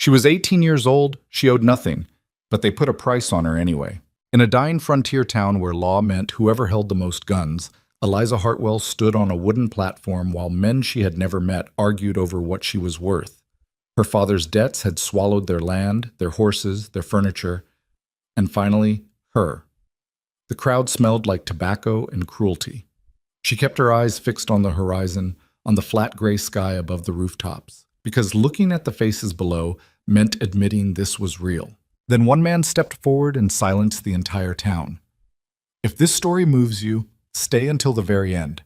She was 18 years old, she owed nothing, but they put a price on her anyway. In a dying frontier town where law meant whoever held the most guns, Eliza Hartwell stood on a wooden platform while men she had never met argued over what she was worth. Her father's debts had swallowed their land, their horses, their furniture, and finally, her. The crowd smelled like tobacco and cruelty. She kept her eyes fixed on the horizon, on the flat gray sky above the rooftops, because looking at the faces below meant admitting this was real. Then one man stepped forward and silenced the entire town. If this story moves you, stay until the very end.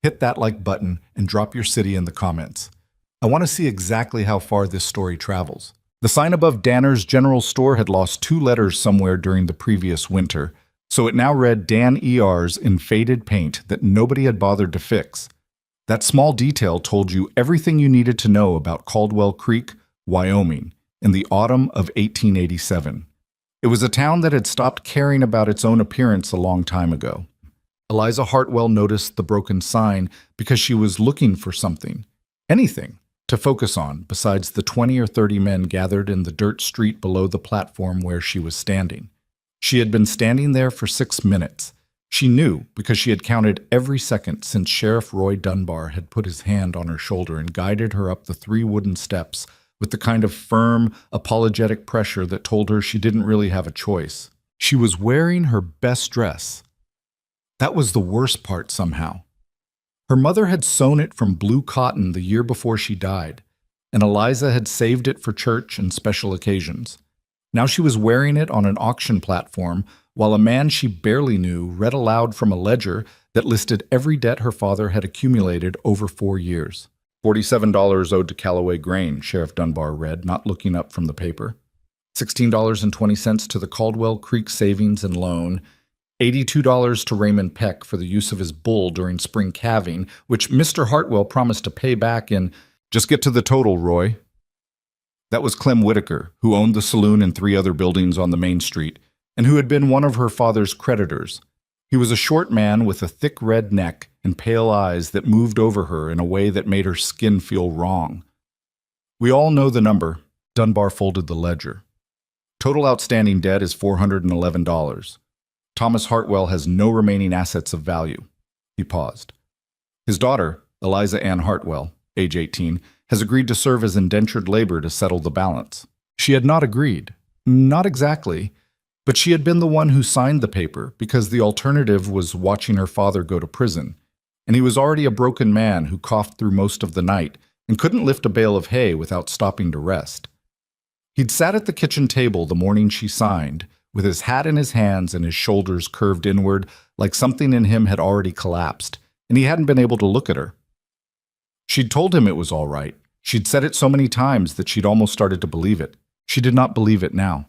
Hit that like button and drop your city in the comments. I want to see exactly how far this story travels. The sign above Danner's General Store had lost 2 letters somewhere during the previous winter, so it now read Dan ER's in faded paint that nobody had bothered to fix. That small detail told you everything you needed to know about Caldwell Creek, Wyoming, in the autumn of 1887. It was a town that had stopped caring about its own appearance a long time ago. Eliza Hartwell noticed the broken sign because she was looking for something, anything, to focus on besides the 20 or 30 men gathered in the dirt street below the platform where she was standing. She had been standing there for 6 minutes. She knew because she had counted every second since Sheriff Roy Dunbar had put his hand on her shoulder and guided her up the 3 wooden steps with the kind of firm, apologetic pressure that told her she didn't really have a choice. She was wearing her best dress. That was the worst part somehow. Her mother had sewn it from blue cotton the year before she died, and Eliza had saved it for church and special occasions. Now she was wearing it on an auction platform while a man she barely knew read aloud from a ledger that listed every debt her father had accumulated over 4 years. $47 owed to Callaway Grain, Sheriff Dunbar read, not looking up from the paper. $16.20 to the Caldwell Creek Savings and Loan. $82 to Raymond Peck for the use of his bull during spring calving, which Mr. Hartwell promised to pay back in, "Just get to the total, Roy." That was Clem Whitaker, who owned the saloon and 3 other buildings on the main street, and who had been one of her father's creditors. He was a short man with a thick red neck and pale eyes that moved over her in a way that made her skin feel wrong. "We all know the number." Dunbar folded the ledger. "Total outstanding debt is $411. Thomas Hartwell has no remaining assets of value." He paused. His daughter, Eliza Ann Hartwell, age 18, has agreed to serve as indentured labor to settle the balance. She had not agreed. Not exactly. But she had been the one who signed the paper because the alternative was watching her father go to prison, and he was already a broken man who coughed through most of the night and couldn't lift a bale of hay without stopping to rest. He'd sat at the kitchen table the morning she signed, with his hat in his hands and his shoulders curved inward like something in him had already collapsed, and he hadn't been able to look at her. She'd told him it was all right. She'd said it so many times that she'd almost started to believe it. She did not believe it now.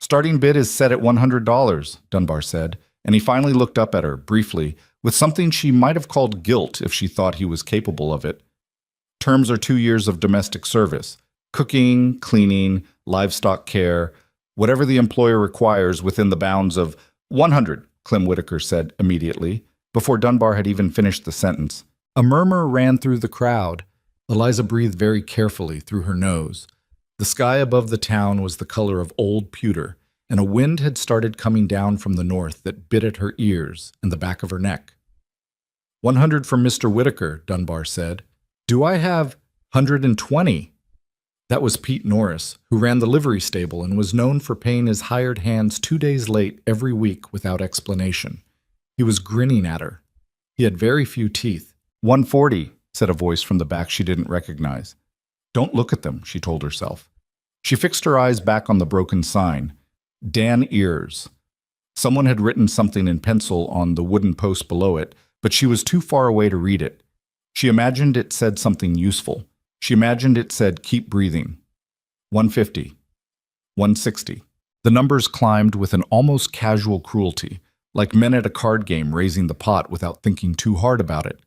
"Starting bid is set at $100, Dunbar said, and he finally looked up at her, briefly, with something she might have called guilt if she thought he was capable of it. "Terms are 2 years of domestic service, cooking, cleaning, livestock care, whatever the employer requires within the bounds of 100, Clem Whitaker said immediately, before Dunbar had even finished the sentence. A murmur ran through the crowd. Eliza breathed very carefully through her nose. The sky above the town was the color of old pewter, and a wind had started coming down from the north that bit at her ears and the back of her neck. 100 from Mr. Whitaker, Dunbar said. "Do I have 120? That was Pete Norris, who ran the livery stable and was known for paying his hired hands 2 days late every week without explanation. He was grinning at her. He had very few teeth. 140, said a voice from the back she didn't recognize. Don't look at them, she told herself. She fixed her eyes back on the broken sign. Dan Ears. Someone had written something in pencil on the wooden post below it, but she was too far away to read it. She imagined it said something useful. She imagined it said, keep breathing. 150. 160. The numbers climbed with an almost casual cruelty, like men at a card game raising the pot without thinking too hard about it.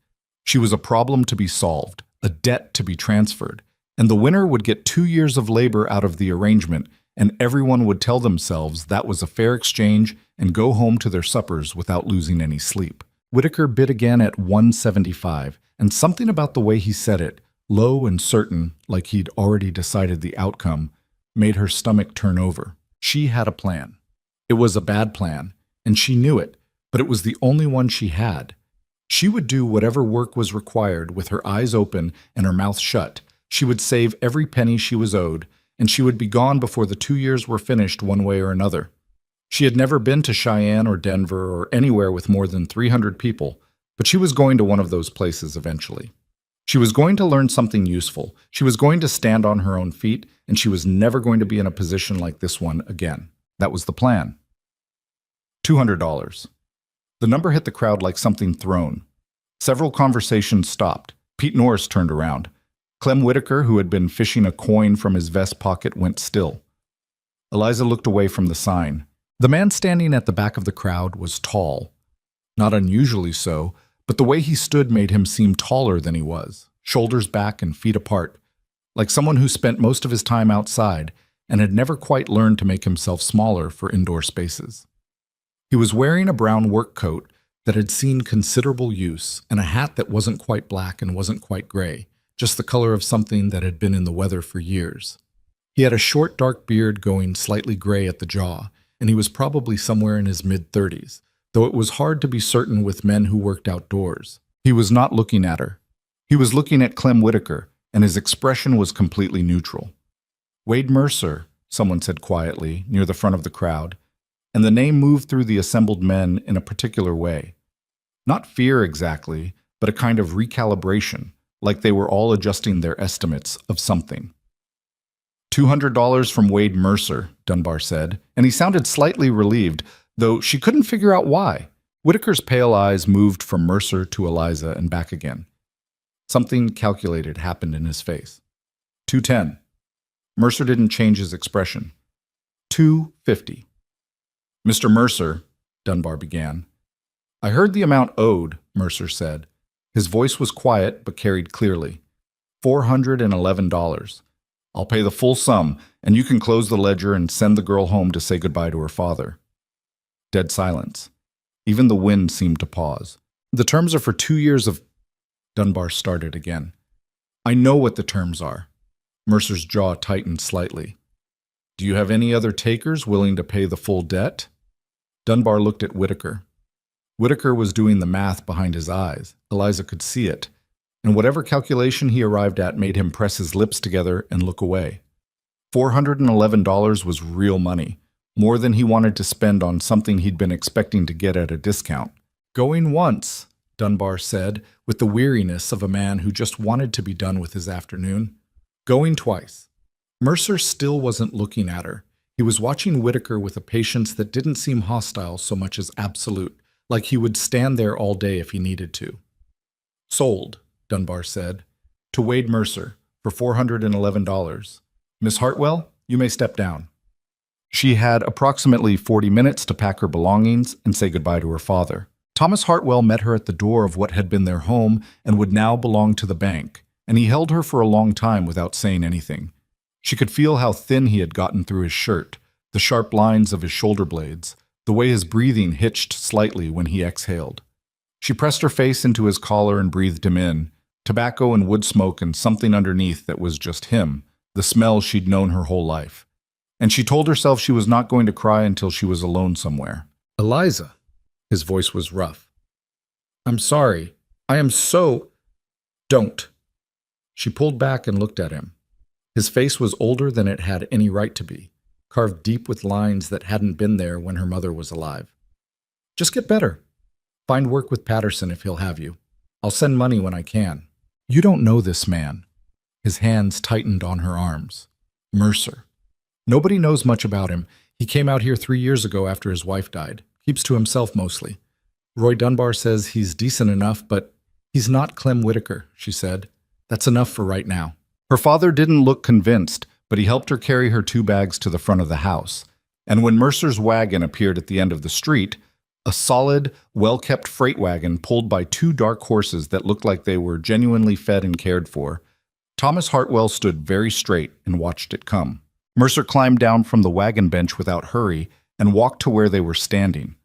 She was a problem to be solved, a debt to be transferred, and the winner would get 2 years of labor out of the arrangement, and everyone would tell themselves that was a fair exchange and go home to their suppers without losing any sleep. Whitaker bid again at 175, and something about the way he said it, low and certain, like he'd already decided the outcome, made her stomach turn over. She had a plan. It was a bad plan, and she knew it, but it was the only one she had. She would do whatever work was required with her eyes open and her mouth shut. She would save every penny she was owed, and she would be gone before the 2 years were finished one way or another. She had never been to Cheyenne or Denver or anywhere with more than 300 people, but she was going to one of those places eventually. She was going to learn something useful. She was going to stand on her own feet, and she was never going to be in a position like this one again. That was the plan. $200. The number hit the crowd like something thrown. Several conversations stopped. Pete Norris turned around. Clem Whitaker, who had been fishing a coin from his vest pocket, went still. Eliza looked away from the sign. The man standing at the back of the crowd was tall. Not unusually so, but the way he stood made him seem taller than he was, shoulders back and feet apart, like someone who spent most of his time outside and had never quite learned to make himself smaller for indoor spaces. He was wearing a brown work coat that had seen considerable use and a hat that wasn't quite black and wasn't quite gray, just the color of something that had been in the weather for years. He had a short, dark beard going slightly gray at the jaw, and he was probably somewhere in his mid-30s, though it was hard to be certain with men who worked outdoors. He was not looking at her. He was looking at Clem Whitaker, and his expression was completely neutral. "Wade Mercer," someone said quietly, near the front of the crowd, and the name moved through the assembled men in a particular way. Not fear exactly, but a kind of recalibration, like they were all adjusting their estimates of something. $200 from Wade Mercer, Dunbar said, and he sounded slightly relieved, though she couldn't figure out why. Whitaker's pale eyes moved from Mercer to Eliza and back again. Something calculated happened in his face. $210. Mercer didn't change his expression. $250. "Mr. Mercer," Dunbar began. "I heard the amount owed," Mercer said. His voice was quiet but carried clearly. $411. I'll pay the full sum, and you can close the ledger and send the girl home to say goodbye to her father. Dead silence. Even the wind seemed to pause. "The terms are for 2 years of—" Dunbar started again. "I know what the terms are." Mercer's jaw tightened slightly. "Do you have any other takers willing to pay the full debt?" Dunbar looked at Whitaker. Whitaker was doing the math behind his eyes. Eliza could see it, and whatever calculation he arrived at made him press his lips together and look away. $411 was real money, more than he wanted to spend on something he'd been expecting to get at a discount. "Going once," Dunbar said, with the weariness of a man who just wanted to be done with his afternoon. "Going twice." Mercer still wasn't looking at her. He was watching Whitaker with a patience that didn't seem hostile so much as absolute, like he would stand there all day if he needed to. "Sold," Dunbar said, "to Wade Mercer for $411. Miss Hartwell, you may step down." She had approximately 40 minutes to pack her belongings and say goodbye to her father. Thomas Hartwell met her at the door of what had been their home and would now belong to the bank, and he held her for a long time without saying anything. She could feel how thin he had gotten through his shirt, the sharp lines of his shoulder blades, the way his breathing hitched slightly when he exhaled. She pressed her face into his collar and breathed him in, tobacco and wood smoke and something underneath that was just him, the smell she'd known her whole life. And she told herself she was not going to cry until she was alone somewhere. "Eliza," his voice was rough. "I'm sorry. I am so—" "Don't." She pulled back and looked at him. His face was older than it had any right to be, carved deep with lines that hadn't been there when her mother was alive. "Just get better. Find work with Patterson if he'll have you. I'll send money when I can." "You don't know this man." His hands tightened on her arms. "Mercer. Nobody knows much about him. He came out here 3 years ago after his wife died. Keeps to himself mostly. Roy Dunbar says he's decent enough, but he's not Clem Whitaker," she said. "That's enough for right now." Her father didn't look convinced, but he helped her carry her 2 bags to the front of the house. And when Mercer's wagon appeared at the end of the street, a solid, well-kept freight wagon pulled by 2 dark horses that looked like they were genuinely fed and cared for, Thomas Hartwell stood very straight and watched it come. Mercer climbed down from the wagon bench without hurry and walked to where they were standing.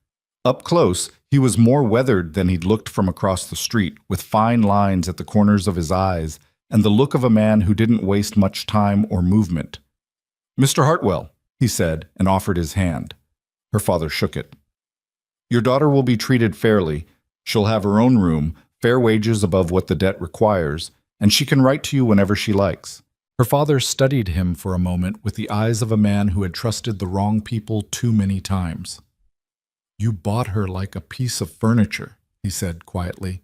Up close, he was more weathered than he'd looked from across the street, with fine lines at the corners of his eyes and the look of a man who didn't waste much time or movement. Mr. Hartwell, he said, and offered his hand. Her father shook it. Your daughter will be treated fairly. She'll have her own room, fair wages above what the debt requires, and she can write to you whenever she likes. Her father studied him for a moment with the eyes of a man who had trusted the wrong people too many times. You bought her like a piece of furniture, he said quietly.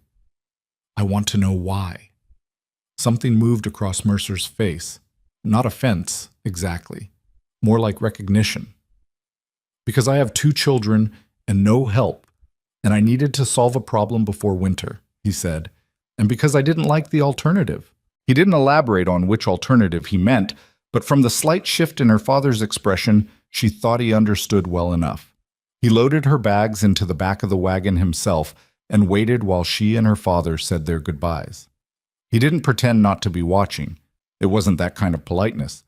I want to know why. Something moved across Mercer's face. Not offense, exactly. More like recognition. Because I have 2 children and no help, and I needed to solve a problem before winter, he said, and because I didn't like the alternative. He didn't elaborate on which alternative he meant, but from the slight shift in her father's expression, she thought he understood well enough. He loaded her bags into the back of the wagon himself and waited while she and her father said their goodbyes. He didn't pretend not to be watching. It wasn't that kind of politeness.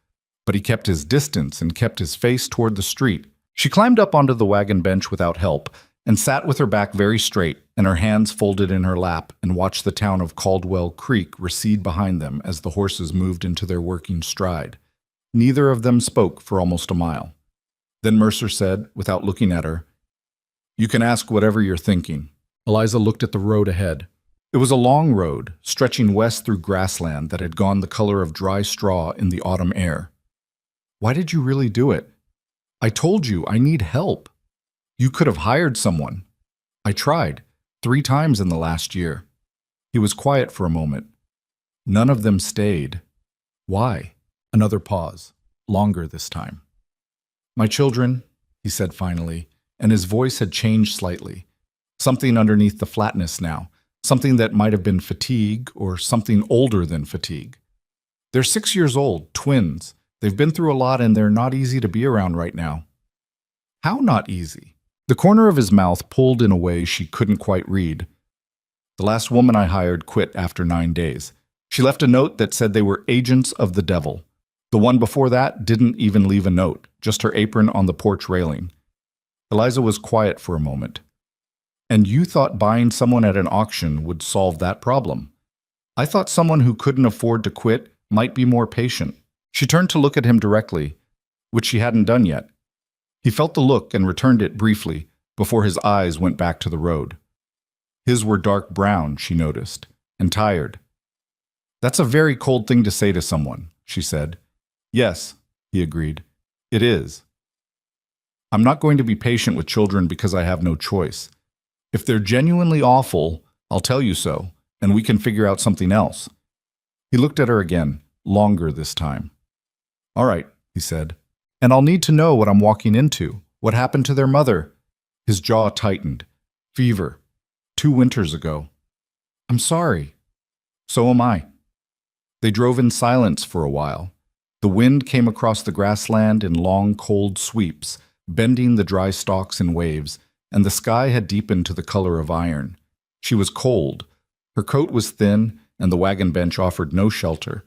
But he kept his distance and kept his face toward the street. She climbed up onto the wagon bench without help and sat with her back very straight and her hands folded in her lap and watched the town of Caldwell Creek recede behind them as the horses moved into their working stride. Neither of them spoke for almost a mile. Then Mercer said, without looking at her, You can ask whatever you're thinking. Eliza looked at the road ahead. It was a long road, stretching west through grassland that had gone the color of dry straw in the autumn air. Why did you really do it? I told you, I need help. You could have hired someone. I tried, 3 times in the last year. He was quiet for a moment. None of them stayed. Why? Another pause, longer this time. My children, he said finally, and his voice had changed slightly. Something underneath the flatness now, something that might have been fatigue or something older than fatigue. They're 6 years old, twins. They've been through a lot and they're not easy to be around right now. How not easy? The corner of his mouth pulled in a way she couldn't quite read. The last woman I hired quit after 9 days. She left a note that said they were agents of the devil. The one before that didn't even leave a note, just her apron on the porch railing. Eliza was quiet for a moment. And you thought buying someone at an auction would solve that problem. I thought someone who couldn't afford to quit might be more patient. She turned to look at him directly, which she hadn't done yet. He felt the look and returned it briefly before his eyes went back to the road. His were dark brown, she noticed, and tired. That's a very cold thing to say to someone, she said. Yes, he agreed. It is. I'm not going to be patient with children because I have no choice. If they're genuinely awful, I'll tell you so, and we can figure out something else. He looked at her again, longer this time. All right, he said. And I'll need to know what I'm walking into. What happened to their mother? His jaw tightened. Fever. 2 winters ago. I'm sorry. So am I. They drove in silence for a while. The wind came across the grassland in long, cold sweeps, bending the dry stalks in waves, and the sky had deepened to the color of iron. She was cold. Her coat was thin, and the wagon bench offered no shelter.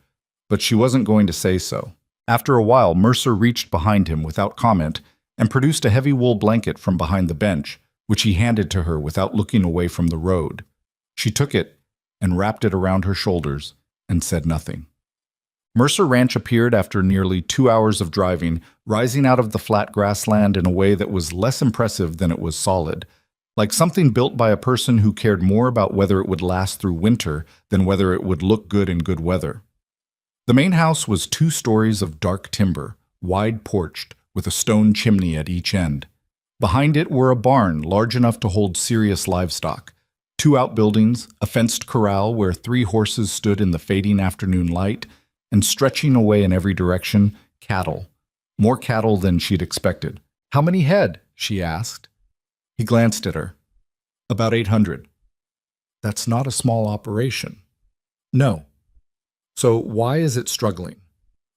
But she wasn't going to say so. After a while, Mercer reached behind him without comment and produced a heavy wool blanket from behind the bench, which he handed to her without looking away from the road. She took it and wrapped it around her shoulders and said nothing. Mercer Ranch appeared after nearly 2 hours of driving, rising out of the flat grassland in a way that was less impressive than it was solid, like something built by a person who cared more about whether it would last through winter than whether it would look good in good weather. The main house was 2 stories of dark timber, wide-porched, with a stone chimney at each end. Behind it were a barn large enough to hold serious livestock, 2 outbuildings, a fenced corral where 3 horses stood in the fading afternoon light, and stretching away in every direction, cattle. More cattle than she'd expected. How many head? She asked. He glanced at her. About 800. That's not a small operation. No. So why is it struggling?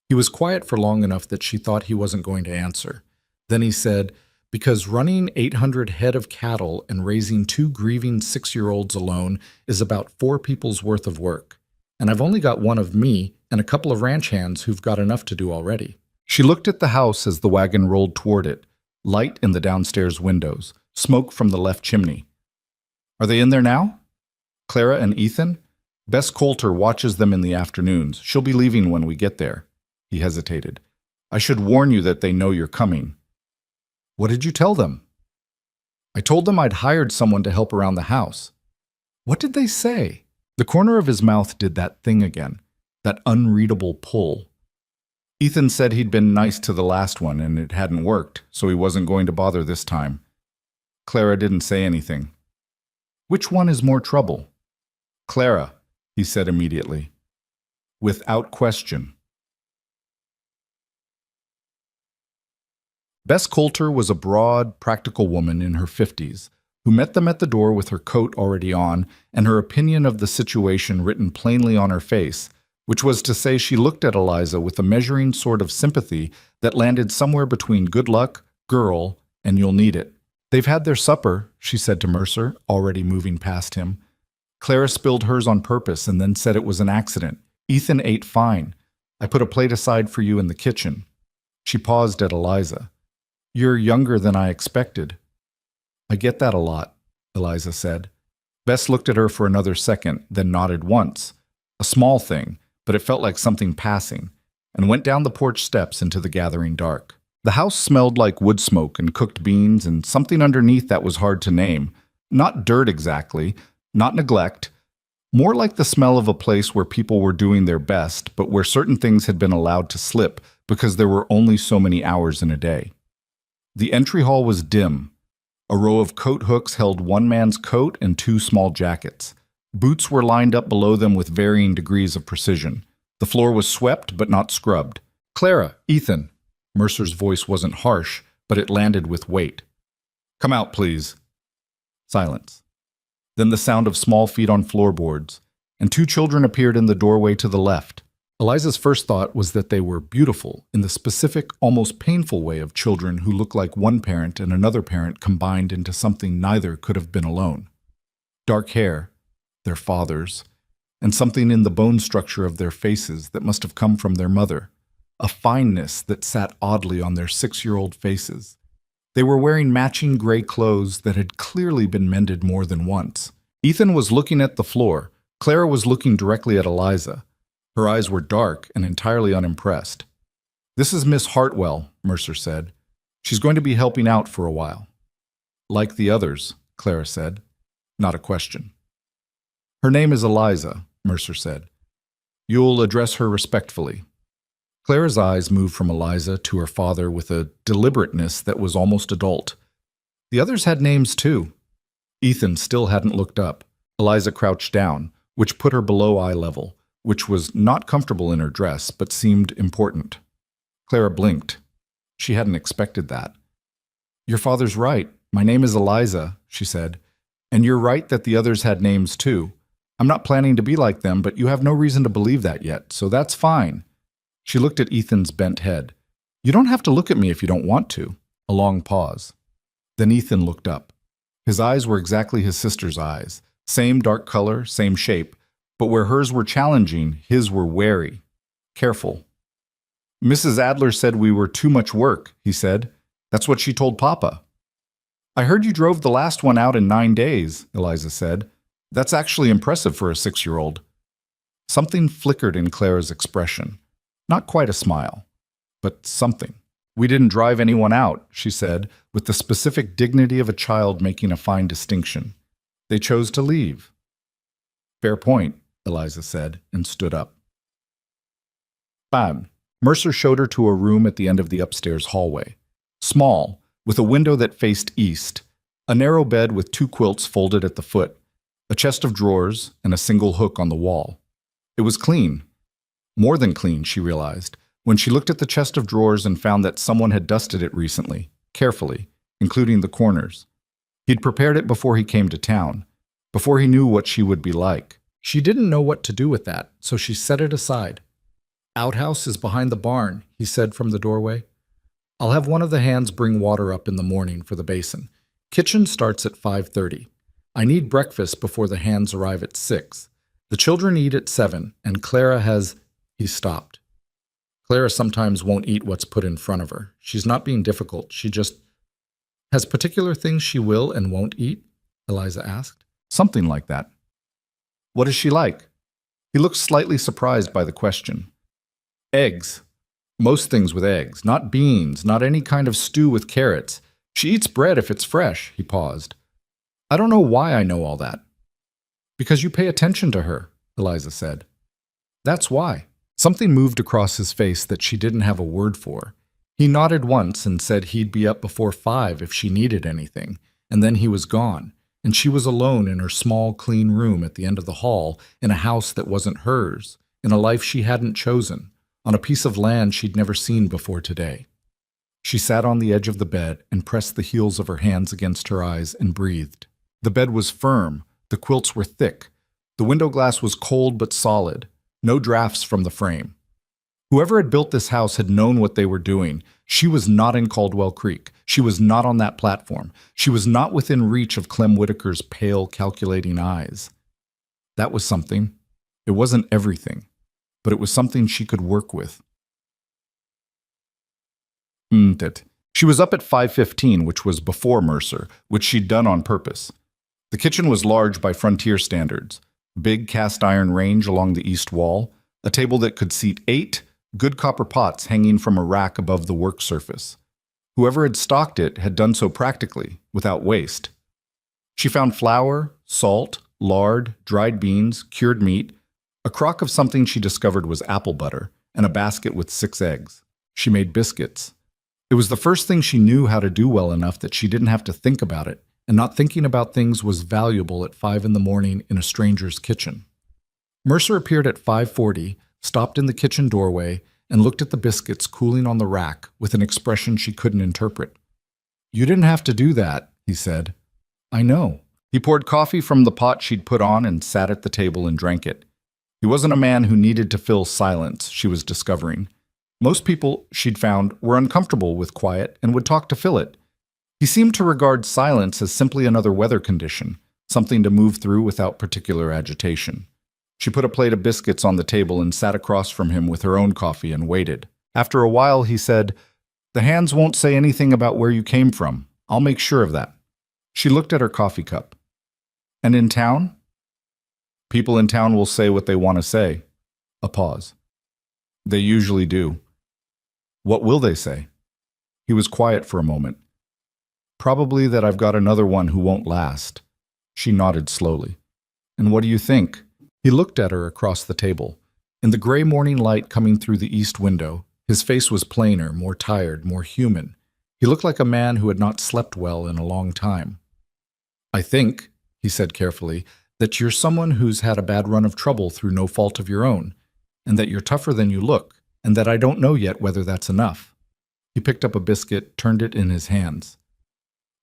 He was quiet for long enough that she thought he wasn't going to answer. Then he said, because running 800 head of cattle and raising 2 grieving 6-year-olds alone is about 4 people's worth of work. And I've only got one of me and a couple of ranch hands who've got enough to do already. She looked at the house as the wagon rolled toward it, light in the downstairs windows, smoke from the left chimney. Are they in there now? Clara and Ethan? Bess Coulter watches them in the afternoons. She'll be leaving when we get there. He hesitated. I should warn you that they know you're coming." "What did you tell them?" "I told them I'd hired someone to help around the house." "What did they say?" The corner of his mouth did that thing again, that unreadable pull. "Ethan said he'd been nice to the last one and it hadn't worked, so he wasn't going to bother this time." Clara didn't say anything. "Which one is more trouble?" "Clara," he said immediately. Without question. Bess Coulter was a broad, practical woman in her 50s who met them at the door with her coat already on and her opinion of the situation written plainly on her face, which was to say she looked at Eliza with a measuring sort of sympathy that landed somewhere between good luck, girl, and you'll need it. "They've had their supper," she said to Mercer, already moving past him. "Clara spilled hers on purpose and then said it was an accident. Ethan ate fine. I put a plate aside for you in the kitchen." She paused at Eliza. "You're younger than I expected." "I get that a lot," Eliza said. Bess looked at her for another second, then nodded once. A small thing, but it felt like something passing, and went down the porch steps into the gathering dark. The house smelled like wood smoke and cooked beans and something underneath that was hard to name. Not dirt exactly, not neglect, more like the smell of a place where people were doing their best, but where certain things had been allowed to slip because there were only so many hours in a day. The entry hall was dim. A row of coat hooks held one man's coat and two small jackets. Boots were lined up below them with varying degrees of precision. The floor was swept but not scrubbed. "Clara, Ethan." Mercer's voice wasn't harsh, but it landed with weight. "Come out, please." Silence. Then the sound of small feet on floorboards, and two children appeared in the doorway to the left. Eliza's first thought was that they were beautiful in the specific, almost painful way of children who look like one parent and another parent combined into something neither could have been alone. Dark hair, their fathers, and something in the bone structure of their faces that must have come from their mother, a fineness that sat oddly on their 6-year-old faces. They were wearing matching gray clothes that had clearly been mended more than once. Ethan was looking at the floor. Clara was looking directly at Eliza. Her eyes were dark and entirely unimpressed. "This is Miss Hartwell," Mercer said. "She's going to be helping out for a while." "Like the others," Clara said. Not a question. "Her name is Eliza," Mercer said. "You'll address her respectfully." Clara's eyes moved from Eliza to her father with a deliberateness that was almost adult. The others had names too. Ethan still hadn't looked up. Eliza crouched down, which put her below eye level, which was not comfortable in her dress, but seemed important. Clara blinked. She hadn't expected that. "Your father's right. My name is Eliza," she said. "And you're right that the others had names too. I'm not planning to be like them, but you have no reason to believe that yet, so that's fine." She looked at Ethan's bent head. "You don't have to look at me if you don't want to." A long pause. Then Ethan looked up. His eyes were exactly his sister's eyes. Same dark color, same shape. But where hers were challenging, his were wary, careful. "Mrs. Adler said we were too much work," he said. "That's what she told Papa." "I heard you drove the last one out in 9 days," Eliza said. "That's actually impressive for a 6-year-old. Something flickered in Clara's expression. Not quite a smile, but something. "We didn't drive anyone out," she said, with the specific dignity of a child making a fine distinction. "They chose to leave." "Fair point," Eliza said, and stood up. Bam. Mercer showed her to a room at the end of the upstairs hallway. Small, with a window that faced east, a narrow bed with 2 quilts folded at the foot, a chest of drawers, and a single hook on the wall. It was clean. More than clean, she realized, when she looked at the chest of drawers and found that someone had dusted it recently, carefully, including the corners. He'd prepared it before he came to town, before he knew what she would be like. She didn't know what to do with that, so she set it aside. "Outhouse is behind the barn," he said from the doorway. "I'll have one of the hands bring water up in the morning for the basin. Kitchen starts at 5:30. I need breakfast before the hands arrive at 6. The children eat at 7, and Clara has—" He stopped. "Clara sometimes won't eat what's put in front of her. She's not being difficult. She just has particular things she will and won't eat?" Eliza asked. "Something like that." "What is she like?" He looked slightly surprised by the question. "Eggs. Most things with eggs, not beans, not any kind of stew with carrots. She eats bread if it's fresh, he paused. I don't know why I know all that. Because you pay attention to her, Eliza said. That's why. Something moved across his face that she didn't have a word for. He nodded once and said he'd be up before 5 if she needed anything, and then he was gone, and she was alone in her small, clean room at the end of the hall, in a house that wasn't hers, in a life she hadn't chosen, on a piece of land she'd never seen before today. She sat on the edge of the bed and pressed the heels of her hands against her eyes and breathed. The bed was firm, the quilts were thick, the window glass was cold but solid, no drafts from the frame. Whoever had built this house had known what they were doing. She was not in Caldwell Creek. She was not on that platform. She was not within reach of Clem Whitaker's pale, calculating eyes. That was something. It wasn't everything, but it was something she could work with. She was up at 5:15, which was before Mercer, which she'd done on purpose. The kitchen was large by frontier standards. Big cast iron range along the east wall, a table that could seat 8 good copper pots hanging from a rack above the work surface. Whoever had stocked it had done so practically, without waste. She found flour, salt, lard, dried beans, cured meat, a crock of something she discovered was apple butter, and a basket with 6 eggs. She made biscuits. It was the first thing she knew how to do well enough that she didn't have to think about it, and not thinking about things was valuable at 5 in the morning in a stranger's kitchen. Mercer appeared at 5:40, stopped in the kitchen doorway, and looked at the biscuits cooling on the rack with an expression she couldn't interpret. You didn't have to do that, he said. I know. He poured coffee from the pot she'd put on and sat at the table and drank it. He wasn't a man who needed to fill silence, she was discovering. Most people, she'd found, were uncomfortable with quiet and would talk to fill it. He seemed to regard silence as simply another weather condition, something to move through without particular agitation. She put a plate of biscuits on the table and sat across from him with her own coffee and waited. After a while, he said, The hands won't say anything about where you came from. I'll make sure of that. She looked at her coffee cup. And in town? People in town will say what they want to say. A pause. They usually do. What will they say? He was quiet for a moment. Probably that I've got another one who won't last. She nodded slowly. And what do you think? He looked at her across the table. In the gray morning light coming through the east window, his face was plainer, more tired, more human. He looked like a man who had not slept well in a long time. I think, he said carefully, that you're someone who's had a bad run of trouble through no fault of your own, and that you're tougher than you look, and that I don't know yet whether that's enough. He picked up a biscuit, turned it in his hands.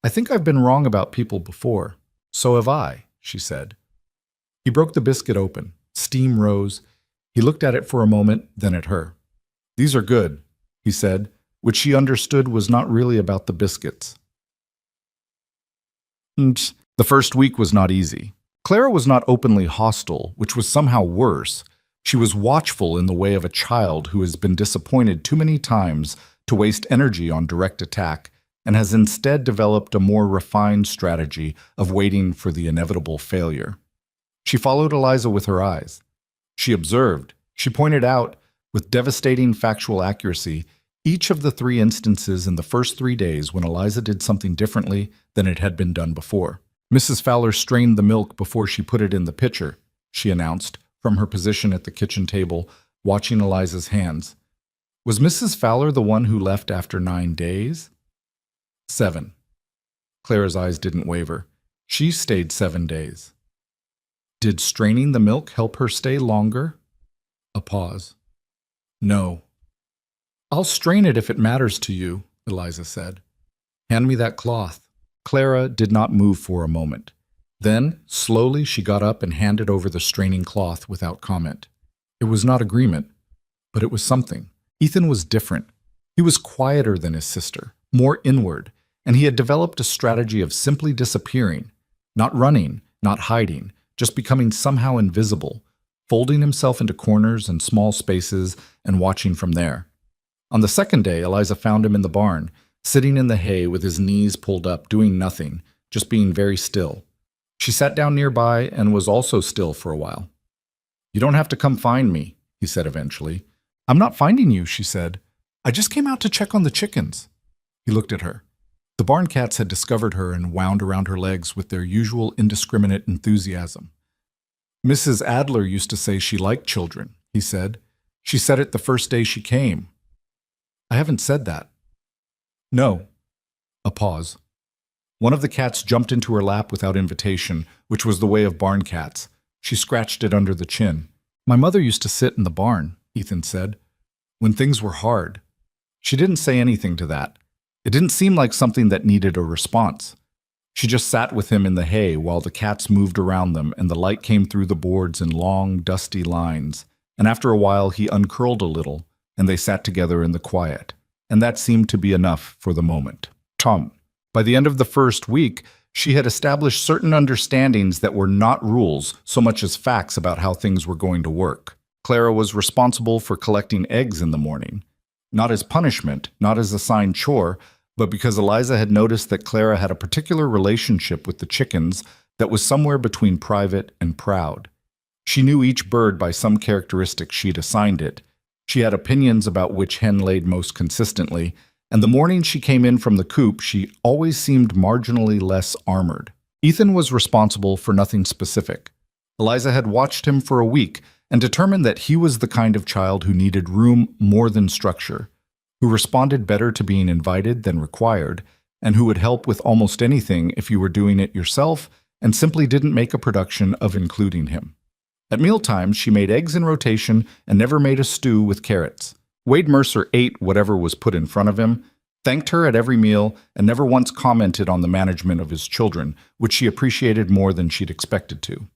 I think I've been wrong about people before. So have I, she said. He broke the biscuit open. Steam rose. He looked at it for a moment, then at her. These are good, he said, which she understood was not really about the biscuits. The first week was not easy. Clara was not openly hostile, which was somehow worse. She was watchful in the way of a child who has been disappointed too many times to waste energy on direct attack and has instead developed a more refined strategy of waiting for the inevitable failure. She followed Eliza with her eyes. She observed, she pointed out, with devastating factual accuracy, each of the 3 instances in the first 3 days when Eliza did something differently than it had been done before. Mrs. Fowler strained the milk before she put it in the pitcher, she announced, from her position at the kitchen table, watching Eliza's hands. Was Mrs. Fowler the one who left after 9 days? 7. Clara's eyes didn't waver. She stayed 7 days. Did straining the milk help her stay longer? A pause. No. I'll strain it if it matters to you, Eliza said. Hand me that cloth. Clara did not move for a moment. Then, slowly, she got up and handed over the straining cloth without comment. It was not agreement, but it was something. Ethan was different. He was quieter than his sister, more inward, and he had developed a strategy of simply disappearing, not running, not hiding, just becoming somehow invisible, folding himself into corners and small spaces and watching from there. On the second day, Eliza found him in the barn, sitting in the hay with his knees pulled up, doing nothing, just being very still. She sat down nearby and was also still for a while. You don't have to come find me, he said eventually. I'm not finding you, she said. I just came out to check on the chickens. He looked at her. The barn cats had discovered her and wound around her legs with their usual indiscriminate enthusiasm. Mrs. Adler used to say she liked children, he said. She said it the first day she came. I haven't said that. No. A pause. One of the cats jumped into her lap without invitation, which was the way of barn cats. She scratched it under the chin. My mother used to sit in the barn, Ethan said, when things were hard. She didn't say anything to that. It didn't seem like something that needed a response. She just sat with him in the hay while the cats moved around them and the light came through the boards in long, dusty lines. And after a while he uncurled a little, and they sat together in the quiet. And that seemed to be enough for the moment. By the end of the first week, she had established certain understandings that were not rules so much as facts about how things were going to work. Clara was responsible for collecting eggs in the morning. Not as punishment, not as assigned chore, but because Eliza had noticed that Clara had a particular relationship with the chickens that was somewhere between private and proud. She knew each bird by some characteristic she'd assigned it. She had opinions about which hen laid most consistently, and the morning she came in from the coop, she always seemed marginally less armored. Ethan was responsible for nothing specific. Eliza had watched him for a week and determined that he was the kind of child who needed room more than structure, who responded better to being invited than required, and who would help with almost anything if you were doing it yourself and simply didn't make a production of including him. At mealtimes, she made eggs in rotation and never made a stew with carrots. Wade Mercer ate whatever was put in front of him, thanked her at every meal, and never once commented on the management of his children, which she appreciated more than she'd expected to.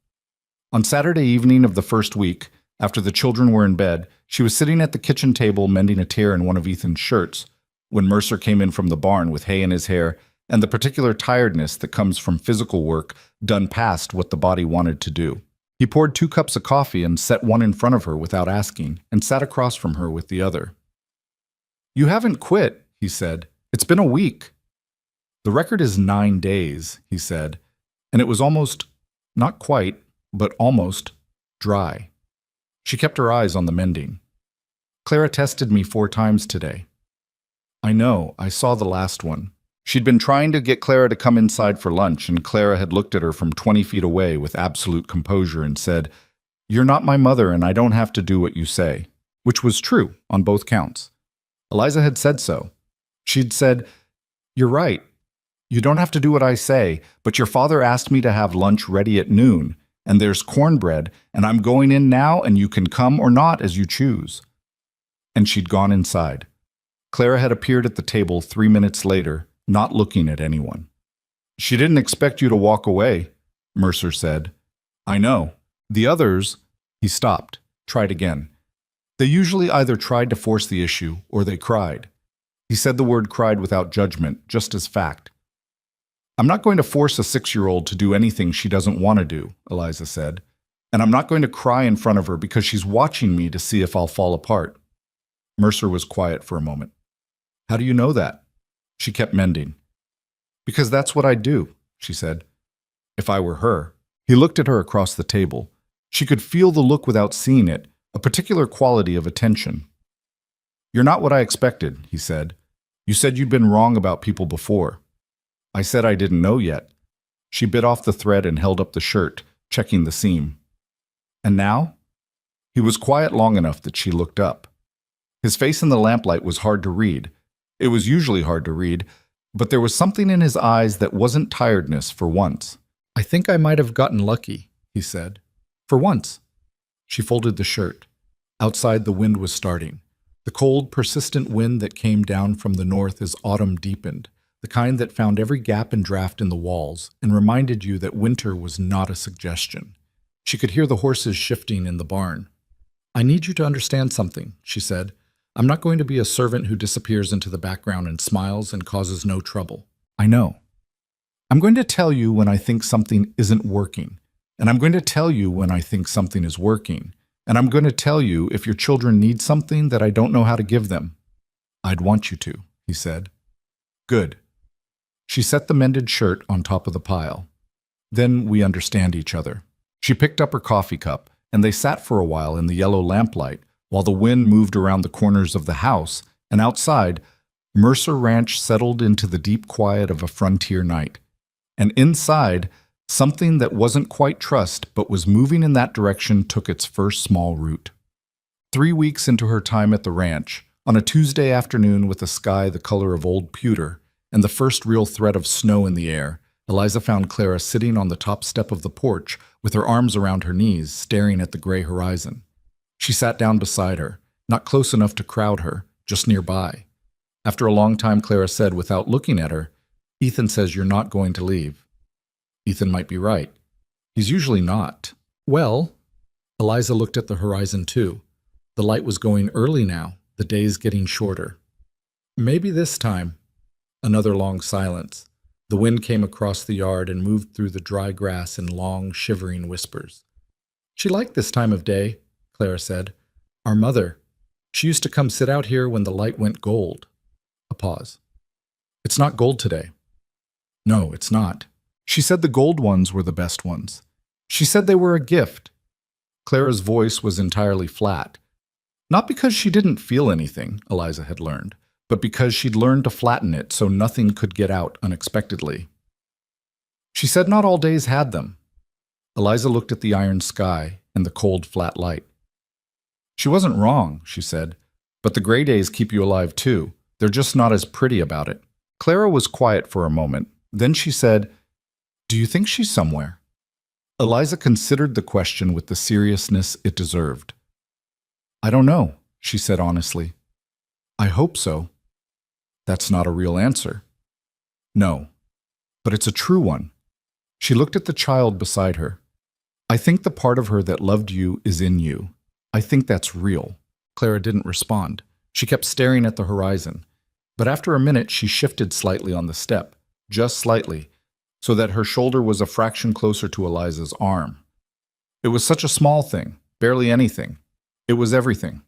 On Saturday evening of the first week, after the children were in bed, she was sitting at the kitchen table mending a tear in one of Ethan's shirts when Mercer came in from the barn with hay in his hair and the particular tiredness that comes from physical work done past what the body wanted to do. He poured 2 cups of coffee and set one in front of her without asking, and sat across from her with the other. You haven't quit, he said. It's been a week. The record is 9 days, he said, and it was almost, not quite, but almost, dry. She kept her eyes on the mending. Clara tested me 4 times today. I know, I saw the last one. She'd been trying to get Clara to come inside for lunch, and Clara had looked at her from 20 feet away with absolute composure and said, You're not my mother and I don't have to do what you say, which was true on both counts. Eliza had said so. She'd said, You're right. You don't have to do what I say, but your father asked me to have lunch ready at noon, and there's cornbread, and I'm going in now and you can come or not as you choose. And she'd gone inside. Clara had appeared at the table 3 minutes later, not looking at anyone. She didn't expect you to walk away, Mercer said. I know. The others, he stopped, tried again. They usually either tried to force the issue or they cried. He said the word cried without judgment, just as fact. I'm not going to force a 6-year-old to do anything she doesn't want to do, Eliza said. And I'm not going to cry in front of her because she's watching me to see if I'll fall apart. Mercer was quiet for a moment. How do you know that? She kept mending. Because that's what I'd do, she said. If I were her. He looked at her across the table. She could feel the look without seeing it, a particular quality of attention. You're not what I expected, he said. You said you'd been wrong about people before. I said I didn't know yet. She bit off the thread and held up the shirt, checking the seam. And now? He was quiet long enough that she looked up. His face in the lamplight was hard to read. It was usually hard to read, but there was something in his eyes that wasn't tiredness for once. I think I might have gotten lucky, he said. For once. She folded the shirt. Outside the wind was starting. The cold, persistent wind that came down from the north as autumn deepened, the kind that found every gap and draft in the walls and reminded you that winter was not a suggestion. She could hear the horses shifting in the barn. I need you to understand something, she said. I'm not going to be a servant who disappears into the background and smiles and causes no trouble. I know. I'm going to tell you when I think something isn't working, and I'm going to tell you when I think something is working, and I'm going to tell you if your children need something that I don't know how to give them. I'd want you to, he said. Good. She set the mended shirt on top of the pile. Then we understand each other. She picked up her coffee cup, and they sat for a while in the yellow lamplight, while the wind moved around the corners of the house and outside, Mercer Ranch settled into the deep quiet of a frontier night. And inside, something that wasn't quite trust but was moving in that direction took its first small root. 3 weeks into her time at the ranch, on a Tuesday afternoon with a sky the color of old pewter and the first real threat of snow in the air, Eliza found Clara sitting on the top step of the porch with her arms around her knees, staring at the gray horizon. She sat down beside her, not close enough to crowd her, just nearby. After a long time, Clara said, without looking at her, "Ethan says you're not going to leave." Ethan might be right. He's usually not. Well, Eliza looked at the horizon too. The light was going early now, the days getting shorter. Maybe this time. Another long silence. The wind came across the yard and moved through the dry grass in long, shivering whispers. She liked this time of day, Clara said. Our mother. She used to come sit out here when the light went gold. A pause. It's not gold today. No, it's not. She said the gold ones were the best ones. She said they were a gift. Clara's voice was entirely flat. Not because she didn't feel anything, Eliza had learned, but because she'd learned to flatten it so nothing could get out unexpectedly. She said not all days had them. Eliza looked at the iron sky and the cold, flat light. She wasn't wrong, she said, but the gray days keep you alive too. They're just not as pretty about it. Clara was quiet for a moment. Then she said, Do you think she's somewhere? Eliza considered the question with the seriousness it deserved. I don't know, she said honestly. I hope so. That's not a real answer. No, but it's a true one. She looked at the child beside her. I think the part of her that loved you is in you. I think that's real. Clara didn't respond. She kept staring at the horizon. But after a minute, she shifted slightly on the step, just slightly, so that her shoulder was a fraction closer to Eliza's arm. It was such a small thing, barely anything. It was everything.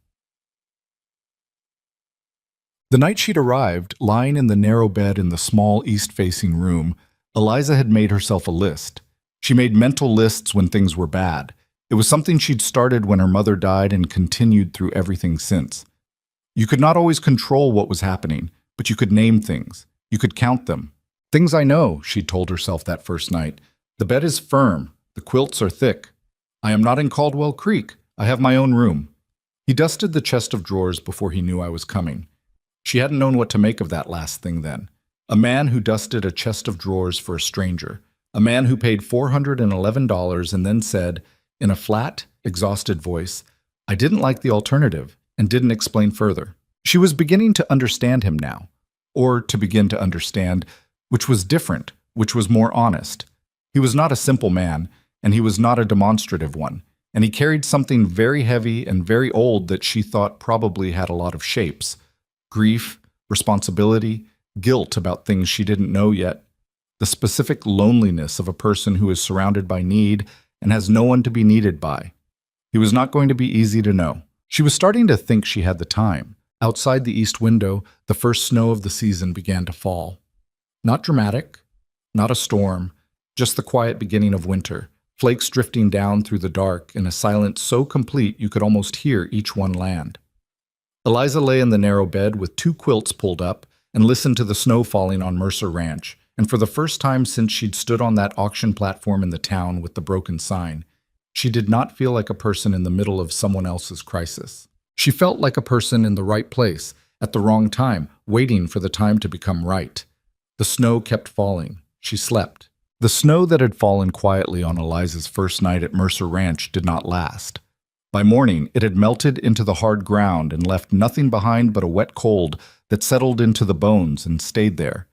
The night she'd arrived, lying in the narrow bed in the small east-facing room, Eliza had made herself a list. She made mental lists when things were bad. It was something she'd started when her mother died and continued through everything since. You could not always control what was happening, but you could name things. You could count them. Things I know, she'd told herself that first night. The bed is firm. The quilts are thick. I am not in Caldwell Creek. I have my own room. He dusted the chest of drawers before he knew I was coming. She hadn't known what to make of that last thing then. A man who dusted a chest of drawers for a stranger. A man who paid $411 and then said, in a flat, exhausted voice, I didn't like the alternative, and didn't explain further. She was beginning to understand him now, or to begin to understand, which was different, which was more honest. He was not a simple man, and he was not a demonstrative one, and he carried something very heavy and very old that she thought probably had a lot of shapes. Grief, responsibility, guilt about things she didn't know yet, the specific loneliness of a person who is surrounded by need and has no one to be needed by. He was not going to be easy to know. She was starting to think she had the time. Outside the east window, the first snow of the season began to fall. Not dramatic, not a storm, just the quiet beginning of winter, flakes drifting down through the dark in a silence so complete you could almost hear each one land. Eliza lay in the narrow bed with 2 quilts pulled up and listened to the snow falling on Mercer Ranch, and for the first time since she'd stood on that auction platform in the town with the broken sign, she did not feel like a person in the middle of someone else's crisis. She felt like a person in the right place, at the wrong time, waiting for the time to become right. The snow kept falling. She slept. The snow that had fallen quietly on Eliza's first night at Mercer Ranch did not last. By morning, it had melted into the hard ground and left nothing behind but a wet cold that settled into the bones and stayed there.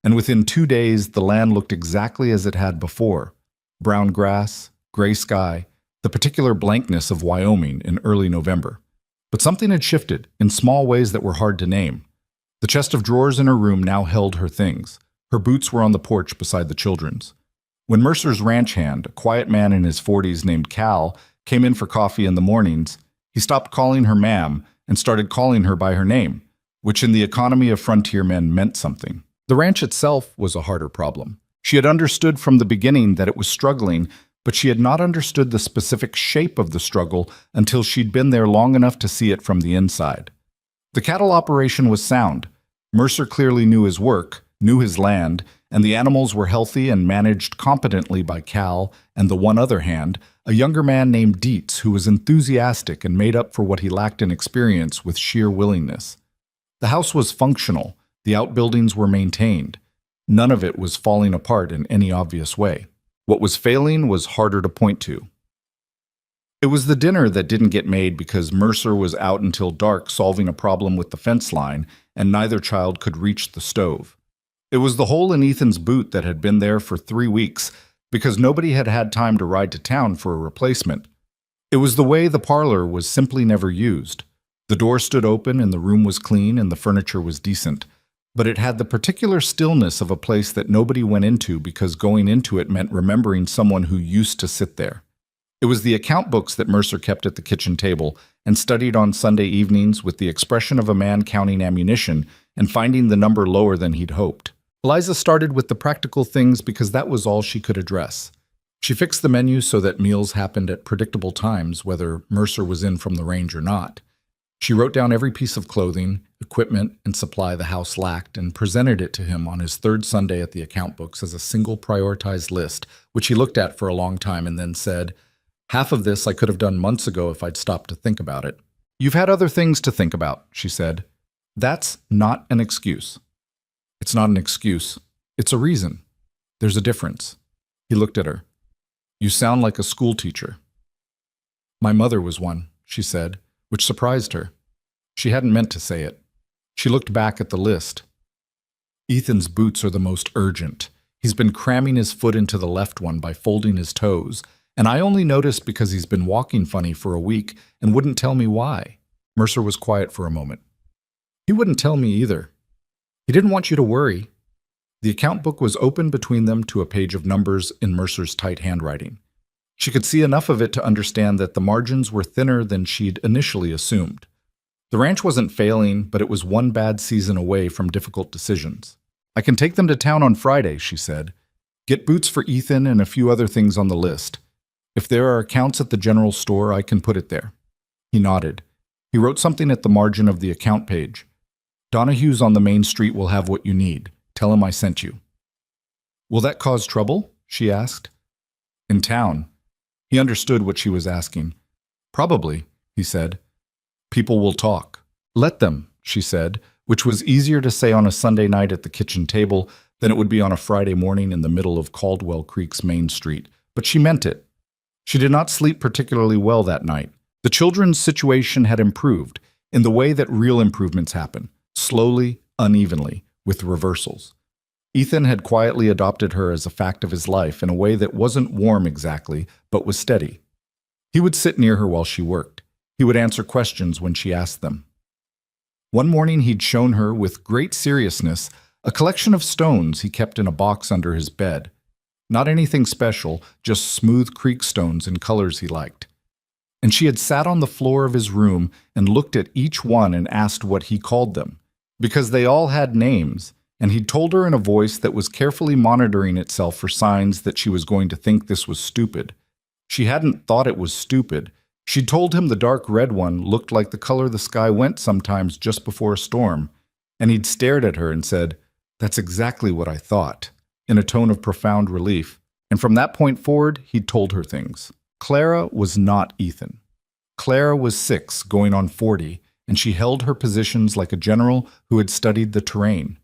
And within 2 days, the land looked exactly as it had before. Brown grass, gray sky, the particular blankness of Wyoming in early November. But something had shifted in small ways that were hard to name. The chest of drawers in her room now held her things. Her boots were on the porch beside the children's. When Mercer's ranch hand, a quiet man in his 40s named Cal, came in for coffee in the mornings, he stopped calling her ma'am and started calling her by her name, which in the economy of frontier men meant something. The ranch itself was a harder problem. She had understood from the beginning that it was struggling, but she had not understood the specific shape of the struggle until she'd been there long enough to see it from the inside. The cattle operation was sound. Mercer clearly knew his work, knew his land, and the animals were healthy and managed competently by Cal and the one other hand, a younger man named Dietz who was enthusiastic and made up for what he lacked in experience with sheer willingness. The house was functional, the outbuildings were maintained. None of it was falling apart in any obvious way. What was failing was harder to point to. It was the dinner that didn't get made because Mercer was out until dark solving a problem with the fence line, and neither child could reach the stove. It was the hole in Ethan's boot that had been there for 3 weeks because nobody had had time to ride to town for a replacement. It was the way the parlor was simply never used. The door stood open and the room was clean and the furniture was decent, but it had the particular stillness of a place that nobody went into because going into it meant remembering someone who used to sit there. It was the account books that Mercer kept at the kitchen table and studied on Sunday evenings with the expression of a man counting ammunition and finding the number lower than he'd hoped. Eliza started with the practical things because that was all she could address. She fixed the menu so that meals happened at predictable times, whether Mercer was in from the range or not. She wrote down every piece of clothing, equipment, and supply the house lacked and presented it to him on his third Sunday at the account books as a single prioritized list, which he looked at for a long time and then said, "Half of this I could have done months ago if I'd stopped to think about it." "You've had other things to think about," she said. "That's not an excuse." "It's not an excuse. It's a reason. There's a difference." He looked at her. "You sound like a school teacher." "My mother was one," she said, which surprised her. She hadn't meant to say it. She looked back at the list. "Ethan's boots are the most urgent. He's been cramming his foot into the left one by folding his toes, and I only noticed because he's been walking funny for a week and wouldn't tell me why." Mercer was quiet for a moment. "He wouldn't tell me either. He didn't want you to worry." The account book was open between them to a page of numbers in Mercer's tight handwriting. She could see enough of it to understand that the margins were thinner than she'd initially assumed. The ranch wasn't failing, but it was one bad season away from difficult decisions. "I can take them to town on Friday," she said. "Get boots for Ethan and a few other things on the list. If there are accounts at the general store, I can put it there." He nodded. He wrote something at the margin of the account page. "Donahue's on the main street will have what you need. Tell him I sent you." "Will that cause trouble?" she asked. "In town." He understood what she was asking. "Probably," he said. "People will talk." "Let them," she said, which was easier to say on a Sunday night at the kitchen table than it would be on a Friday morning in the middle of Caldwell Creek's main street. But she meant it. She did not sleep particularly well that night. The children's situation had improved in the way that real improvements happen, slowly, unevenly, with reversals. Ethan had quietly adopted her as a fact of his life in a way that wasn't warm exactly, but was steady. He would sit near her while she worked. He would answer questions when she asked them. One morning he'd shown her, with great seriousness, a collection of stones he kept in a box under his bed. Not anything special, just smooth creek stones in colors he liked. And she had sat on the floor of his room and looked at each one and asked what he called them, because they all had names, and he'd told her in a voice that was carefully monitoring itself for signs that she was going to think this was stupid. She hadn't thought it was stupid. She'd told him the dark red one looked like the color the sky went sometimes just before a storm, and he'd stared at her and said, "That's exactly what I thought," in a tone of profound relief. And from that point forward, he'd told her things. Clara was not Ethan. Clara was 6, going on 40, and she held her positions like a general who had studied the terrain.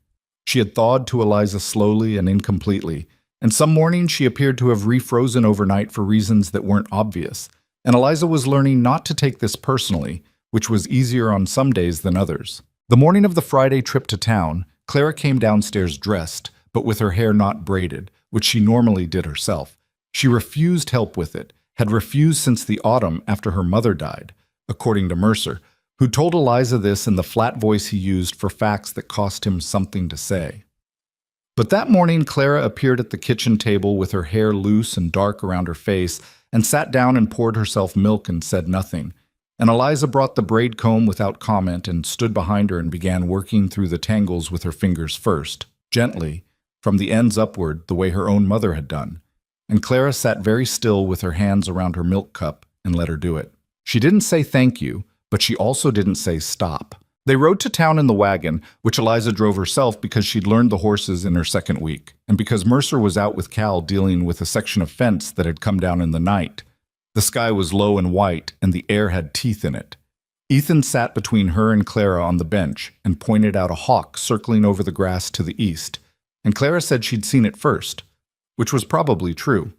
She had thawed to Eliza slowly and incompletely, and some mornings she appeared to have refrozen overnight for reasons that weren't obvious, and Eliza was learning not to take this personally, which was easier on some days than others. The morning of the Friday trip to town, Clara came downstairs dressed, but with her hair not braided, which she normally did herself. She refused help with it, had refused since the autumn after her mother died, according to Mercer, who told Eliza this in the flat voice he used for facts that cost him something to say. But that morning Clara appeared at the kitchen table with her hair loose and dark around her face and sat down and poured herself milk and said nothing. And Eliza brought the braid comb without comment and stood behind her and began working through the tangles with her fingers first, gently, from the ends upward, the way her own mother had done. And Clara sat very still with her hands around her milk cup and let her do it. She didn't say thank you, but she also didn't say stop. They rode to town in the wagon, which Eliza drove herself because she'd learned the horses in her second week, and because Mercer was out with Cal dealing with a section of fence that had come down in the night. The sky was low and white, and the air had teeth in it. Ethan sat between her and Clara on the bench and pointed out a hawk circling over the grass to the east, and Clara said she'd seen it first, which was probably true.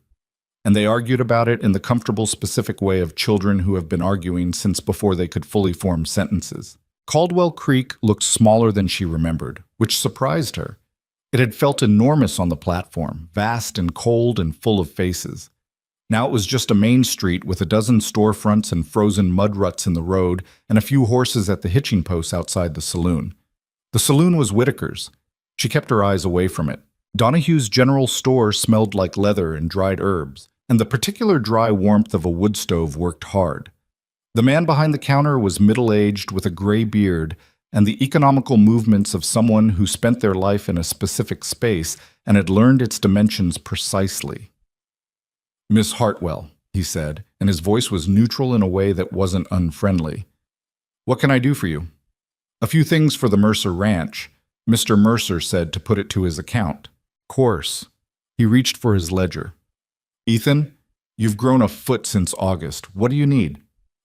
And they argued about it in the comfortable, specific way of children who have been arguing since before they could fully form sentences. Caldwell Creek looked smaller than she remembered, which surprised her. It had felt enormous on the platform, vast and cold and full of faces. Now it was just a main street with a dozen storefronts and frozen mud ruts in the road and a few horses at the hitching posts outside the saloon. The saloon was Whitaker's. She kept her eyes away from it. Donahue's general store smelled like leather and dried herbs, and the particular dry warmth of a wood stove worked hard. The man behind the counter was middle-aged with a gray beard and the economical movements of someone who spent their life in a specific space and had learned its dimensions precisely. "Miss Hartwell," he said, and his voice was neutral in a way that wasn't unfriendly. "What can I do for you?" "A few things for the Mercer Ranch," Mr. Mercer said to put it to his account. "Course." He reached for his ledger. "Ethan, you've grown a foot since August. What do you need?"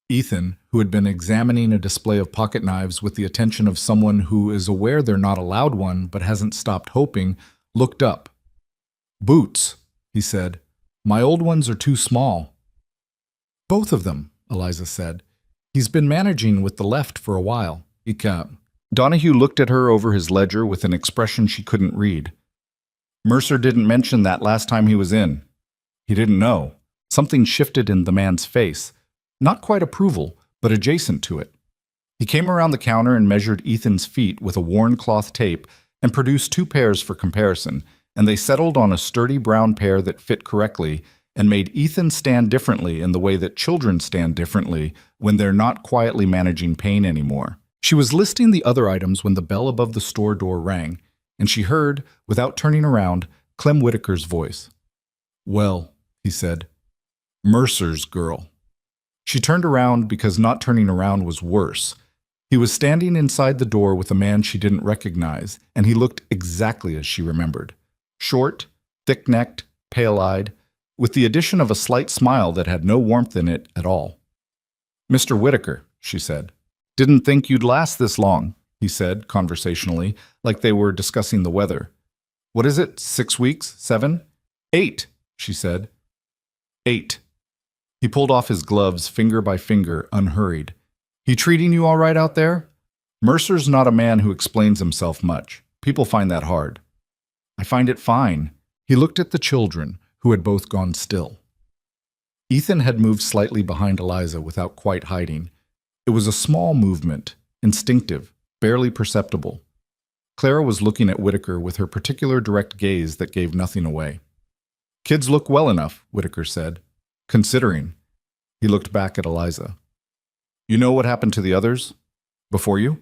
Ethan, who had been examining a display of pocket knives with the attention of someone who is aware they're not allowed one but hasn't stopped hoping, looked up. "Boots," he said. "My old ones are too small." "Both of them," Eliza said. "He's been managing with the left for a while." Donahue looked at her over his ledger with an expression she couldn't read. "Mercer didn't mention that last time he was in." He didn't know. Something shifted in the man's face. Not quite approval, but adjacent to it. He came around the counter and measured Ethan's feet with a worn cloth tape and produced 2 pairs for comparison, and they settled on a sturdy brown pair that fit correctly and made Ethan stand differently in the way that children stand differently when they're not quietly managing pain anymore. She was listing the other items when the bell above the store door rang, and she heard, without turning around, Clem Whitaker's voice. "Well," he said, "Mercer's girl." She turned around because not turning around was worse. He was standing inside the door with a man she didn't recognize, and he looked exactly as she remembered. Short, thick-necked, pale-eyed, with the addition of a slight smile that had no warmth in it at all. "Mr. Whitaker," she said. "Didn't think you'd last this long," he said, conversationally, like they were discussing the weather. "What is it, 6 weeks? 7? 8, she said. 8. He pulled off his gloves, finger by finger, unhurried. "He treating you all right out there?" "Mercer's not a man who explains himself much. People find that hard." "I find it fine." He looked at the children, who had both gone still. Ethan had moved slightly behind Eliza without quite hiding. It was a small movement, instinctive, barely perceptible. Clara was looking at Whitaker with her particular direct gaze that gave nothing away. "Kids look well enough," Whitaker said. "Considering." He looked back at Eliza. "You know what happened to the others? Before you?"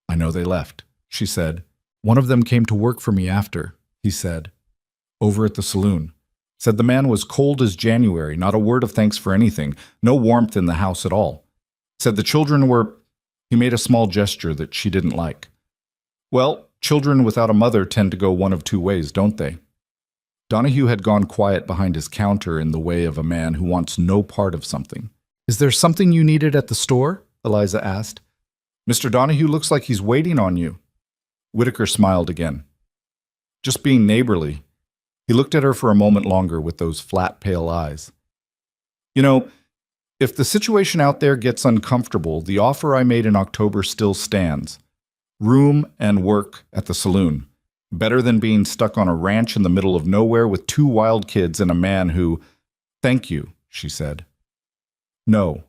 "I know they left," she said. "One of them came to work for me after," he said. "Over at the saloon. Said the man was cold as January, not a word of thanks for anything, no warmth in the house at all. Said the children were—" He made a small gesture that she didn't like. "Well, children without a mother tend to go one of 2 ways, don't they?" Donahue had gone quiet behind his counter in the way of a man who wants no part of something. "Is there something you needed at the store?" Eliza asked. "Mr. Donahue looks like he's waiting on you." Whitaker smiled again. "Just being neighborly." He looked at her for a moment longer with those flat, pale eyes. "You know, if the situation out there gets uncomfortable, the offer I made in October still stands. Room and work at the saloon. Better than being stuck on a ranch in the middle of nowhere with 2 wild kids and a man who—" "Thank you," she said. "No."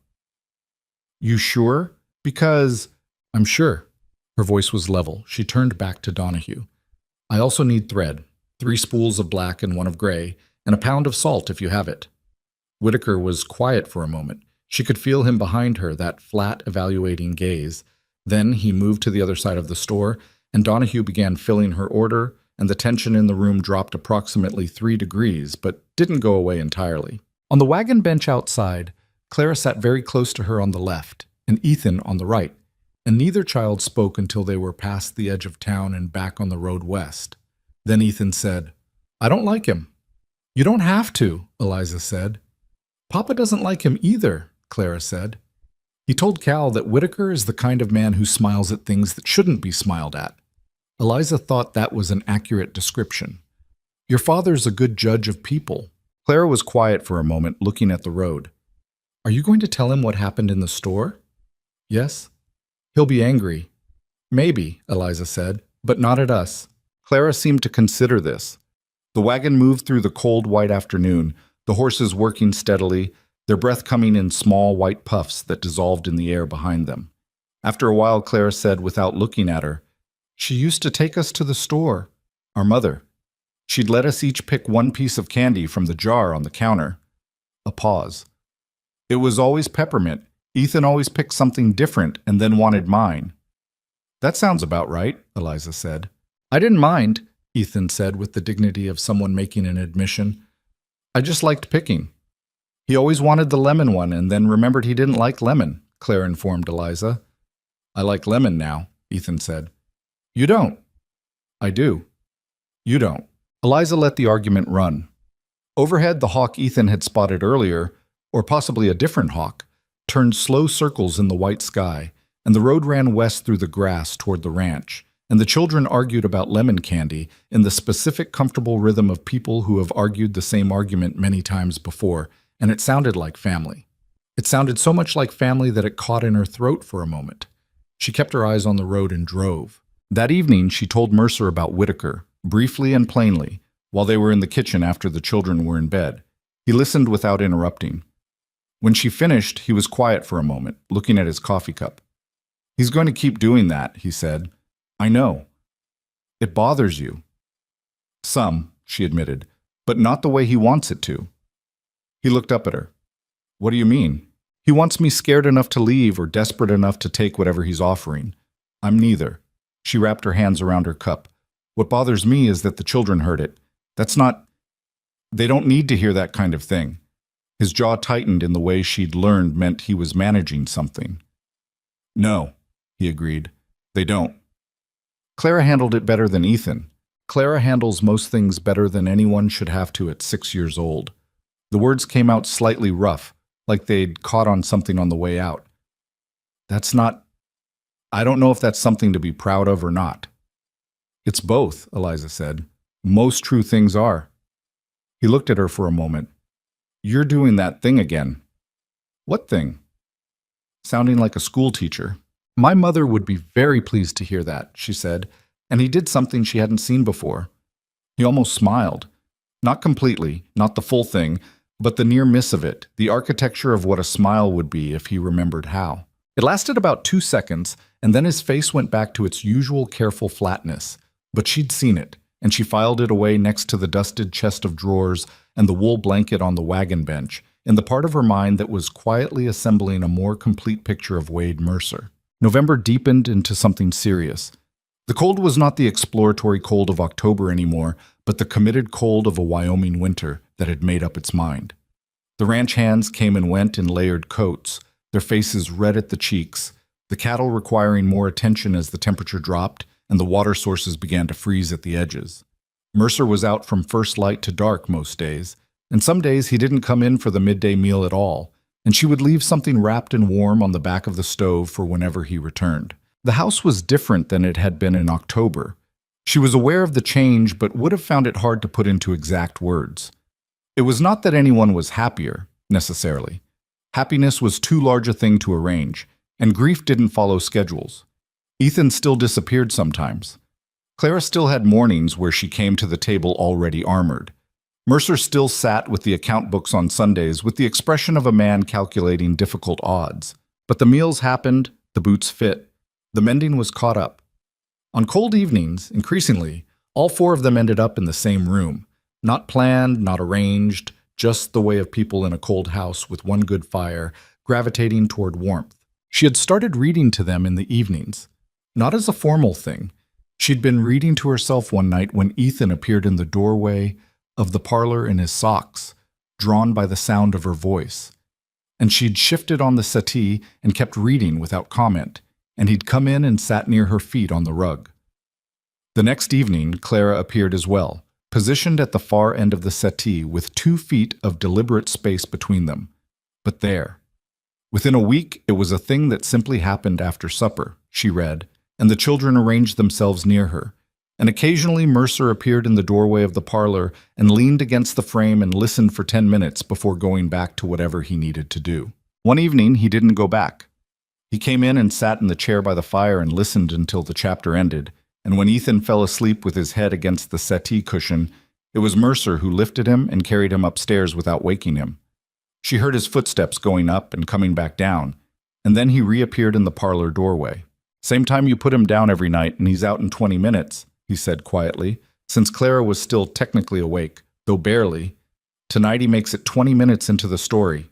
"You sure? Because—" "I'm sure." Her voice was level. She turned back to Donahue. "I also need thread, 3 spools of black and 1 of gray, and a pound of salt if you have it." Whitaker was quiet for a moment. She could feel him behind her, that flat, evaluating gaze. Then he moved to the other side of the store, and Donahue began filling her order, and the tension in the room dropped approximately 3 degrees, but didn't go away entirely. On the wagon bench outside, Clara sat very close to her on the left, and Ethan on the right. and neither child spoke until they were past the edge of town and back on the road west. Then Ethan said, "I don't like him." "You don't have to," Eliza said. "Papa doesn't like him either," Clara said. He told Cal that Whitaker is the kind of man who smiles at things that shouldn't be smiled at. Eliza thought that was an accurate description. "Your father's a good judge of people." Clara was quiet for a moment, looking at the road. "Are you going to tell him what happened in the store?" "Yes." "He'll be angry." "Maybe," Eliza said, "but not at us." Clara seemed to consider this. The wagon moved through the cold white afternoon, the horses working steadily, their breath coming in small white puffs that dissolved in the air behind them. After a while, Clara said, without looking at her, "She used to take us to the store, our mother. She'd let us each pick one piece of candy from the jar on the counter." A pause. "It was always peppermint. Ethan always picked something different and then wanted mine." "That sounds about right," Eliza said. "I didn't mind," Ethan said with the dignity of someone making an admission. "I just liked picking." "He always wanted the lemon one and then remembered he didn't like lemon," Claire informed Eliza. "I like lemon now," Ethan said. "You don't." "I do." "You don't." Eliza let the argument run. Overhead, the hawk Ethan had spotted earlier, or possibly a different hawk, turned slow circles in the white sky, and the road ran west through the grass toward the ranch, and the children argued about lemon candy in the specific comfortable rhythm of people who have argued the same argument many times before, and it sounded like family. It sounded so much like family that it caught in her throat for a moment. She kept her eyes on the road and drove. That evening, she told Mercer about Whitaker, briefly and plainly, while they were in the kitchen after the children were in bed. He listened without interrupting. When she finished, he was quiet for a moment, looking at his coffee cup. "He's going to keep doing that," he said. "I know. It bothers you." "Some," she admitted, "but not the way he wants it to." He looked up at her. "What do you mean?" "He wants me scared enough to leave or desperate enough to take whatever he's offering. I'm neither." She wrapped her hands around her cup. "What bothers me is that the children heard it. That's not... They don't need to hear that kind of thing." His jaw tightened in the way she'd learned meant he was managing something. "No," he agreed. "They don't." Clara handled it better than Ethan. Clara handles most things better than anyone should have to at 6 years old. The words came out slightly rough, like they'd caught on something on the way out. "That's not... I don't know if that's something to be proud of or not." "It's both," Eliza said. "Most true things are." He looked at her for a moment. "You're doing that thing again." "What thing?" "Sounding like a school teacher." "My mother would be very pleased to hear that," she said, and he did something she hadn't seen before. He almost smiled. Not completely, not the full thing, but the near miss of it, the architecture of what a smile would be if he remembered how. It lasted about 2 seconds, and then his face went back to its usual careful flatness. But she'd seen it, and she filed it away next to the dusted chest of drawers and the wool blanket on the wagon bench, in the part of her mind that was quietly assembling a more complete picture of Wade Mercer. November deepened into something serious. The cold was not the exploratory cold of October anymore, but the committed cold of a Wyoming winter that had made up its mind. The ranch hands came and went in layered coats, their faces red at the cheeks, the cattle requiring more attention as the temperature dropped and the water sources began to freeze at the edges. Mercer was out from first light to dark most days, and some days he didn't come in for the midday meal at all, and she would leave something wrapped and warm on the back of the stove for whenever he returned. The house was different than it had been in October. She was aware of the change, but would have found it hard to put into exact words. It was not that anyone was happier, necessarily. Happiness was too large a thing to arrange, and grief didn't follow schedules. Ethan still disappeared sometimes. Clara still had mornings where she came to the table already armored. Mercer still sat with the account books on Sundays with the expression of a man calculating difficult odds. But the meals happened, the boots fit, the mending was caught up. On cold evenings, increasingly, all 4 of them ended up in the same room. Not planned, not arranged, just the way of people in a cold house with one good fire, gravitating toward warmth. She had started reading to them in the evenings. Not as a formal thing. She'd been reading to herself one night when Ethan appeared in the doorway of the parlor in his socks, drawn by the sound of her voice. And she'd shifted on the settee and kept reading without comment, and he'd come in and sat near her feet on the rug. The next evening, Clara appeared as well, positioned at the far end of the settee with 2 feet of deliberate space between them. But there. Within a week, it was a thing that simply happened after supper, she read, and the children arranged themselves near her. And occasionally Mercer appeared in the doorway of the parlor and leaned against the frame and listened for 10 minutes before going back to whatever he needed to do. One evening, he didn't go back. He came in and sat in the chair by the fire and listened until the chapter ended, and when Ethan fell asleep with his head against the settee cushion, it was Mercer who lifted him and carried him upstairs without waking him. She heard his footsteps going up and coming back down, and then he reappeared in the parlor doorway. "Same time you put him down every night, and he's out in 20 minutes, he said quietly, since Clara was still technically awake, though barely. Tonight he makes it 20 minutes into the story.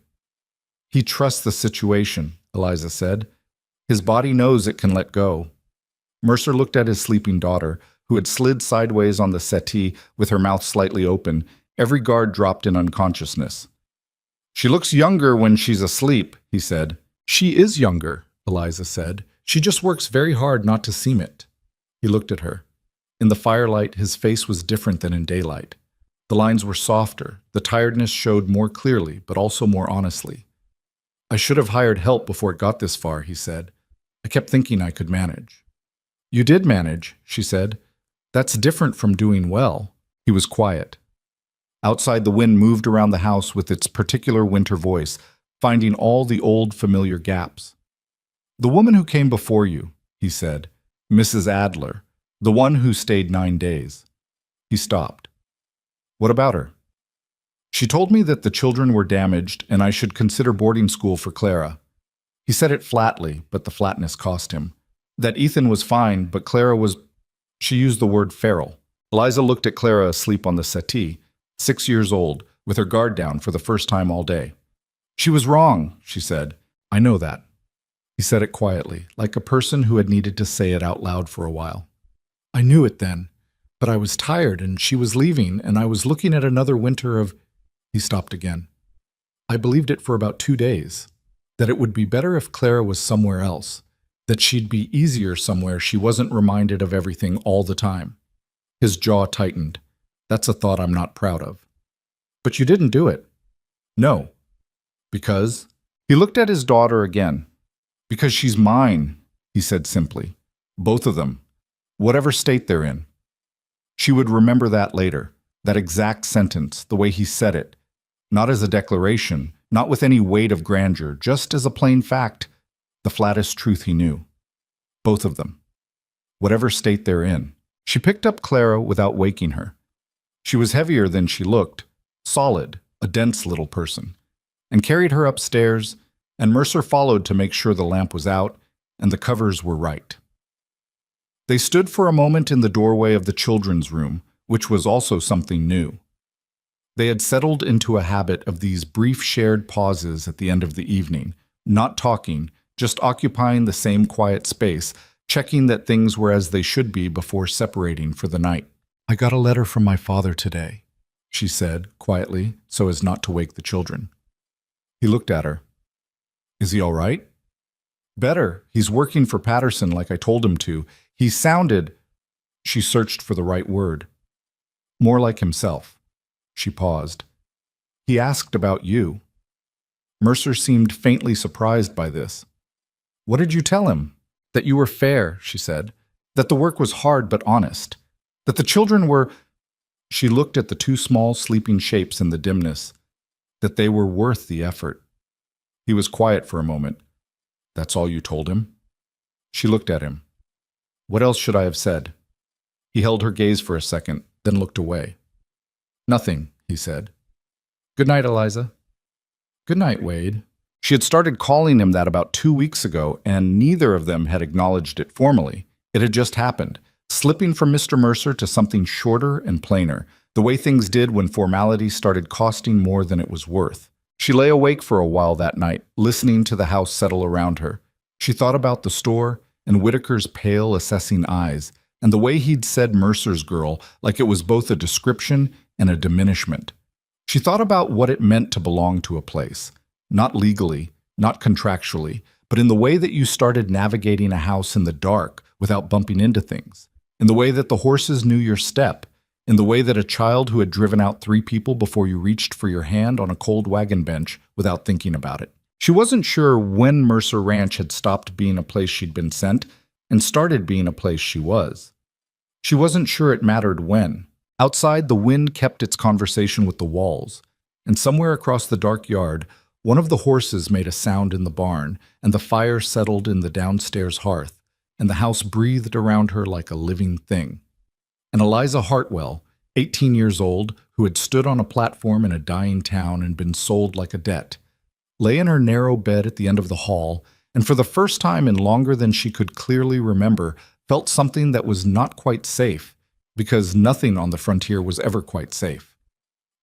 He trusts the situation, Eliza said. His body knows it can let go. Mercer looked at his sleeping daughter, who had slid sideways on the settee with her mouth slightly open, every guard dropped in unconsciousness. She looks younger when she's asleep, he said. She is younger, Eliza said. She just works very hard not to seem it. He looked at her. In the firelight, his face was different than in daylight. The lines were softer, the tiredness showed more clearly, but also more honestly. I should have hired help before it got this far, he said. I kept thinking I could manage. You did manage, she said. That's different from doing well. He was quiet. Outside, the wind moved around the house with its particular winter voice, finding all the old familiar gaps. The woman who came before you, he said, Mrs. Adler, the one who stayed 9 days. He stopped. What about her? She told me that the children were damaged and I should consider boarding school for Clara. He said it flatly, but the flatness cost him. That Ethan was fine, but Clara was... She used the word feral. Eliza looked at Clara asleep on the settee, 6 years old, with her guard down for the first time all day. She was wrong, she said. I know that. He said it quietly, like a person who had needed to say it out loud for a while. I knew it then, but I was tired and she was leaving and I was looking at another winter of... He stopped again. I believed it for about 2 days, that it would be better if Clara was somewhere else, that she'd be easier somewhere she wasn't reminded of everything all the time. His jaw tightened. That's a thought I'm not proud of. But you didn't do it. No. Because... He looked at his daughter again. Because she's mine, he said simply. Both of them. Whatever state they're in. She would remember that later, that exact sentence, the way he said it. Not as a declaration, not with any weight of grandeur, just as a plain fact, the flattest truth he knew. Both of them. Whatever state they're in. She picked up Clara without waking her. She was heavier than she looked, solid, a dense little person, and carried her upstairs, and Mercer followed to make sure the lamp was out and the covers were right. They stood for a moment in the doorway of the children's room, which was also something new. They had settled into a habit of these brief shared pauses at the end of the evening, not talking, just occupying the same quiet space, checking that things were as they should be before separating for the night. I got a letter from my father today, she said, quietly, so as not to wake the children. He looked at her. Is he all right? Better. He's working for Patterson like I told him to. He sounded... She searched for the right word. More like himself. She paused. He asked about you. Mercer seemed faintly surprised by this. What did you tell him? That you were fair, she said. That the work was hard but honest. That the children were... She looked at the 2 small sleeping shapes in the dimness. That they were worth the effort. He was quiet for a moment. That's all you told him? She looked at him. What else should I have said? He held her gaze for a second, then looked away. Nothing, he said. Good night, Eliza. Good night, Wade. She had started calling him that about 2 weeks ago, and neither of them had acknowledged it formally. It had just happened, slipping from Mr. Mercer to something shorter and plainer, the way things did when formality started costing more than it was worth. She lay awake for a while that night, listening to the house settle around her. She thought about the store and Whitaker's pale, assessing eyes, and the way he'd said Mercer's girl like it was both a description and a diminishment. She thought about what it meant to belong to a place, not legally, not contractually, but in the way that you started navigating a house in the dark without bumping into things, in the way that the horses knew your step, in the way that a child who had driven out 3 people before you reached for your hand on a cold wagon bench without thinking about it. She wasn't sure when Mercer Ranch had stopped being a place she'd been sent and started being a place she was. She wasn't sure it mattered when. Outside, the wind kept its conversation with the walls, and somewhere across the dark yard, one of the horses made a sound in the barn, and the fire settled in the downstairs hearth, and the house breathed around her like a living thing. And Eliza Hartwell, 18 years old, who had stood on a platform in a dying town and been sold like a debt, lay in her narrow bed at the end of the hall, and for the first time in longer than she could clearly remember, felt something that was not quite safe, because nothing on the frontier was ever quite safe,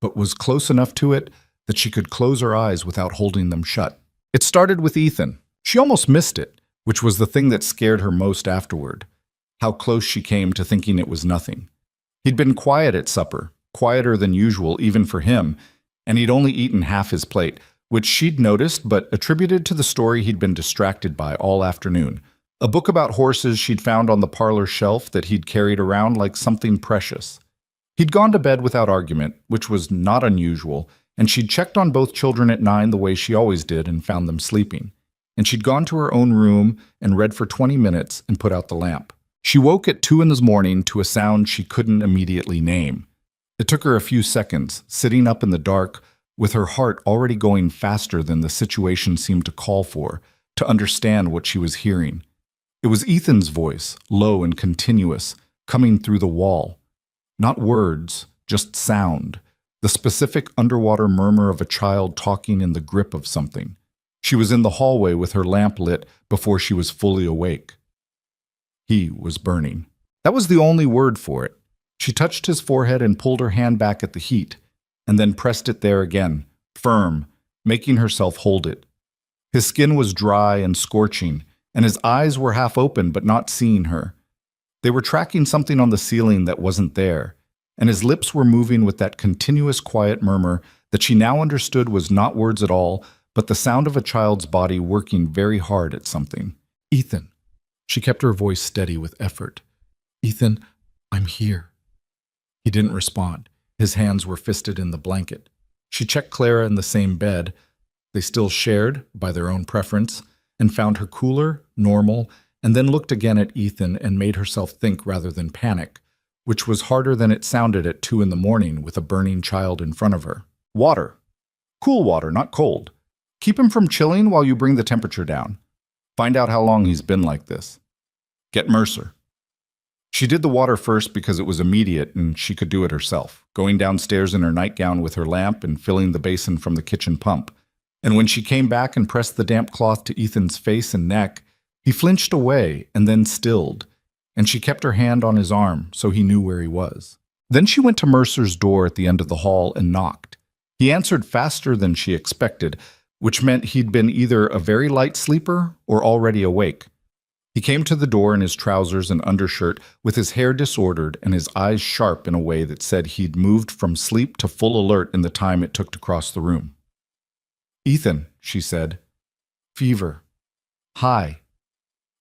but was close enough to it that she could close her eyes without holding them shut. It started with Ethan. She almost missed it, which was the thing that scared her most afterward, how close she came to thinking it was nothing. He'd been quiet at supper, quieter than usual even for him, and he'd only eaten half his plate, which she'd noticed but attributed to the story he'd been distracted by all afternoon, a book about horses she'd found on the parlor shelf that he'd carried around like something precious. He'd gone to bed without argument, which was not unusual, and she'd checked on both children at 9 the way she always did and found them sleeping. And she'd gone to her own room and read for 20 minutes and put out the lamp. She woke at 2 in the morning to a sound she couldn't immediately name. It took her a few seconds, sitting up in the dark, with her heart already going faster than the situation seemed to call for, to understand what she was hearing. It was Ethan's voice, low and continuous, coming through the wall. Not words, just sound, the specific underwater murmur of a child talking in the grip of something. She was in the hallway with her lamp lit before she was fully awake. He was burning. That was the only word for it. She touched his forehead and pulled her hand back at the heat, and then pressed it there again, firm, making herself hold it. His skin was dry and scorching, and his eyes were half open but not seeing her. They were tracking something on the ceiling that wasn't there, and his lips were moving with that continuous quiet murmur that she now understood was not words at all, but the sound of a child's body working very hard at something. "Ethan." She kept her voice steady with effort. "Ethan, I'm here." He didn't respond. His hands were fisted in the blanket. She checked Clara in the same bed. They still shared, by their own preference, and found her cooler, normal, and then looked again at Ethan and made herself think rather than panic, which was harder than it sounded at 2 in the morning with a burning child in front of her. "Water. Cool water, not cold. Keep him from chilling while you bring the temperature down. Find out how long he's been like this. Get Mercer." She did the water first because it was immediate and she could do it herself, going downstairs in her nightgown with her lamp and filling the basin from the kitchen pump. And when she came back and pressed the damp cloth to Ethan's face and neck, he flinched away and then stilled, and she kept her hand on his arm so he knew where he was. Then she went to Mercer's door at the end of the hall and knocked. He answered faster than she expected, which meant he'd been either a very light sleeper or already awake. He came to the door in his trousers and undershirt, with his hair disordered and his eyes sharp in a way that said he'd moved from sleep to full alert in the time it took to cross the room. "Ethan," she said. "Fever. Hi."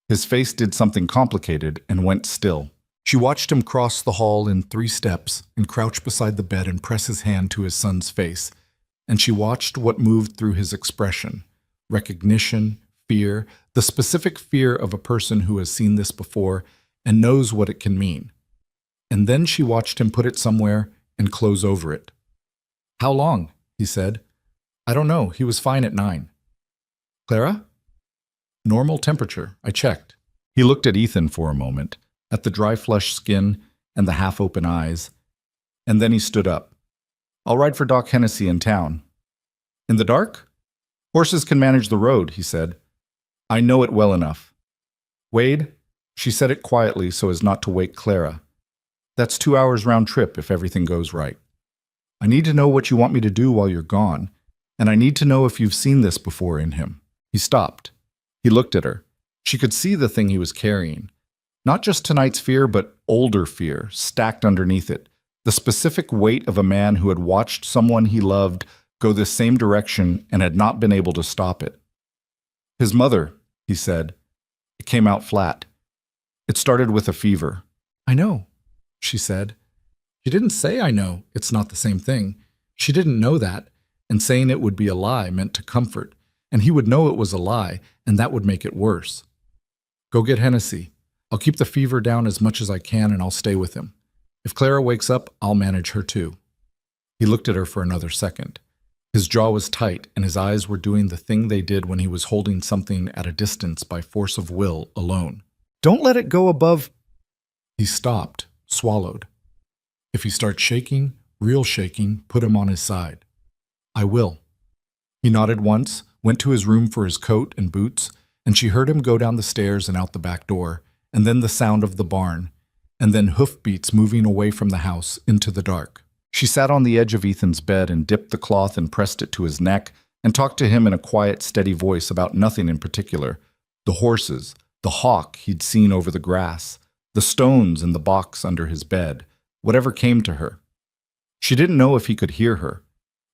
His face did something complicated and went still. She watched him cross the hall in 3 steps and crouch beside the bed and press his hand to his son's face, and she watched what moved through his expression: recognition, fear, the specific fear of a person who has seen this before and knows what it can mean. And then she watched him put it somewhere and close over it. "How long?" he said. "I don't know. He was fine at 9. "Clara?" "Normal temperature. I checked." He looked at Ethan for a moment, at the dry flushed skin and the half-open eyes, and then he stood up. "I'll ride for Doc Hennessy in town." "In the dark?" "Horses can manage the road," he said. "I know it well enough." "Wade?" She said it quietly so as not to wake Clara. "That's 2 hours round trip if everything goes right. I need to know what you want me to do while you're gone, and I need to know if you've seen this before in him." He stopped. He looked at her. She could see the thing he was carrying. Not just tonight's fear, but older fear, stacked underneath it. The specific weight of a man who had watched someone he loved go this same direction and had not been able to stop it. "His mother," he said. It came out flat. It started with a fever. I know, she said. She didn't say I know, it's not the same thing. She didn't know that, and saying it would be a lie meant to comfort, and he would know it was a lie, and that would make it worse. Go get Hennessy. I'll keep the fever down as much as I can, and I'll stay with him. If Clara wakes up, I'll manage her too. He looked at her for another second. His jaw was tight, and his eyes were doing the thing they did when he was holding something at a distance by force of will alone. Don't let it go above... He stopped, swallowed. If he starts shaking, real shaking, put him on his side. I will. He nodded once, went to his room for his coat and boots, and she heard him go down the stairs and out the back door, and then the sound of the barn, and then hoofbeats moving away from the house into the dark. She sat on the edge of Ethan's bed and dipped the cloth and pressed it to his neck and talked to him in a quiet, steady voice about nothing in particular. The horses, the hawk he'd seen over the grass, the stones in the box under his bed, whatever came to her. She didn't know if he could hear her.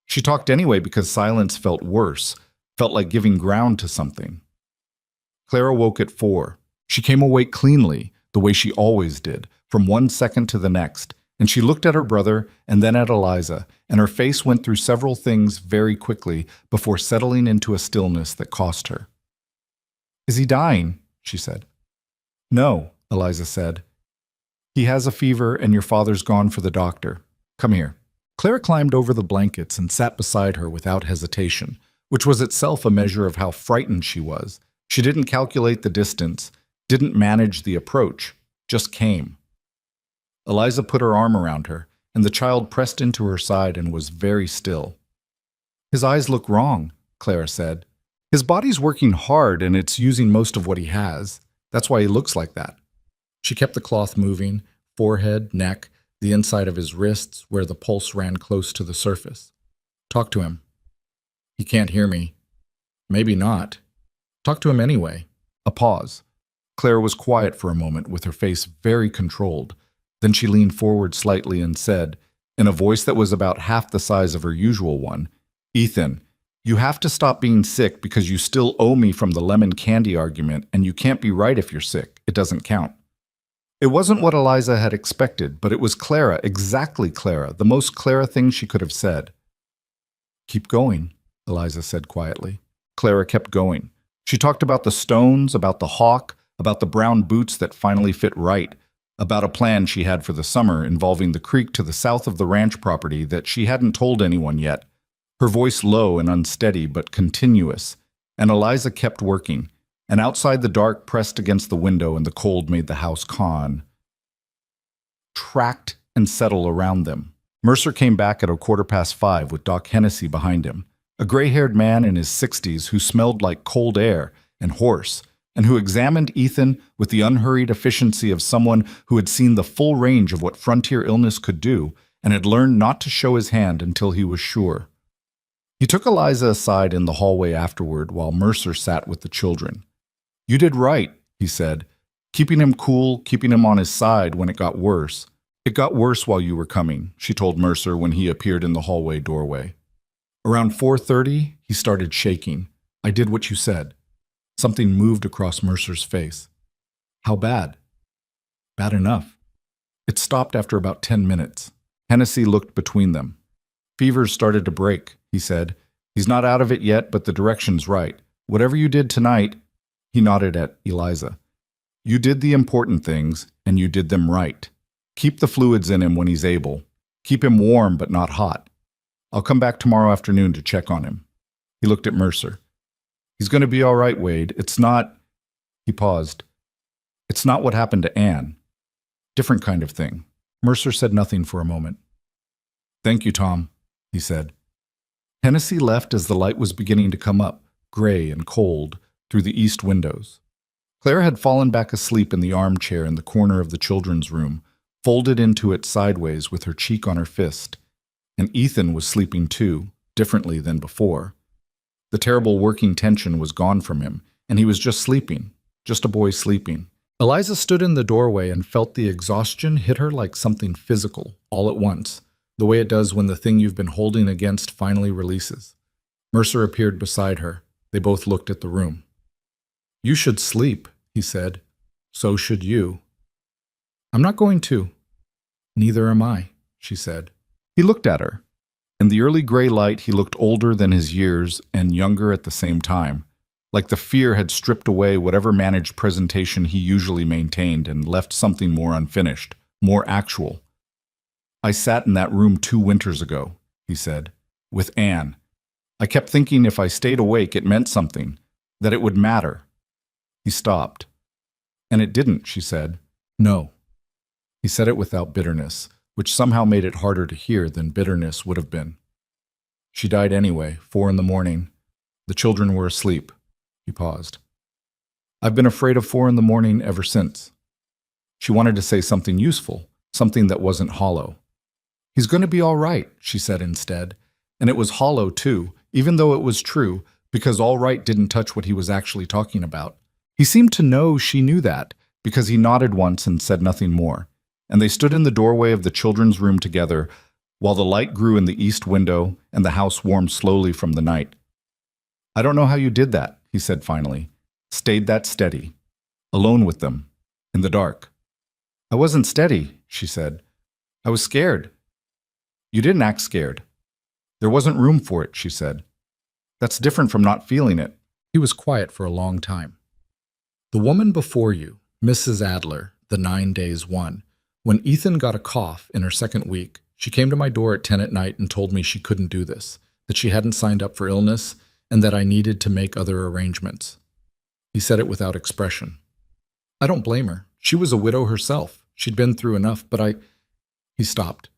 She talked anyway because silence felt worse, felt like giving ground to something. Clara woke at 4. She came awake cleanly, the way she always did, from one second to the next, and she looked at her brother and then at Eliza, and her face went through several things very quickly before settling into a stillness that cost her. Is he dying? She said. No, Eliza said. He has a fever and your father's gone for the doctor. Come here. Clara climbed over the blankets and sat beside her without hesitation, which was itself a measure of how frightened she was. She didn't calculate the distance, didn't manage the approach, just came. Eliza put her arm around her, and the child pressed into her side and was very still. His eyes look wrong, Clara said. His body's working hard and it's using most of what he has. That's why he looks like that. She kept the cloth moving, forehead, neck, the inside of his wrists where the pulse ran close to the surface. Talk to him. He can't hear me. Maybe not. Talk to him anyway. A pause. Clara was quiet for a moment with her face very controlled. Then she leaned forward slightly and said, in a voice that was about half the size of her usual one, Ethan, you have to stop being sick because you still owe me from the lemon candy argument, and you can't be right if you're sick. It doesn't count. It wasn't what Eliza had expected, but it was Clara, exactly Clara, the most Clara thing she could have said. Keep going, Eliza said quietly. Clara kept going. She talked about the stones, about the hawk, about the brown boots that finally fit right, about a plan she had for the summer involving the creek to the south of the ranch property that she hadn't told anyone yet, her voice low and unsteady but continuous, and Eliza kept working, and outside the dark pressed against the window and the cold made the house tract and settle around them. Mercer came back at 5:15 with Doc Hennessy behind him, a gray-haired man in his 60s who smelled like cold air and hoarse, and who examined Ethan with the unhurried efficiency of someone who had seen the full range of what frontier illness could do and had learned not to show his hand until he was sure. He took Eliza aside in the hallway afterward while Mercer sat with the children. You did right, he said, keeping him cool, keeping him on his side when it got worse. It got worse while you were coming, she told Mercer when he appeared in the hallway doorway. Around 4:30, he started shaking. I did what you said. Something moved across Mercer's face. How bad? Bad enough. It stopped after about 10 minutes. Hennessy looked between them. Fever's started to break, he said. He's not out of it yet, but the direction's right. Whatever you did tonight, he nodded at Eliza. You did the important things, and you did them right. Keep the fluids in him when he's able. Keep him warm but not hot. I'll come back tomorrow afternoon to check on him. He looked at Mercer. He's going to be all right, Wade. It's not... He paused. It's not what happened to Anne. Different kind of thing. Mercer said nothing for a moment. Thank you, Tom, he said. Hennessy left as the light was beginning to come up, gray and cold, through the east windows. Clara had fallen back asleep in the armchair in the corner of the children's room, folded into it sideways with her cheek on her fist. And Ethan was sleeping too, differently than before. The terrible working tension was gone from him, and he was just sleeping, just a boy sleeping. Eliza stood in the doorway and felt the exhaustion hit her like something physical, all at once, the way it does when the thing you've been holding against finally releases. Mercer appeared beside her. They both looked at the room. You should sleep, he said. So should you. I'm not going to. Neither am I, she said. He looked at her. In the early gray light, he looked older than his years and younger at the same time, like the fear had stripped away whatever managed presentation he usually maintained and left something more unfinished, more actual. I sat in that room 2 winters ago, he said, with Anne. I kept thinking if I stayed awake it meant something, that it would matter. He stopped. And it didn't, she said. No. He said it without bitterness, which somehow made it harder to hear than bitterness would have been. She died anyway, 4 in the morning. The children were asleep. He paused. I've been afraid of 4 in the morning ever since. She wanted to say something useful, something that wasn't hollow. He's going to be all right, she said instead. And it was hollow, too, even though it was true, because all right didn't touch what he was actually talking about. He seemed to know she knew that, because he nodded once and said nothing more. And they stood in the doorway of the children's room together, while the light grew in the east window and the house warmed slowly from the night. I don't know how you did that, he said finally. Stayed that steady. Alone with them. In the dark. I wasn't steady, she said. I was scared. You didn't act scared. There wasn't room for it, she said. That's different from not feeling it. He was quiet for a long time. The woman before you, Mrs. Adler, the 9 days one, when Ethan got a cough in her second week, she came to my door at 10 at night and told me she couldn't do this, that she hadn't signed up for illness, and that I needed to make other arrangements. He said it without expression. I don't blame her. She was a widow herself. She'd been through enough, but He stopped.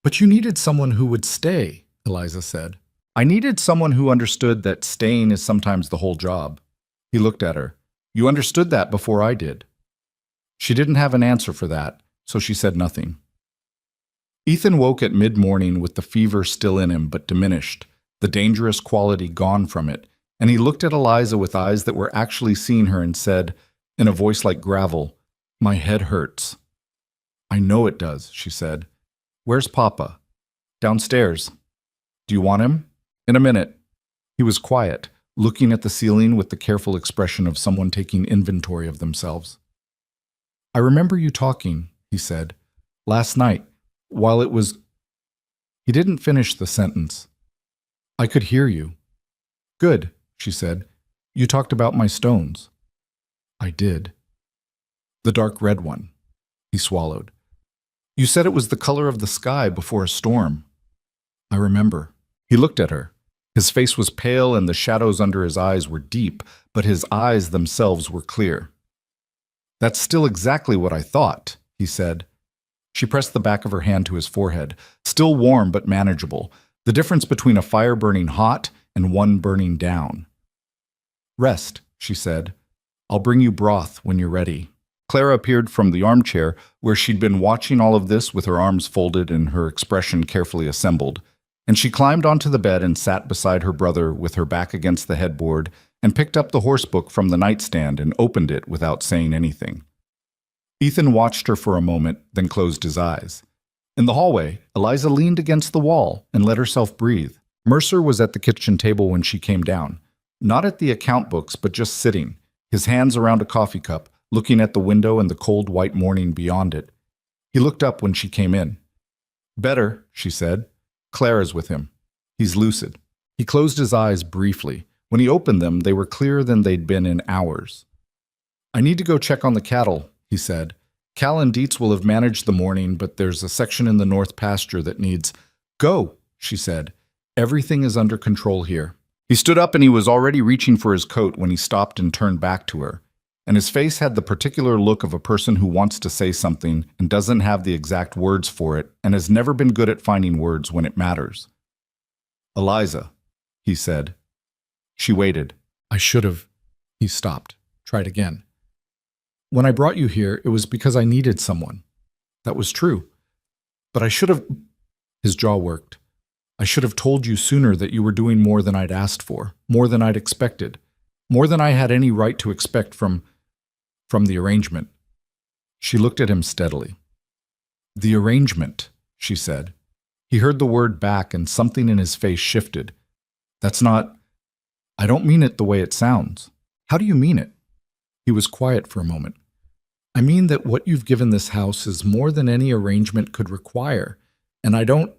But you needed someone who would stay, Eliza said. I needed someone who understood that staying is sometimes the whole job. He looked at her. You understood that before I did. She didn't have an answer for that, so she said nothing. Ethan woke at mid-morning with the fever still in him but diminished, the dangerous quality gone from it, and he looked at Eliza with eyes that were actually seeing her and said, in a voice like gravel, My head hurts. I know it does, she said. Where's Papa? Downstairs. Do you want him? In a minute. He was quiet, looking at the ceiling with the careful expression of someone taking inventory of themselves. I remember you talking, he said, last night, while it was... He didn't finish the sentence. I could hear you. Good, she said. You talked about my stones. I did. The dark red one. He swallowed. You said it was the color of the sky before a storm. I remember. He looked at her. His face was pale and the shadows under his eyes were deep, but his eyes themselves were clear. That's still exactly what I thought, he said. She pressed the back of her hand to his forehead, still warm but manageable, the difference between a fire burning hot and one burning down. Rest, she said. I'll bring you broth when you're ready. Clara appeared from the armchair, where she'd been watching all of this with her arms folded and her expression carefully assembled, and she climbed onto the bed and sat beside her brother with her back against the headboard and picked up the horse book from the nightstand and opened it without saying anything. Ethan watched her for a moment, then closed his eyes. In the hallway, Eliza leaned against the wall and let herself breathe. Mercer was at the kitchen table when she came down, not at the account books, but just sitting, his hands around a coffee cup, looking at the window and the cold white morning beyond it. He looked up when she came in. Better, she said. Clara's with him. He's lucid. He closed his eyes briefly. When he opened them, they were clearer than they'd been in hours. I need to go check on the cattle, he said. Cal and Dietz will have managed the morning, but there's a section in the north pasture that needs... Go, she said. Everything is under control here. He stood up and he was already reaching for his coat when he stopped and turned back to her. And his face had the particular look of a person who wants to say something and doesn't have the exact words for it and has never been good at finding words when it matters. Eliza, he said. She waited. I should have... He stopped. Tried again. When I brought you here, it was because I needed someone. That was true. But I should have... His jaw worked. I should have told you sooner that you were doing more than I'd asked for, more than I'd expected, more than I had any right to expect from the arrangement. She looked at him steadily. The arrangement, she said. He heard the word back and something in his face shifted. That's not... I don't mean it the way it sounds. How do you mean it? He was quiet for a moment. I mean that what you've given this house is more than any arrangement could require, and I don't—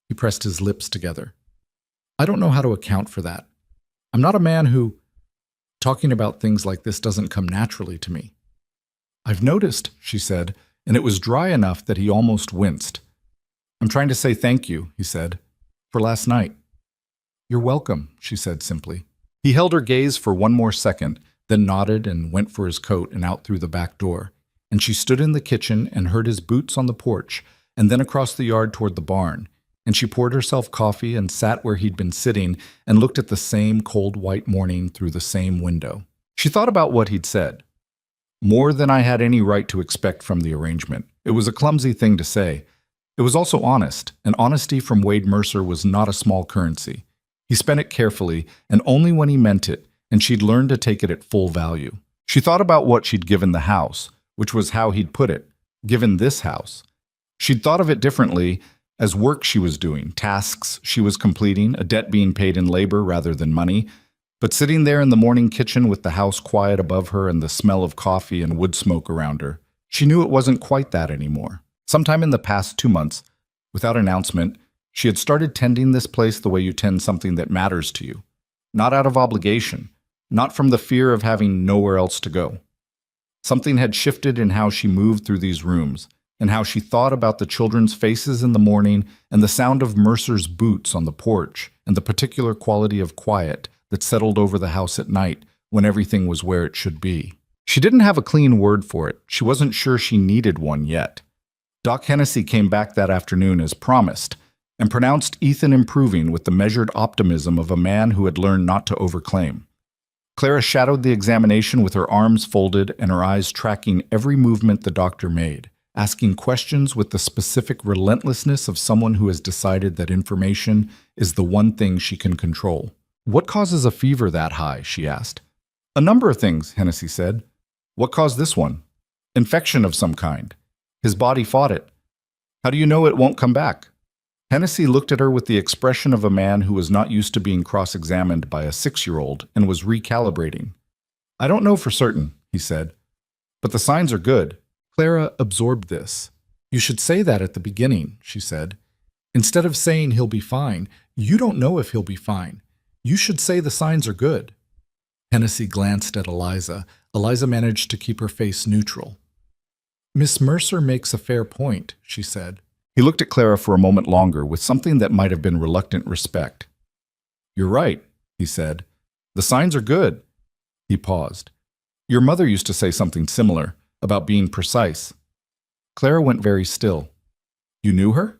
He pressed his lips together. I don't know how to account for that. I'm not a man who— Talking about things like this doesn't come naturally to me. I've noticed, she said, and it was dry enough that he almost winced. I'm trying to say thank you, he said, for last night. You're welcome, she said simply. He held her gaze for one more second, then nodded and went for his coat and out through the back door. And she stood in the kitchen and heard his boots on the porch, and then across the yard toward the barn. And she poured herself coffee and sat where he'd been sitting and looked at the same cold white morning through the same window. She thought about what he'd said. More than I had any right to expect from the arrangement. It was a clumsy thing to say. It was also honest, and honesty from Wade Mercer was not a small currency. He spent it carefully, and only when he meant it, and she'd learned to take it at full value. She thought about what she'd given the house, which was how he'd put it, given this house. She'd thought of it differently, as work she was doing, tasks she was completing, a debt being paid in labor rather than money. But sitting there in the morning kitchen with the house quiet above her and the smell of coffee and wood smoke around her, she knew it wasn't quite that anymore. Sometime in the past 2 months, without announcement, she had started tending this place the way you tend something that matters to you. Not out of obligation, not from the fear of having nowhere else to go. Something had shifted in how she moved through these rooms, and how she thought about the children's faces in the morning and the sound of Mercer's boots on the porch and the particular quality of quiet that settled over the house at night when everything was where it should be. She didn't have a clean word for it. She wasn't sure she needed one yet. Doc Hennessy came back that afternoon as promised and pronounced Ethan improving with the measured optimism of a man who had learned not to overclaim. Clara shadowed the examination with her arms folded and her eyes tracking every movement the doctor made, asking questions with the specific relentlessness of someone who has decided that information is the one thing she can control. What causes a fever that high, she asked. A number of things, Hennessy said. What caused this one? Infection of some kind. His body fought it. How do you know it won't come back? Hennessy looked at her with the expression of a man who was not used to being cross-examined by a 6-year-old and was recalibrating. I don't know for certain, he said, but the signs are good. Clara absorbed this. You should say that at the beginning, she said. Instead of saying he'll be fine, you don't know if he'll be fine. You should say the signs are good. Hennessy glanced at Eliza. Eliza managed to keep her face neutral. Miss Mercer makes a fair point, she said. He looked at Clara for a moment longer with something that might have been reluctant respect. You're right, he said. The signs are good. He paused. Your mother used to say something similar, about being precise. Clara went very still. You knew her?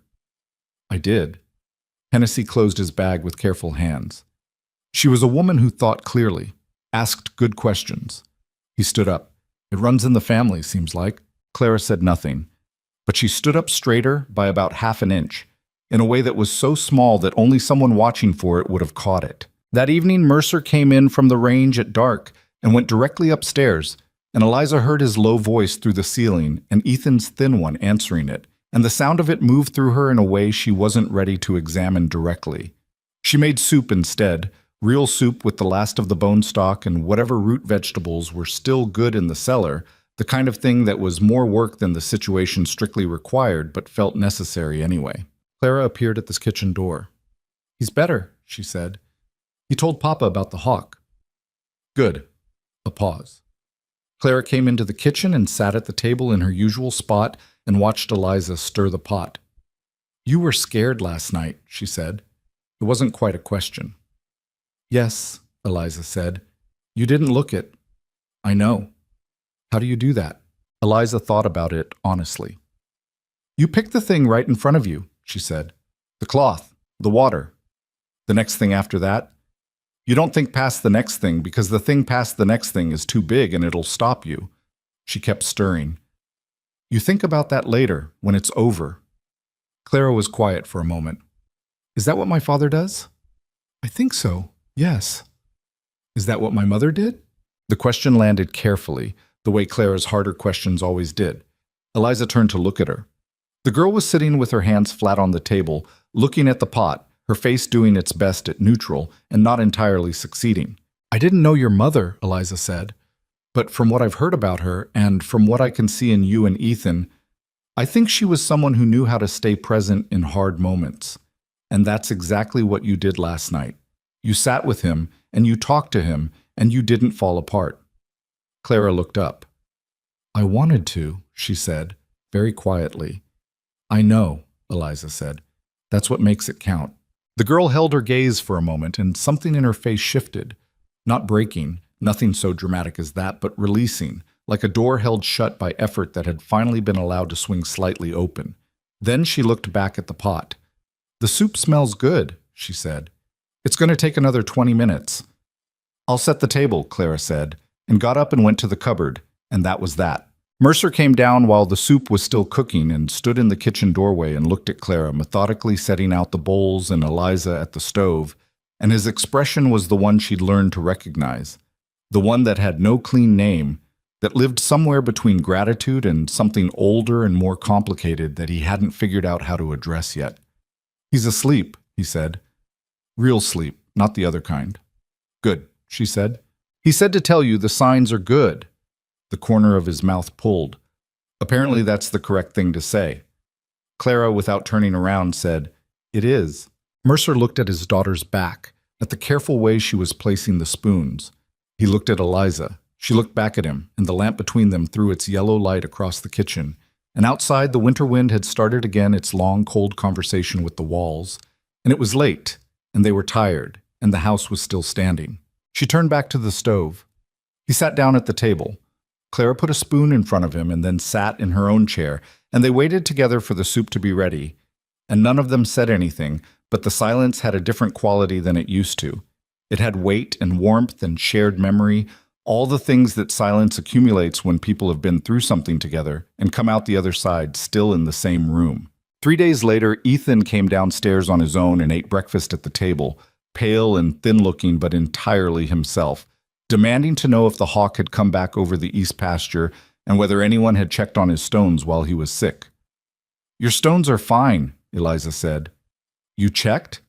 I did. Hennessy closed his bag with careful hands. She was a woman who thought clearly, asked good questions. He stood up. It runs in the family, seems like. Clara said nothing, but she stood up straighter by about half an inch, in a way that was so small that only someone watching for it would have caught it. That evening, Mercer came in from the range at dark and went directly upstairs, and Eliza heard his low voice through the ceiling and Ethan's thin one answering it, and the sound of it moved through her in a way she wasn't ready to examine directly. She made soup instead, real soup with the last of the bone stock and whatever root vegetables were still good in the cellar, the kind of thing that was more work than the situation strictly required but felt necessary anyway. Clara appeared at the kitchen door. He's better, she said. He told Papa about the hawk. Good. A pause. Clara came into the kitchen and sat at the table in her usual spot and watched Eliza stir the pot. You were scared last night, she said. It wasn't quite a question. Yes, Eliza said. You didn't look it. I know. How do you do that? Eliza thought about it honestly. You picked the thing right in front of you, she said. The cloth, the water. The next thing after that? You don't think past the next thing because the thing past the next thing is too big and it'll stop you. She kept stirring. You think about that later, when it's over. Clara was quiet for a moment. Is that what my father does? I think so, yes. Is that what my mother did? The question landed carefully, the way Clara's harder questions always did. Eliza turned to look at her. The girl was sitting with her hands flat on the table, looking at the pot, her face doing its best at neutral and not entirely succeeding. I didn't know your mother, Eliza said. But from what I've heard about her, and from what I can see in you and Ethan, I think she was someone who knew how to stay present in hard moments. And that's exactly what you did last night. You sat with him, and you talked to him, and you didn't fall apart. Clara looked up. I wanted to, she said, very quietly. I know, Eliza said. That's what makes it count. The girl held her gaze for a moment, and something in her face shifted. Not breaking, nothing so dramatic as that, but releasing, like a door held shut by effort that had finally been allowed to swing slightly open. Then she looked back at the pot. The soup smells good, she said. It's going to take another 20 minutes. I'll set the table, Clara said, and got up and went to the cupboard, and that was that. Mercer came down while the soup was still cooking and stood in the kitchen doorway and looked at Clara, methodically setting out the bowls and Eliza at the stove, and his expression was the one she'd learned to recognize, the one that had no clean name, that lived somewhere between gratitude and something older and more complicated that he hadn't figured out how to address yet. He's asleep, he said. Real sleep, not the other kind. Good, she said. He said to tell you the signs are good. The corner of his mouth pulled. Apparently that's the correct thing to say. Clara, without turning around, said, It is. Mercer looked at his daughter's back, at the careful way she was placing the spoons. He looked at Eliza. She looked back at him, and the lamp between them threw its yellow light across the kitchen. And outside, the winter wind had started again its long, cold conversation with the walls. And it was late, and they were tired, and the house was still standing. She turned back to the stove. He sat down at the table. Clara put a spoon in front of him and then sat in her own chair, and they waited together for the soup to be ready. And none of them said anything, but the silence had a different quality than it used to. It had weight and warmth and shared memory, all the things that silence accumulates when people have been through something together and come out the other side still in the same room. 3 days later, Ethan came downstairs on his own and ate breakfast at the table, pale and thin-looking but entirely himself, demanding to know if the hawk had come back over the east pasture and whether anyone had checked on his stones while he was sick. Your stones are fine, Eliza said. You checked?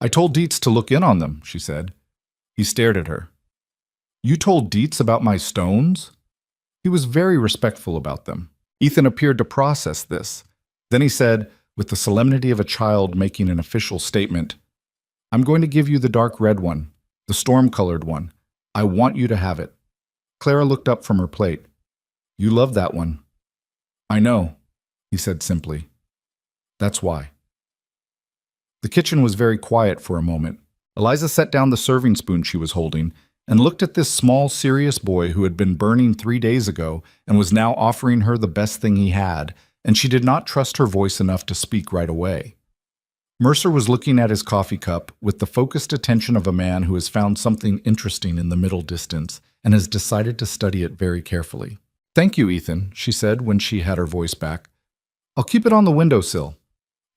I told Dietz to look in on them, she said. He stared at her. You told Dietz about my stones? He was very respectful about them. Ethan appeared to process this. Then he said, with the solemnity of a child making an official statement, I'm going to give you the dark red one, the storm-colored one. I want you to have it. Clara looked up from her plate. You love that one. I know, he said simply. That's why. The kitchen was very quiet for a moment. Eliza set down the serving spoon she was holding and looked at this small, serious boy who had been burning 3 days ago and was now offering her the best thing he had, and she did not trust her voice enough to speak right away. Mercer was looking at his coffee cup with the focused attention of a man who has found something interesting in the middle distance and has decided to study it very carefully. Thank you, Ethan, she said when she had her voice back. I'll keep it on the windowsill,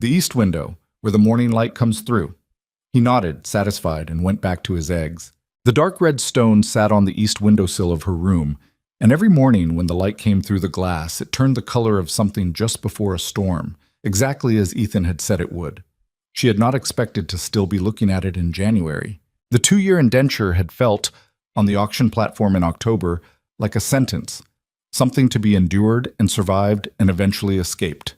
the east window, where the morning light comes through. He nodded, satisfied, and went back to his eggs. The dark red stone sat on the east windowsill of her room, and every morning when the light came through the glass, it turned the color of something just before a storm, exactly as Ethan had said it would. She had not expected to still be looking at it in January. The 2-year indenture had felt, on the auction platform in October, like a sentence, something to be endured and survived and eventually escaped.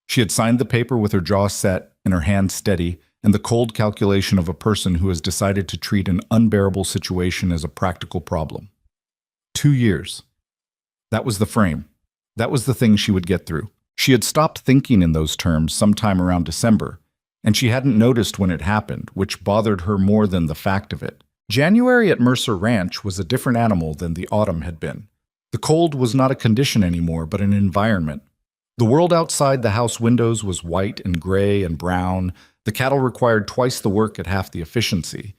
She had signed the paper with her jaw set and her hands steady, and the cold calculation of a person who has decided to treat an unbearable situation as a practical problem. 2 years. That was the frame. That was the thing she would get through. She had stopped thinking in those terms sometime around December, and she hadn't noticed when it happened, which bothered her more than the fact of it. January at Mercer Ranch was a different animal than the autumn had been. The cold was not a condition anymore, but an environment. The world outside the house windows was white and gray and brown. The cattle required twice the work at half the efficiency.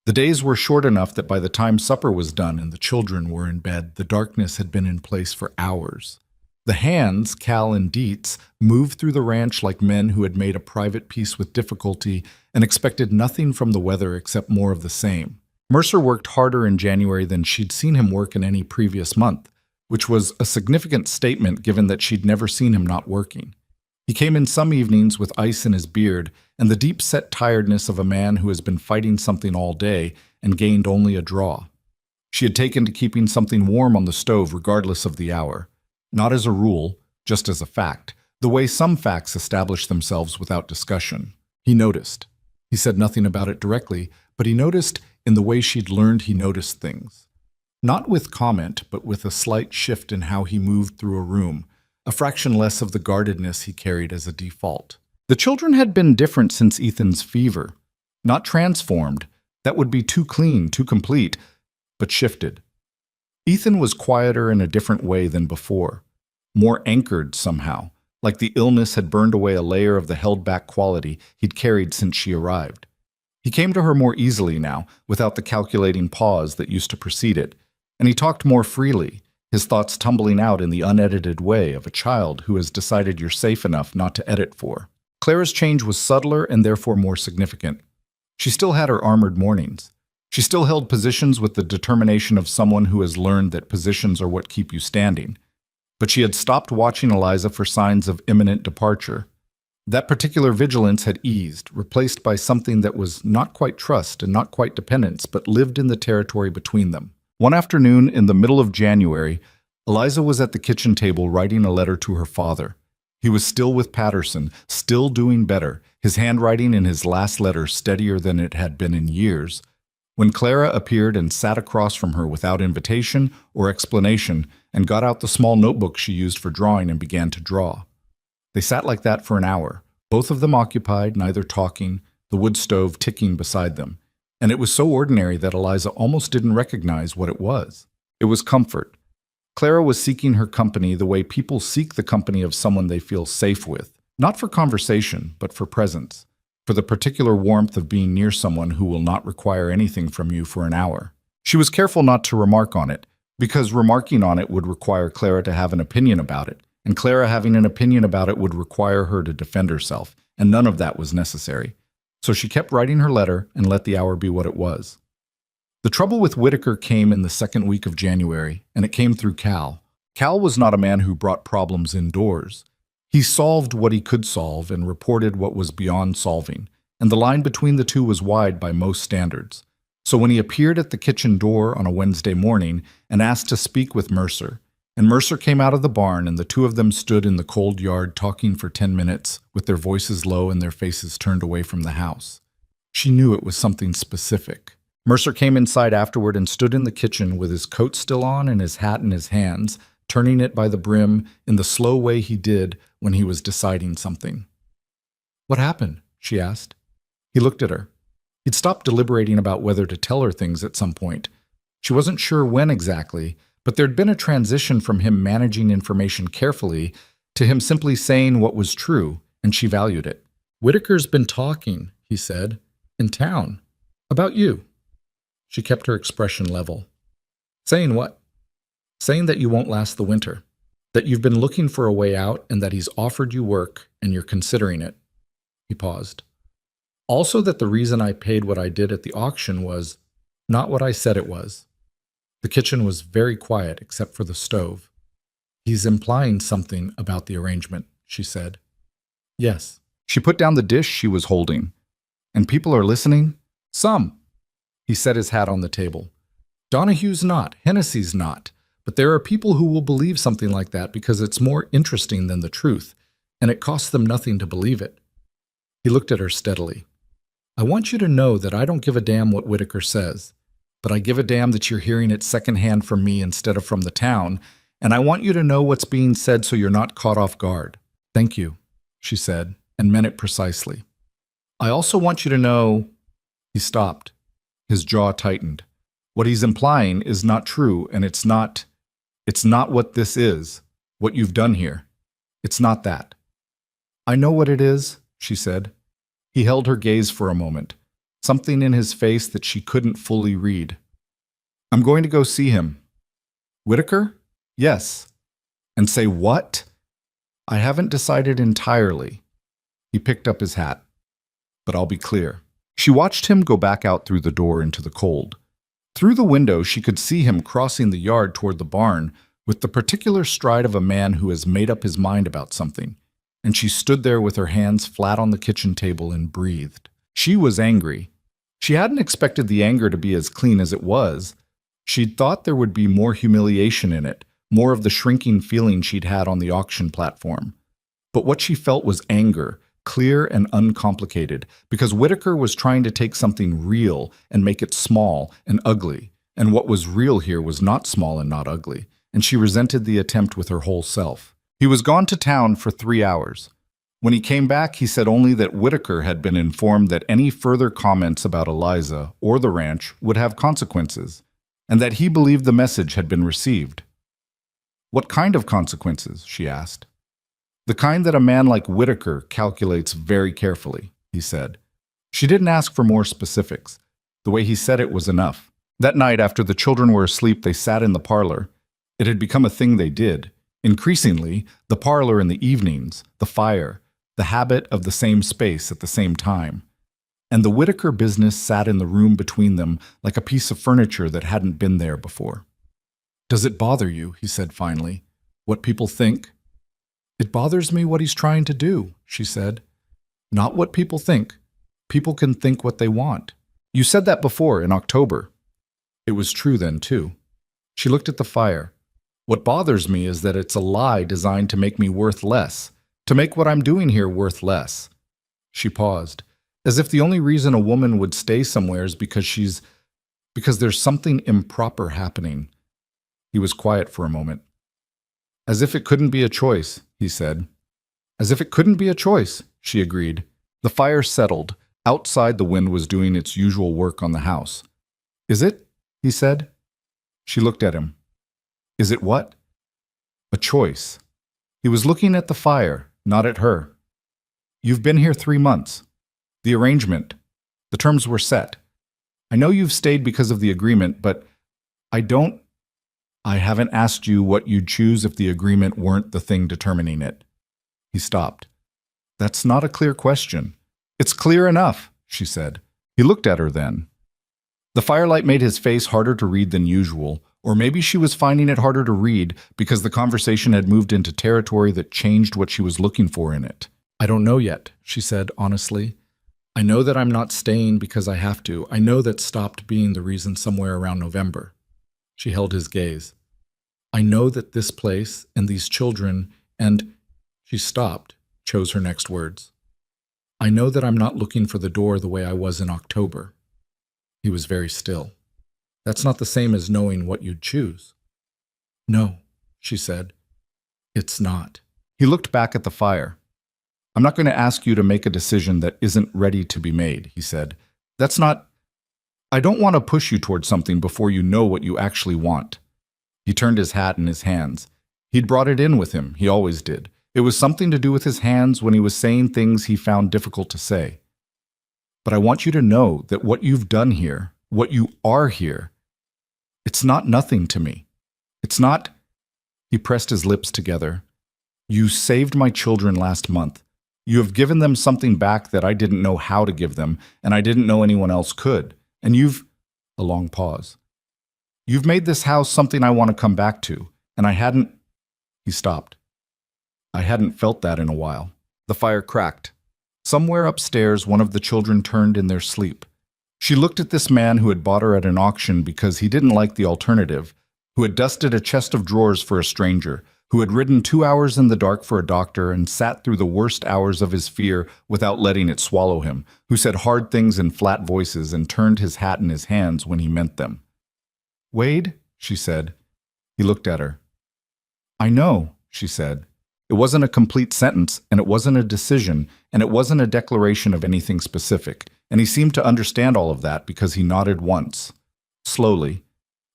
The days were short enough that by the time supper was done and the children were in bed, the darkness had been in place for hours. The hands, Cal and Dietz, moved through the ranch like men who had made a private peace with difficulty and expected nothing from the weather except more of the same. Mercer worked harder in January than she'd seen him work in any previous month, which was a significant statement given that she'd never seen him not working. He came in some evenings with ice in his beard and the deep-set tiredness of a man who has been fighting something all day and gained only a draw. She had taken to keeping something warm on the stove regardless of the hour. Not as a rule, just as a fact, the way some facts establish themselves without discussion. He noticed. He said nothing about it directly, but he noticed in the way she'd learned he noticed things. Not with comment, but with a slight shift in how he moved through a room, a fraction less of the guardedness he carried as a default. The children had been different since Ethan's fever. Not transformed. That would be too clean, too complete, but shifted. Ethan was quieter in a different way than before, more anchored somehow, like the illness had burned away a layer of the held-back quality he'd carried since she arrived. He came to her more easily now, without the calculating pause that used to precede it, and he talked more freely, his thoughts tumbling out in the unedited way of a child who has decided you're safe enough not to edit for. Clara's change was subtler and therefore more significant. She still had her armored mornings. She still held positions with the determination of someone who has learned that positions are what keep you standing. But she had stopped watching Eliza for signs of imminent departure. That particular vigilance had eased, replaced by something that was not quite trust and not quite dependence, but lived in the territory between them. One afternoon in the middle of January, Eliza was at the kitchen table writing a letter to her father. He was still with Patterson, still doing better, his handwriting in his last letter steadier than it had been in years, when Clara appeared and sat across from her without invitation or explanation and got out the small notebook she used for drawing and began to draw. They sat like that for an hour, both of them occupied, neither talking, the wood stove ticking beside them. And it was so ordinary that Eliza almost didn't recognize what it was. It was comfort. Clara was seeking her company the way people seek the company of someone they feel safe with, not for conversation, but for presence, for the particular warmth of being near someone who will not require anything from you for an hour. She was careful not to remark on it, because remarking on it would require Clara to have an opinion about it, and Clara having an opinion about it would require her to defend herself, and none of that was necessary. So she kept writing her letter and let the hour be what it was. The trouble with Whitaker came in the second week of January, and it came through Cal. Cal was not a man who brought problems indoors. He solved what he could solve and reported what was beyond solving, and the line between the two was wide by most standards. So when he appeared at the kitchen door on a Wednesday morning and asked to speak with Mercer, and Mercer came out of the barn and the two of them stood in the cold yard talking for 10 minutes, with their voices low and their faces turned away from the house, she knew it was something specific. Mercer came inside afterward and stood in the kitchen with his coat still on and his hat in his hands, turning it by the brim in the slow way he did when he was deciding something. "What happened?" she asked. He looked at her. He'd stopped deliberating about whether to tell her things at some point. She wasn't sure when exactly, but there'd been a transition from him managing information carefully to him simply saying what was true, and she valued it. "Whitaker's been talking," he said, "in town. About you." She kept her expression level. "Saying what?" "Saying that you won't last the winter. That you've been looking for a way out and that he's offered you work and you're considering it." He paused. "Also that the reason I paid what I did at the auction was not what I said it was." The kitchen was very quiet except for the stove. "He's implying something about the arrangement," she said. "Yes." She put down the dish she was holding. "And people are listening?" "Some." He set his hat on the table. "Donahue's not, Hennessy's not, but there are people who will believe something like that because it's more interesting than the truth, and it costs them nothing to believe it." He looked at her steadily. "I want you to know that I don't give a damn what Whitaker says, but I give a damn that you're hearing it secondhand from me instead of from the town, and I want you to know what's being said so you're not caught off guard." "Thank you," she said, and meant it precisely. "I also want you to know—" He stopped. His jaw tightened. "What he's implying is not true, and it's not what this is, what you've done here. It's not that." "I know what it is," she said. He held her gaze for a moment, something in his face that she couldn't fully read. "I'm going to go see him." "Whitaker?" "Yes." "And say what?" "I haven't decided entirely." He picked up his hat. "But I'll be clear." She watched him go back out through the door into the cold. Through the window, she could see him crossing the yard toward the barn with the particular stride of a man who has made up his mind about something, and she stood there with her hands flat on the kitchen table and breathed. She was angry. She hadn't expected the anger to be as clean as it was. She'd thought there would be more humiliation in it, more of the shrinking feeling she'd had on the auction platform. But what she felt was anger, clear and uncomplicated, because Whitaker was trying to take something real and make it small and ugly, and what was real here was not small and not ugly, and she resented the attempt with her whole self. He was gone to town for 3 hours. When he came back, he said only that Whitaker had been informed that any further comments about Eliza or the ranch would have consequences, and that he believed the message had been received. "What kind of consequences?" she asked. "The kind that a man like Whitaker calculates very carefully," he said. She didn't ask for more specifics. The way he said it was enough. That night, after the children were asleep, they sat in the parlor. It had become a thing they did. Increasingly, the parlor in the evenings, the fire, the habit of the same space at the same time. And the Whitaker business sat in the room between them like a piece of furniture that hadn't been there before. "Does it bother you," he said finally, "what people think?" "It bothers me what he's trying to do," she said. "Not what people think. People can think what they want. You said that before, in October." It was true then, too. She looked at the fire. "What bothers me is that it's a lie designed to make me worth less, to make what I'm doing here worth less." She paused, as if the only reason a woman would stay somewhere is because there's something improper happening. He was quiet for a moment. "As if it couldn't be a choice," he said. "As if it couldn't be a choice," she agreed. The fire settled. Outside, the wind was doing its usual work on the house. "Is it?" he said. She looked at him. "Is it what?" "A choice." He was looking at the fire, not at her. "You've been here 3 months. The arrangement. The terms were set. I know you've stayed because of the agreement, but I haven't asked you what you'd choose if the agreement weren't the thing determining it." He stopped. "That's not a clear question." "It's clear enough," she said. He looked at her then. The firelight made his face harder to read than usual, or maybe she was finding it harder to read because the conversation had moved into territory that changed what she was looking for in it. "I don't know yet," she said honestly. "I know that I'm not staying because I have to. I know that stopped being the reason somewhere around November." She held his gaze. "I know that this place and these children and—" She stopped, chose her next words. "I know that I'm not looking for the door the way I was in October." He was very still. "That's not the same as knowing what you'd choose." "No," she said. "It's not." He looked back at the fire. "I'm not going to ask you to make a decision that isn't ready to be made," he said. I don't want to push you towards something before you know what you actually want." He turned his hat in his hands. He'd brought it in with him, he always did. It was something to do with his hands when he was saying things he found difficult to say. "But I want you to know that what you've done here, what you are here, it's not nothing to me. It's not—" He pressed his lips together. "You saved my children last month. You have given them something back that I didn't know how to give them, and I didn't know anyone else could. And you've—" A long pause. "You've made this house something I want to come back to, and I hadn't—" He stopped. "I hadn't felt that in a while." The fire cracked. Somewhere upstairs, one of the children turned in their sleep. She looked at this man who had bought her at an auction because he didn't like the alternative, who had dusted a chest of drawers for a stranger, who had ridden 2 hours in the dark for a doctor and sat through the worst hours of his fear without letting it swallow him, who said hard things in flat voices and turned his hat in his hands when he meant them. "Wade," she said. He looked at her. "I know," she said. It wasn't a complete sentence, and it wasn't a decision, and it wasn't a declaration of anything specific, and he seemed to understand all of that because he nodded once, slowly,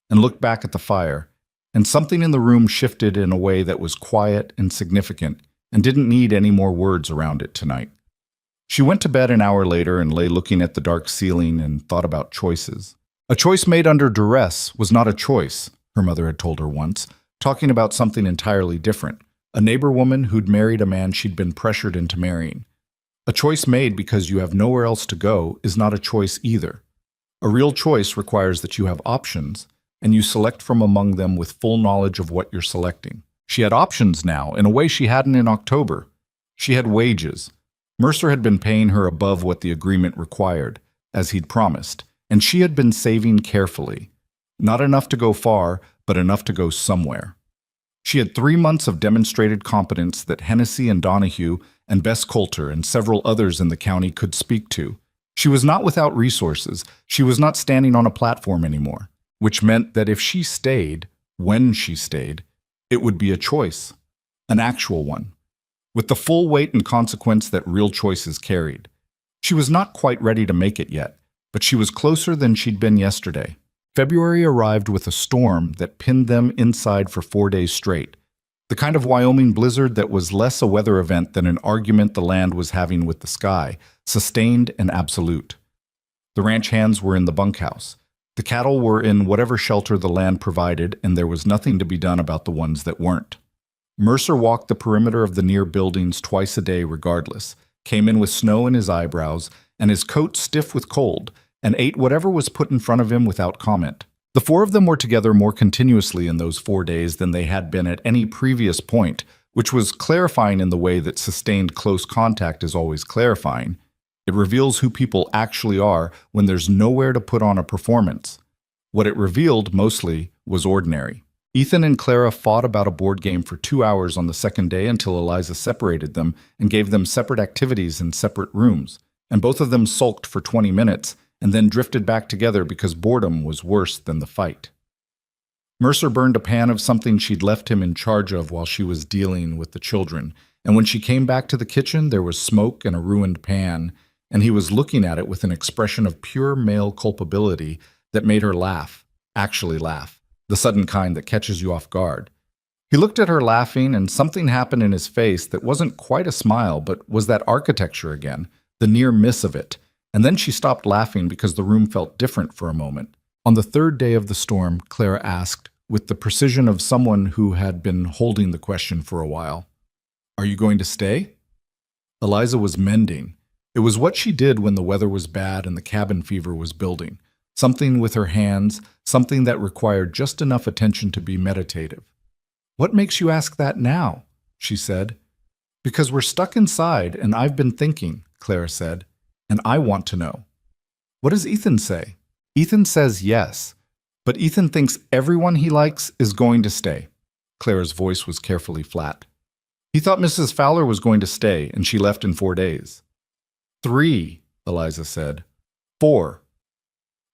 and looked back at the fire, and something in the room shifted in a way that was quiet and significant and didn't need any more words around it tonight. She went to bed an hour later and lay looking at the dark ceiling and thought about choices. A choice made under duress was not a choice, her mother had told her once, talking about something entirely different. A neighbor woman who'd married a man she'd been pressured into marrying. A choice made because you have nowhere else to go is not a choice either. A real choice requires that you have options, and you select from among them with full knowledge of what you're selecting. She had options now, in a way she hadn't in October. She had wages. Mercer had been paying her above what the agreement required, as he'd promised, and she had been saving carefully. Not enough to go far, but enough to go somewhere. She had 3 months of demonstrated competence that Hennessy and Donahue and Bess Coulter and several others in the county could speak to. She was not without resources. She was not standing on a platform anymore, which meant that if she stayed, when she stayed, it would be a choice, an actual one, with the full weight and consequence that real choices carried. She was not quite ready to make it yet, but she was closer than she'd been yesterday. February arrived with a storm that pinned them inside for 4 days straight, the kind of Wyoming blizzard that was less a weather event than an argument the land was having with the sky, sustained and absolute. The ranch hands were in the bunkhouse. The cattle were in whatever shelter the land provided, and there was nothing to be done about the ones that weren't. Mercer walked the perimeter of the near buildings twice a day regardless, came in with snow in his eyebrows and his coat stiff with cold, and ate whatever was put in front of him without comment. The four of them were together more continuously in those 4 days than they had been at any previous point, which was clarifying in the way that sustained close contact is always clarifying. It reveals who people actually are when there's nowhere to put on a performance. What it revealed, mostly, was ordinary. Ethan and Clara fought about a board game for 2 hours on the second day until Eliza separated them and gave them separate activities in separate rooms, and both of them sulked for 20 minutes and then drifted back together because boredom was worse than the fight. Mercer burned a pan of something she'd left him in charge of while she was dealing with the children, and when she came back to the kitchen there was smoke and a ruined pan, and he was looking at it with an expression of pure male culpability that made her laugh, actually laugh, the sudden kind that catches you off guard. He looked at her laughing, and something happened in his face that wasn't quite a smile, but was that architecture again, the near miss of it. And then she stopped laughing because the room felt different for a moment. On the third day of the storm, Clara asked, with the precision of someone who had been holding the question for a while, "Are you going to stay?" Eliza was mending. It was what she did when the weather was bad and the cabin fever was building. Something with her hands, something that required just enough attention to be meditative. "What makes you ask that now?" she said. "Because we're stuck inside, and I've been thinking," Clara said. "And I want to know." "What does Ethan say?" "Ethan says yes, but Ethan thinks everyone he likes is going to stay." Clara's voice was carefully flat. "He thought Mrs. Fowler was going to stay, and she left in 4 days. 3, Eliza said. 4.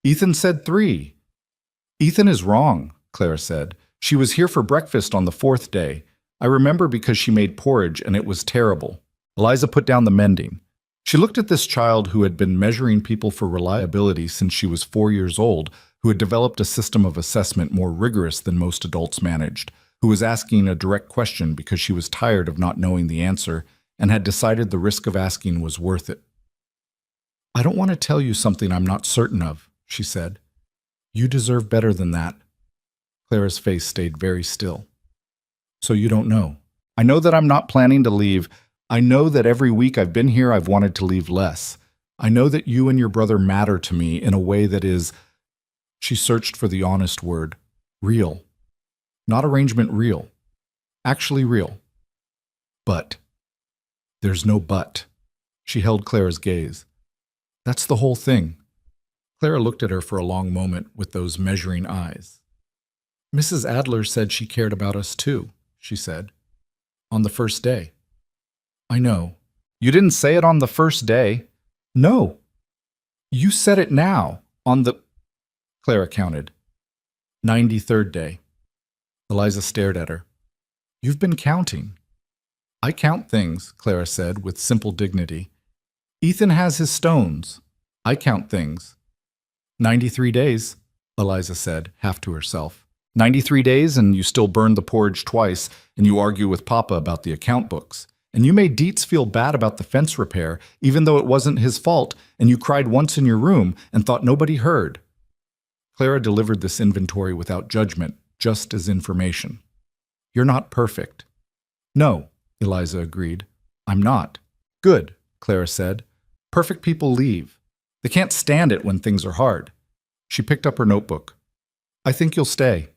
Ethan said 3. "Ethan is wrong," Clara said. "She was here for breakfast on the 4th day. I remember because she made porridge, and it was terrible." Eliza put down the mending. She looked at this child who had been measuring people for reliability since she was 4 years old, who had developed a system of assessment more rigorous than most adults managed, who was asking a direct question because she was tired of not knowing the answer and had decided the risk of asking was worth it. "I don't want to tell you something I'm not certain of," she said. "You deserve better than that." Clara's face stayed very still. "So you don't know. I know that I'm not planning to leave. I know that every week I've been here I've wanted to leave less. I know that you and your brother matter to me in a way that is," she searched for the honest word, "real. Not arrangement real. Actually real. But. There's no but." She held Clara's gaze. "That's the whole thing." Clara looked at her for a long moment with those measuring eyes. "Mrs. Adler said she cared about us too," she said. "On the first day." "I know. You didn't say it on the first day." "No. You said it now, on the—" Clara counted. 93rd day. Eliza stared at her. "You've been counting." "I count things," Clara said with simple dignity. "Ethan has his stones. I count things." 93 days, Eliza said, half to herself. 93 days, and you still burn the porridge twice, and you argue with Papa about the account books. And you made Dietz feel bad about the fence repair, even though it wasn't his fault, and you cried once in your room and thought nobody heard. Clara delivered this inventory without judgment, just as information. "You're not perfect." "No," Eliza agreed. "I'm not." "Good," Clara said. "Perfect people leave. They can't stand it when things are hard." She picked up her notebook. "I think you'll stay."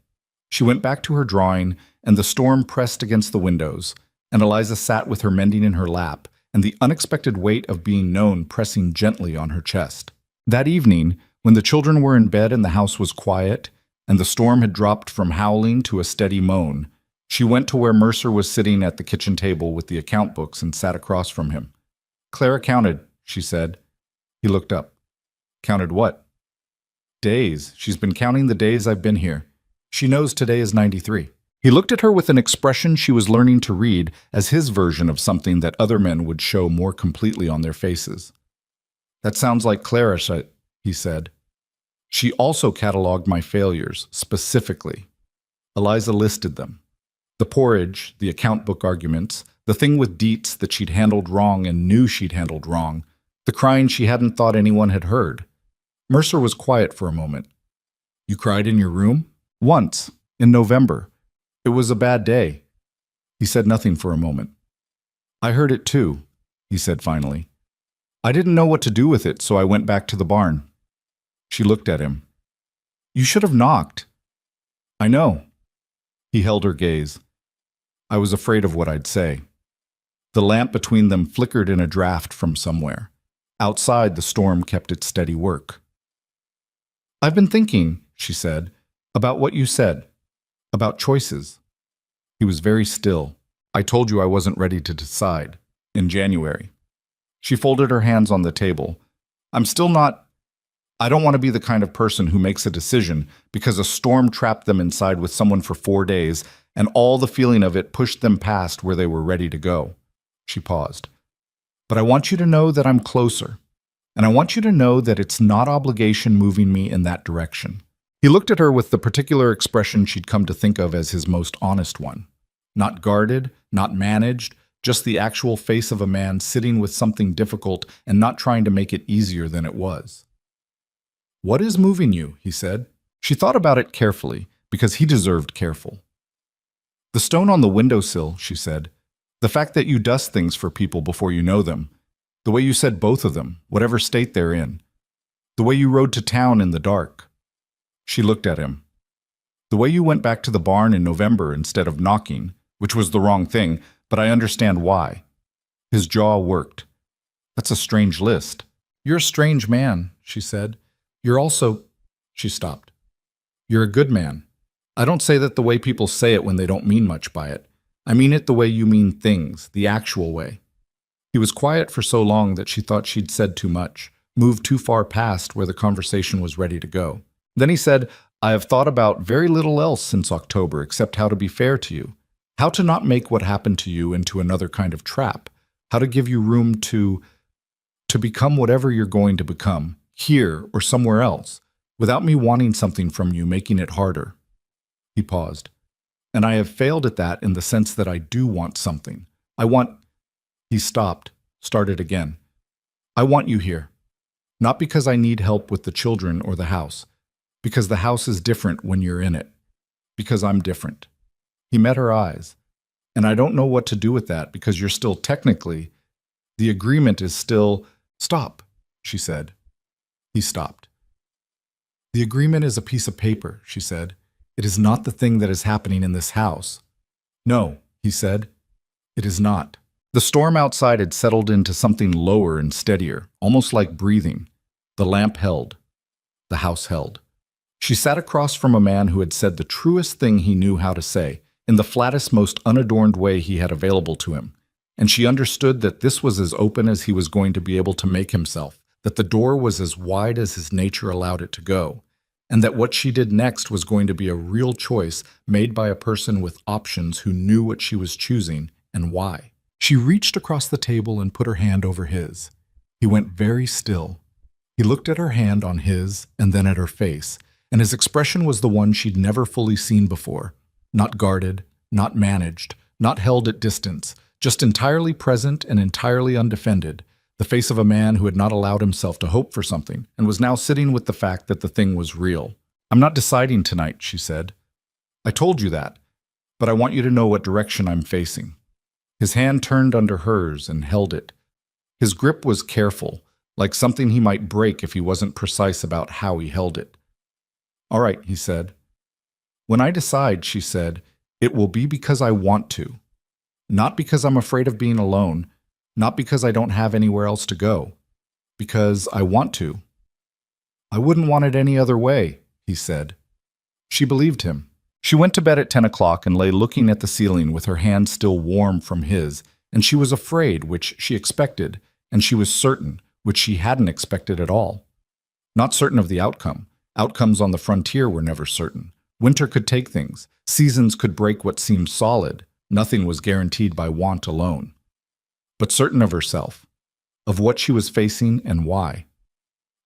She went back to her drawing, and the storm pressed against the windows, and Eliza sat with her mending in her lap, and the unexpected weight of being known pressing gently on her chest. That evening, when the children were in bed and the house was quiet, and the storm had dropped from howling to a steady moan. She went to where Mercer was sitting at the kitchen table with the account books and sat across from him. "Clara counted," she said. He looked up. "Counted what?" "Days. She's been counting the days I've been here. She knows today is 93. He looked at her with an expression she was learning to read as his version of something that other men would show more completely on their faces. "That sounds like Clara," he said. "She also cataloged my failures, specifically." Eliza listed them. The porridge, the account book arguments, the thing with Dietz that she'd handled wrong and knew she'd handled wrong, the crying she hadn't thought anyone had heard. Mercer was quiet for a moment. "You cried in your room?" "Once, in November. It was a bad day." He said nothing for a moment. "I heard it too," he said finally. "I didn't know what to do with it, so I went back to the barn." She looked at him. "You should have knocked." "I know." He held her gaze. "I was afraid of what I'd say." The lamp between them flickered in a draft from somewhere. Outside, the storm kept its steady work. "I've been thinking," she said, "about what you said. About choices." He was very still. "I told you I wasn't ready to decide. In January." She folded her hands on the table. "I'm still not. I don't want to be the kind of person who makes a decision because a storm trapped them inside with someone for 4 days and all the feeling of it pushed them past where they were ready to go." She paused. "But I want you to know that I'm closer. And I want you to know that it's not obligation moving me in that direction." He looked at her with the particular expression she'd come to think of as his most honest one. Not guarded, not managed, just the actual face of a man sitting with something difficult and not trying to make it easier than it was. "What is moving you?" he said. She thought about it carefully, because he deserved careful. "The stone on the windowsill," she said. "The fact that you dust things for people before you know them. The way you said both of them, whatever state they're in. The way you rode to town in the dark." She looked at him. "The way you went back to the barn in November instead of knocking, which was the wrong thing, but I understand why." His jaw worked. "That's a strange list." "You're a strange man," she said. "You're also—" She stopped. "You're a good man. I don't say that the way people say it when they don't mean much by it. I mean it the way you mean things, the actual way." He was quiet for so long that she thought she'd said too much, moved too far past where the conversation was ready to go. Then he said, "I have thought about very little else since October except how to be fair to you, how to not make what happened to you into another kind of trap, how to give you room to become whatever you're going to become, here or somewhere else, without me wanting something from you making it harder." He paused. "And I have failed at that in the sense that I do want something. I want—" He stopped, started again. "I want you here. Not because I need help with the children or the house. Because the house is different when you're in it. Because I'm different." He met her eyes. "And I don't know what to do with that because you're still technically— the agreement is still—" "Stop," she said. He stopped. "The agreement is a piece of paper," she said. "It is not the thing that is happening in this house." "No," he said. "It is not." The storm outside had settled into something lower and steadier, almost like breathing. The lamp held. The house held. She sat across from a man who had said the truest thing he knew how to say, in the flattest, most unadorned way he had available to him. And she understood that this was as open as he was going to be able to make himself, that the door was as wide as his nature allowed it to go, and that what she did next was going to be a real choice made by a person with options who knew what she was choosing and why. She reached across the table and put her hand over his. He went very still. He looked at her hand on his and then at her face, and his expression was the one she'd never fully seen before. Not guarded, not managed, not held at distance, just entirely present and entirely undefended, the face of a man who had not allowed himself to hope for something and was now sitting with the fact that the thing was real. "I'm not deciding tonight," she said. "I told you that, but I want you to know what direction I'm facing." His hand turned under hers and held it. His grip was careful, like something he might break if he wasn't precise about how he held it. "All right," he said. "When I decide," she said, "it will be because I want to. Not because I'm afraid of being alone, not because I don't have anywhere else to go. Because I want to." "I wouldn't want it any other way," he said. She believed him. She went to bed at 10 o'clock and lay looking at the ceiling with her hand still warm from his, and she was afraid, which she expected, and she was certain, which she hadn't expected at all. Not certain of the outcome. Outcomes on the frontier were never certain. Winter could take things. Seasons could break what seemed solid. Nothing was guaranteed by want alone. But certain of herself, of what she was facing and why.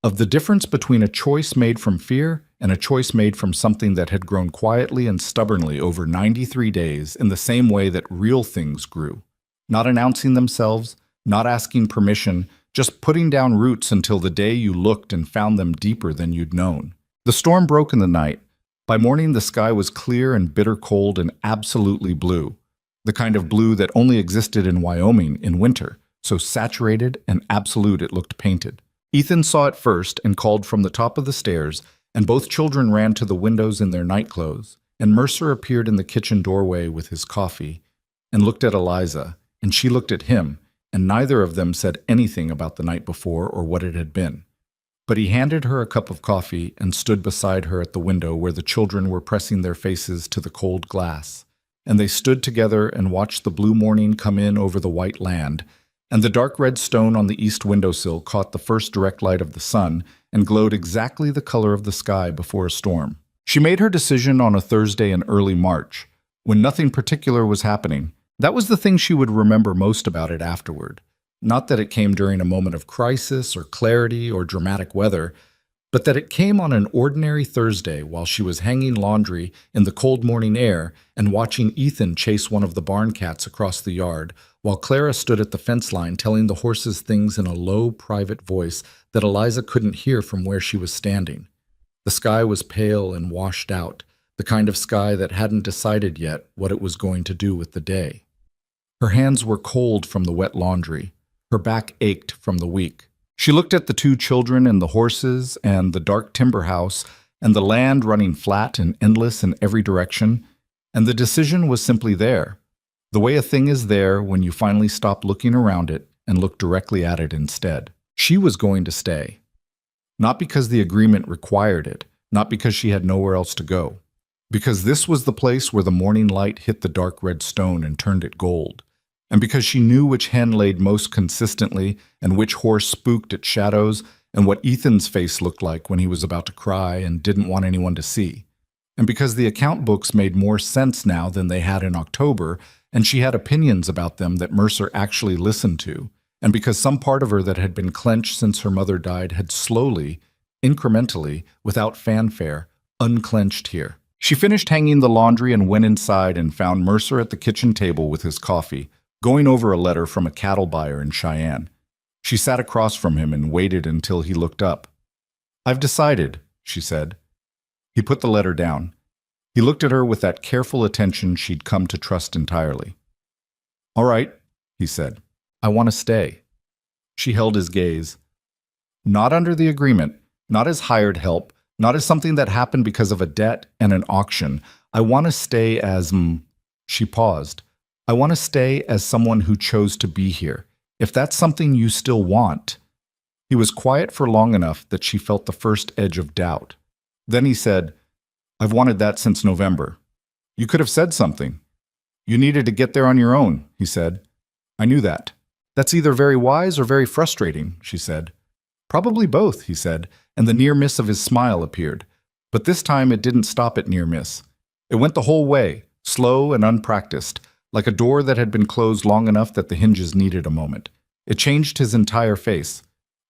Of the difference between a choice made from fear and a choice made from something that had grown quietly and stubbornly over 93 days in the same way that real things grew. Not announcing themselves, not asking permission, just putting down roots until the day you looked and found them deeper than you'd known. The storm broke in the night. By morning, the sky was clear and bitter cold and absolutely blue. The kind of blue that only existed in Wyoming in winter, so saturated and absolute it looked painted. Ethan saw it first and called from the top of the stairs, and both children ran to the windows in their nightclothes, and Mercer appeared in the kitchen doorway with his coffee, and looked at Eliza, and she looked at him, and neither of them said anything about the night before or what it had been. But he handed her a cup of coffee and stood beside her at the window where the children were pressing their faces to the cold glass. And they stood together and watched the blue morning come in over the white land, and the dark red stone on the east windowsill caught the first direct light of the sun and glowed exactly the color of the sky before a storm. She made her decision on a Thursday in early March, when nothing particular was happening. That was the thing she would remember most about it afterward. Not that it came during a moment of crisis or clarity or dramatic weather, but that it came on an ordinary Thursday while she was hanging laundry in the cold morning air and watching Ethan chase one of the barn cats across the yard, while Clara stood at the fence line telling the horses things in a low, private voice that Eliza couldn't hear from where she was standing. The sky was pale and washed out, the kind of sky that hadn't decided yet what it was going to do with the day. Her hands were cold from the wet laundry. Her back ached from the week. She looked at the two children and the horses and the dark timber house and the land running flat and endless in every direction, and the decision was simply there. The way a thing is there when you finally stop looking around it and look directly at it instead. She was going to stay. Not because the agreement required it, not because she had nowhere else to go. Because this was the place where the morning light hit the dark red stone and turned it gold. And because she knew which hen laid most consistently and which horse spooked at shadows and what Ethan's face looked like when he was about to cry and didn't want anyone to see. And because the account books made more sense now than they had in October, and she had opinions about them that Mercer actually listened to, and because some part of her that had been clenched since her mother died had slowly, incrementally, without fanfare, unclenched here. She finished hanging the laundry and went inside and found Mercer at the kitchen table with his coffee, going over a letter from a cattle buyer in Cheyenne. She sat across from him and waited until he looked up. "I've decided," she said. He put the letter down. He looked at her with that careful attention she'd come to trust entirely. "All right," he said. "I want to stay." She held his gaze. Not under the agreement, not as hired help, not as something that happened because of a debt and an auction. "I want to stay as, She paused. "I want to stay as someone who chose to be here. If that's something you still want." He was quiet for long enough that she felt the first edge of doubt. Then he said, "I've wanted that since November." "You could have said something." "You needed to get there on your own," he said. "I knew that." "That's either very wise or very frustrating," she said. "Probably both," he said, and the near miss of his smile appeared. But this time it didn't stop at near miss. It went the whole way, slow and unpracticed, like a door that had been closed long enough that the hinges needed a moment. It changed his entire face.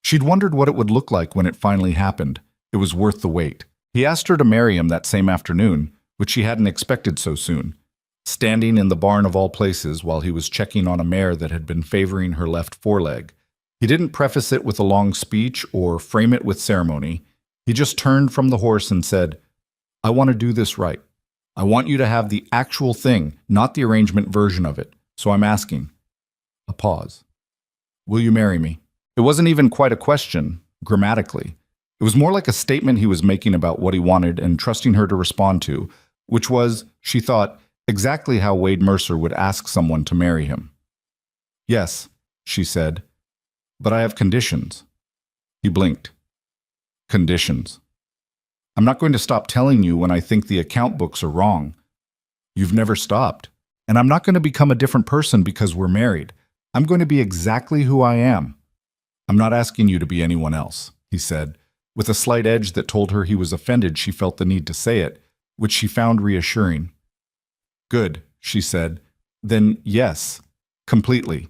She'd wondered what it would look like when it finally happened. It was worth the wait. He asked her to marry him that same afternoon, which she hadn't expected so soon. Standing in the barn of all places while he was checking on a mare that had been favoring her left foreleg. He didn't preface it with a long speech or frame it with ceremony. He just turned from the horse and said, "I want to do this right. I want you to have the actual thing, not the arrangement version of it. So I'm asking." A pause. "Will you marry me?" It wasn't even quite a question, grammatically. It was more like a statement he was making about what he wanted and trusting her to respond to, which was, she thought, exactly how Wade Mercer would ask someone to marry him. "Yes," she said, "but I have conditions." He blinked. "Conditions?" I'm not going to stop telling you when I think the account books are wrong. You've never stopped. And I'm not going to become a different person because we're married. I'm going to be exactly who I am. I'm not asking you to be anyone else, he said. With a slight edge that told her he was offended, she felt the need to say it, which she found reassuring. Good, she said. Then yes, completely.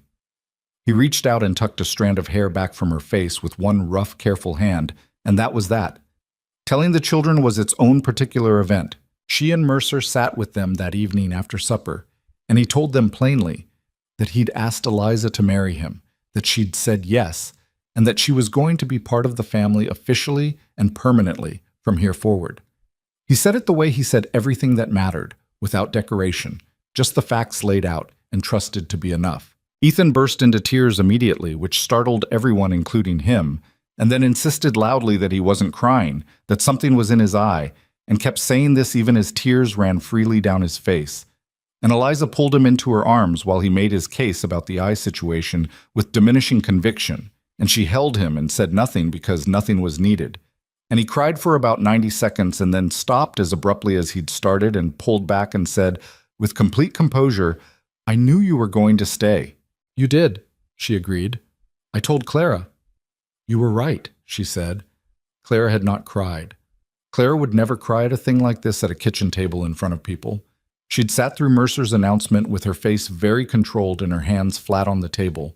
He reached out and tucked a strand of hair back from her face with one rough, careful hand, and that was that. Telling the children was its own particular event. She and Mercer sat with them that evening after supper, and he told them plainly that he'd asked Eliza to marry him, that she'd said yes, and that she was going to be part of the family officially and permanently from here forward. He said it the way he said everything that mattered, without decoration, just the facts laid out and trusted to be enough. Ethan burst into tears immediately, which startled everyone, including him, and then insisted loudly that he wasn't crying, that something was in his eye, and kept saying this even as tears ran freely down his face. And Eliza pulled him into her arms while he made his case about the eye situation with diminishing conviction, and she held him and said nothing because nothing was needed. And he cried for about 90 seconds and then stopped as abruptly as he'd started and pulled back and said, with complete composure, "I knew you were going to stay." "You did," she agreed. "I told Clara." "You were right," she said. Clara had not cried. Clara would never cry at a thing like this at a kitchen table in front of people. She'd sat through Mercer's announcement with her face very controlled and her hands flat on the table.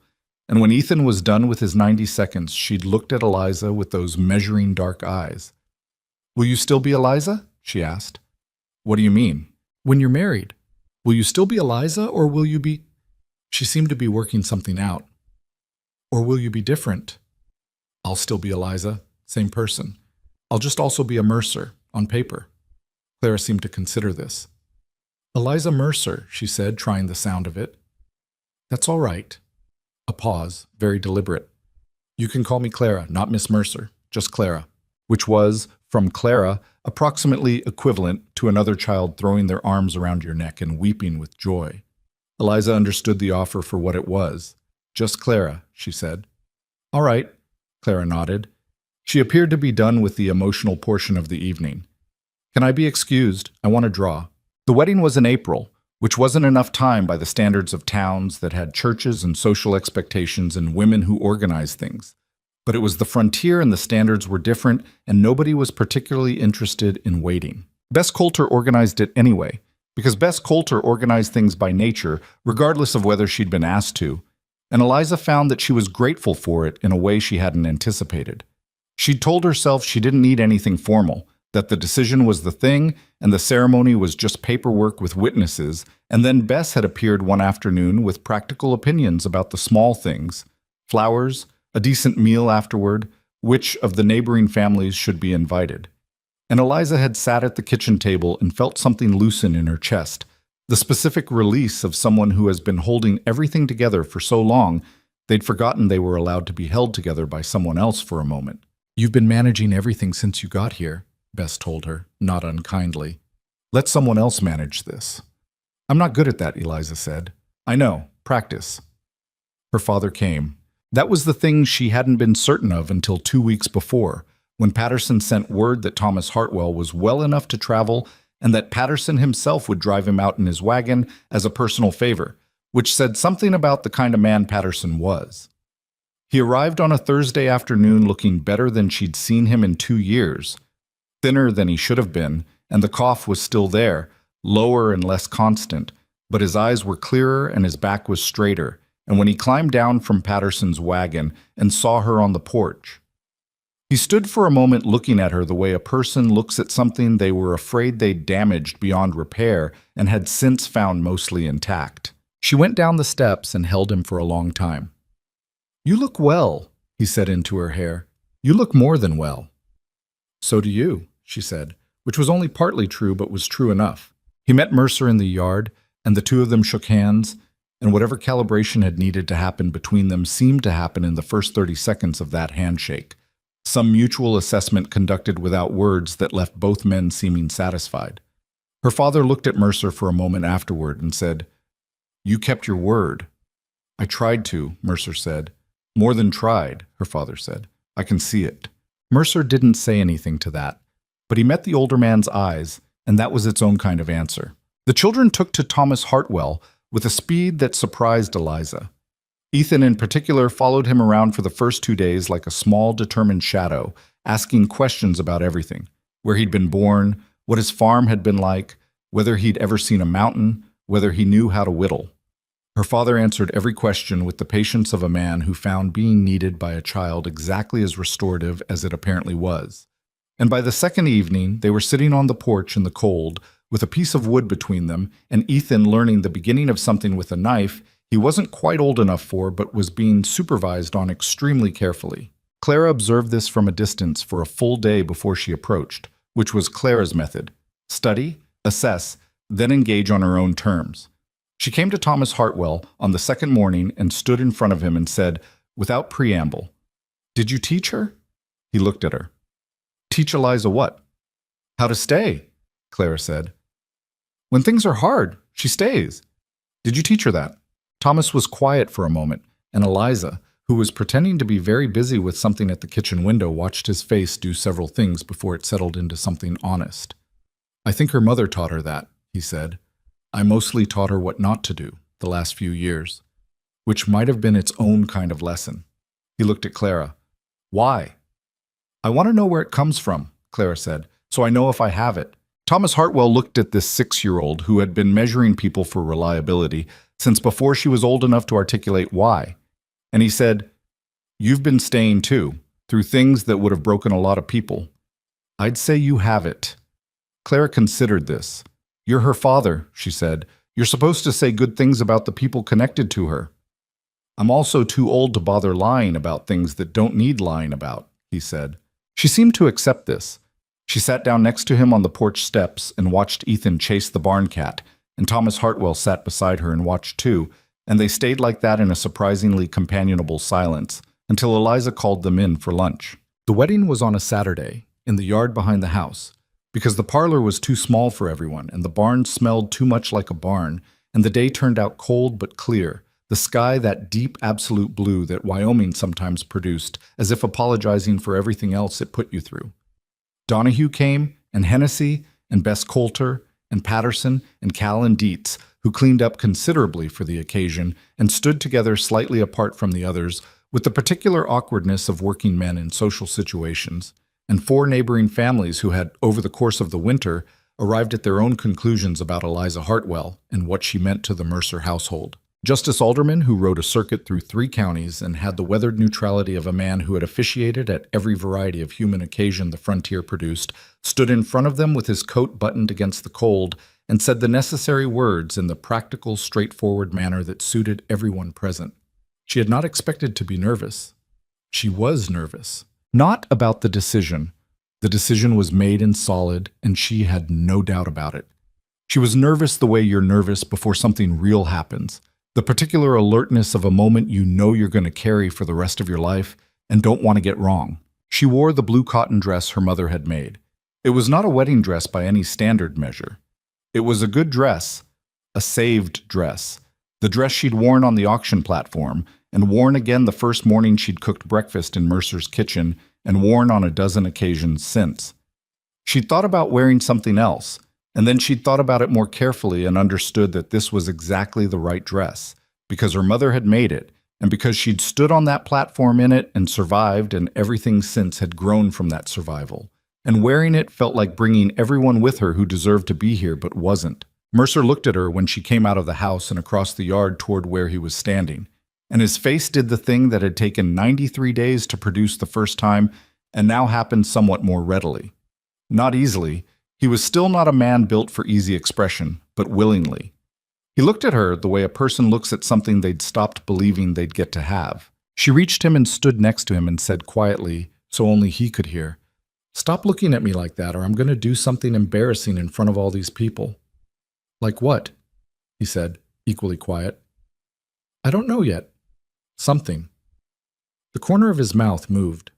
And when Ethan was done with his 90 seconds, she'd looked at Eliza with those measuring dark eyes. "Will you still be Eliza?" she asked. "What do you mean?" "When you're married. Will you still be Eliza, or will you be—" She seemed to be working something out. "Or will you be different?" "I'll still be Eliza, same person. I'll just also be a Mercer, on paper." Clara seemed to consider this. "Eliza Mercer," she said, trying the sound of it. "That's all right." A pause, very deliberate. "You can call me Clara, not Miss Mercer, just Clara," which was, from Clara, approximately equivalent to another child throwing their arms around your neck and weeping with joy. Eliza understood the offer for what it was. "Just Clara," she said. "All right," Clara nodded. She appeared to be done with the emotional portion of the evening. "Can I be excused? I want to draw." The wedding was in April, which wasn't enough time by the standards of towns that had churches and social expectations and women who organized things. But it was the frontier and the standards were different, and nobody was particularly interested in waiting. Bess Coulter organized it anyway, because Bess Coulter organized things by nature, regardless of whether she'd been asked to, and Eliza found that she was grateful for it in a way she hadn't anticipated. She'd told herself she didn't need anything formal, that the decision was the thing, and the ceremony was just paperwork with witnesses, and then Bess had appeared one afternoon with practical opinions about the small things: flowers, a decent meal afterward, which of the neighboring families should be invited. And Eliza had sat at the kitchen table and felt something loosen in her chest, the specific release of someone who has been holding everything together for so long they'd forgotten they were allowed to be held together by someone else for a moment. "You've been managing everything since you got here," Bess told her, not unkindly. "Let someone else manage this." "I'm not good at that," Eliza said. "I know. Practice." Her father came. That was the thing she hadn't been certain of until 2 weeks before, when Patterson sent word that Thomas Hartwell was well enough to travel and that Patterson himself would drive him out in his wagon as a personal favor, which said something about the kind of man Patterson was. He arrived on a Thursday afternoon looking better than she'd seen him in 2 years, thinner than he should have been, and the cough was still there, lower and less constant, but his eyes were clearer and his back was straighter, and when he climbed down from Patterson's wagon and saw her on the porch, he stood for a moment looking at her the way a person looks at something they were afraid they'd damaged beyond repair and had since found mostly intact. She went down the steps and held him for a long time. "You look well," he said into her hair. "You look more than well." "So do you," she said, which was only partly true but was true enough. He met Mercer in the yard, and the two of them shook hands, and whatever calibration had needed to happen between them seemed to happen in the first 30 seconds of that handshake. Some mutual assessment conducted without words that left both men seeming satisfied. Her father looked at Mercer for a moment afterward and said, "You kept your word." "I tried to," Mercer said. "More than tried," her father said. "I can see it." Mercer didn't say anything to that, but he met the older man's eyes, and that was its own kind of answer. The children took to Thomas Hartwell with a speed that surprised Eliza. Ethan in particular followed him around for the first 2 days like a small, determined shadow, asking questions about everything: where he'd been born, what his farm had been like, whether he'd ever seen a mountain, whether he knew how to whittle. Her father answered every question with the patience of a man who found being needed by a child exactly as restorative as it apparently was. And by the second evening, they were sitting on the porch in the cold, with a piece of wood between them, and Ethan learning the beginning of something with a knife he wasn't quite old enough for, but was being supervised on extremely carefully. Clara observed this from a distance for a full day before she approached, which was Clara's method: study, assess, then engage on her own terms. She came to Thomas Hartwell on the second morning and stood in front of him and said, without preamble, "Did you teach her?" He looked at her. "Teach Eliza what?" "How to stay," Clara said. "When things are hard, she stays. Did you teach her that?" Thomas was quiet for a moment, and Eliza, who was pretending to be very busy with something at the kitchen window, watched his face do several things before it settled into something honest. "I think her mother taught her that," he said. "I mostly taught her what not to do the last few years," which might have been its own kind of lesson. He looked at Clara. "Why?" "I want to know where it comes from," Clara said, "so I know if I have it." Thomas Hartwell looked at this 6-year-old who had been measuring people for reliability since before she was old enough to articulate why. And he said, "You've been staying too, through things that would have broken a lot of people. I'd say you have it." Clara considered this. "You're her father," she said. "You're supposed to say good things about the people connected to her." "I'm also too old to bother lying about things that don't need lying about," he said. She seemed to accept this. She sat down next to him on the porch steps and watched Ethan chase the barn cat, and Thomas Hartwell sat beside her and watched too, and they stayed like that in a surprisingly companionable silence until Eliza called them in for lunch. The wedding was on a Saturday, in the yard behind the house, because the parlor was too small for everyone, and the barn smelled too much like a barn, and the day turned out cold but clear, the sky that deep absolute blue that Wyoming sometimes produced, as if apologizing for everything else it put you through. Donahue came, and Hennessy, and Bess Coulter, and Patterson, and Cal and Dietz, who cleaned up considerably for the occasion and stood together slightly apart from the others, with the particular awkwardness of working men in social situations, and 4 neighboring families who had, over the course of the winter, arrived at their own conclusions about Eliza Hartwell and what she meant to the Mercer household. Justice Alderman, who rode a circuit through 3 counties and had the weathered neutrality of a man who had officiated at every variety of human occasion the frontier produced, stood in front of them with his coat buttoned against the cold and said the necessary words in the practical, straightforward manner that suited everyone present. She had not expected to be nervous. She was nervous. Not about the decision. The decision was made and solid, and she had no doubt about it. She was nervous the way you're nervous before something real happens, the particular alertness of a moment you know you're going to carry for the rest of your life and don't want to get wrong. She wore the blue cotton dress her mother had made. It was not a wedding dress by any standard measure. It was a good dress, a saved dress, the dress she'd worn on the auction platform, and worn again the first morning she'd cooked breakfast in Mercer's kitchen, and worn on a dozen occasions since. She'd thought about wearing something else, and then she'd thought about it more carefully and understood that this was exactly the right dress, because her mother had made it, and because she'd stood on that platform in it and survived, and everything since had grown from that survival. And wearing it felt like bringing everyone with her who deserved to be here but wasn't. Mercer looked at her when she came out of the house and across the yard toward where he was standing, and his face did the thing that had taken 93 days to produce the first time and now happened somewhat more readily. Not easily. He was still not a man built for easy expression, but willingly. He looked at her the way a person looks at something they'd stopped believing they'd get to have. She reached him and stood next to him and said quietly, so only he could hear, "Stop looking at me like that, or I'm going to do something embarrassing in front of all these people." "Like what?" he said, equally quiet. "I don't know yet. Something." The corner of his mouth moved.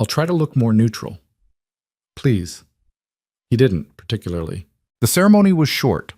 "I'll try to look more neutral. Please." He didn't, particularly. The ceremony was short.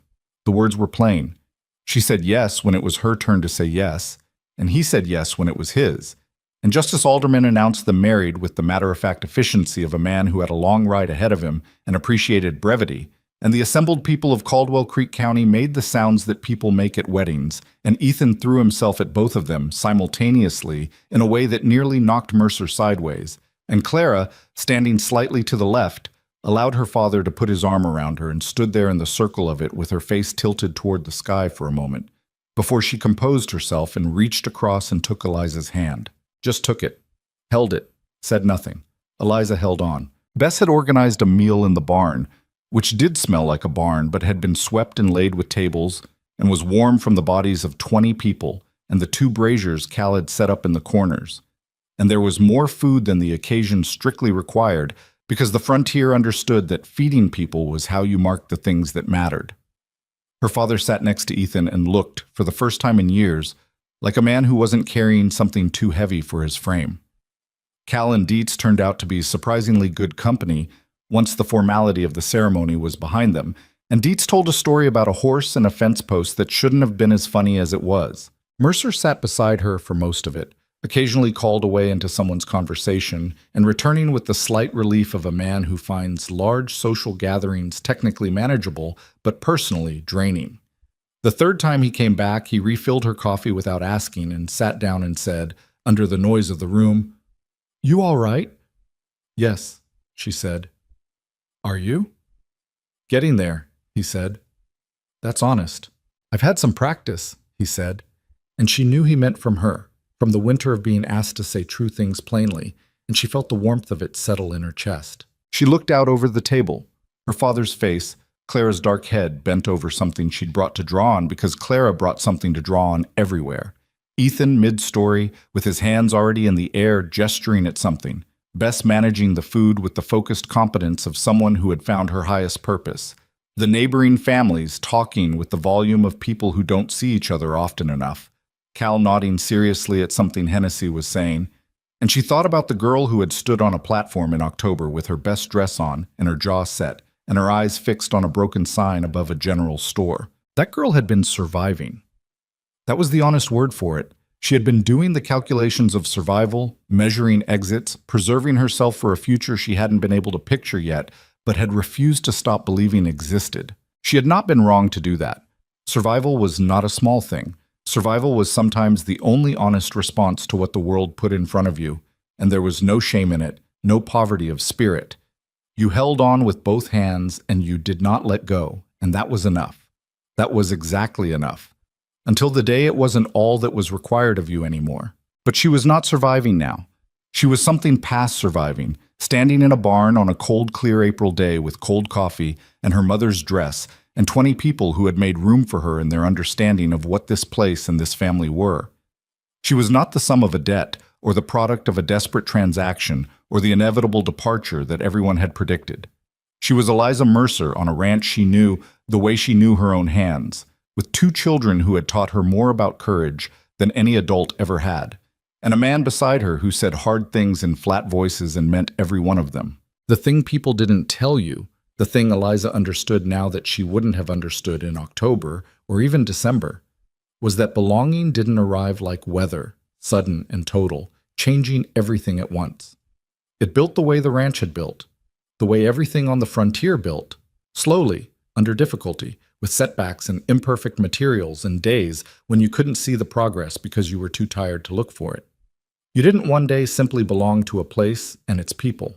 The words were plain. She said yes when it was her turn to say yes, and he said yes when it was his. and Justice Alderman announced them married with the matter-of-fact efficiency of a man who had a long ride ahead of him and appreciated brevity, and the assembled people of Caldwell Creek County made the sounds that people make at weddings, and Ethan threw himself at both of them simultaneously in a way that nearly knocked Mercer sideways, and Clara, standing slightly to the left, allowed her father to put his arm around her and stood there in the circle of it with her face tilted toward the sky for a moment, before she composed herself and reached across and took Eliza's hand. Just took it, held it, said nothing. Eliza held on. Bess had organized a meal in the barn, which did smell like a barn but had been swept and laid with tables and was warm from the bodies of 20 people and the 2 braziers Cal had set up in the corners. And there was more food than the occasion strictly required, because the frontier understood that feeding people was how you marked the things that mattered. Her father sat next to Ethan and looked, for the first time in years, like a man who wasn't carrying something too heavy for his frame. Cal and Dietz turned out to be surprisingly good company once the formality of the ceremony was behind them, and Dietz told a story about a horse and a fence post that shouldn't have been as funny as it was. Mercer sat beside her for most of it, occasionally called away into someone's conversation, and returning with the slight relief of a man who finds large social gatherings technically manageable, but personally draining. The third time he came back, he refilled her coffee without asking and sat down and said, under the noise of the room, "You all right?" "Yes," she said. "Are you?" "Getting there," he said. "That's honest." "I've had some practice," he said, and she knew he meant from her, from the winter of being asked to say true things plainly, and she felt the warmth of it settle in her chest. She looked out over the table. Her father's face, Clara's dark head, bent over something she'd brought to draw on because Clara brought something to draw on everywhere. Ethan, mid-story, with his hands already in the air gesturing at something. Bess managing the food with the focused competence of someone who had found her highest purpose. The neighboring families talking with the volume of people who don't see each other often enough. Cal nodding seriously at something Hennessy was saying, and she thought about the girl who had stood on a platform in October with her best dress on and her jaw set, and her eyes fixed on a broken sign above a general store. That girl had been surviving. That was the honest word for it. She had been doing the calculations of survival, measuring exits, preserving herself for a future she hadn't been able to picture yet, but had refused to stop believing existed. She had not been wrong to do that. Survival was not a small thing. Survival was sometimes the only honest response to what the world put in front of you, and there was no shame in it, no poverty of spirit. You held on with both hands, and you did not let go, and that was enough. That was exactly enough. Until the day it wasn't all that was required of you anymore. But she was not surviving now. She was something past surviving, standing in a barn on a cold, clear April day with cold coffee and her mother's dress, and 20 people who had made room for her in their understanding of what this place and this family were. She was not the sum of a debt, or the product of a desperate transaction, or the inevitable departure that everyone had predicted. She was Eliza Mercer on a ranch she knew the way she knew her own hands, with 2 children who had taught her more about courage than any adult ever had, and a man beside her who said hard things in flat voices and meant every one of them. The thing people didn't tell you, the thing Eliza understood now that she wouldn't have understood in October or even December, was that belonging didn't arrive like weather, sudden and total, changing everything at once. It built the way the ranch had built, the way everything on the frontier built, slowly, under difficulty, with setbacks and imperfect materials and days when you couldn't see the progress because you were too tired to look for it. You didn't one day simply belong to a place and its people.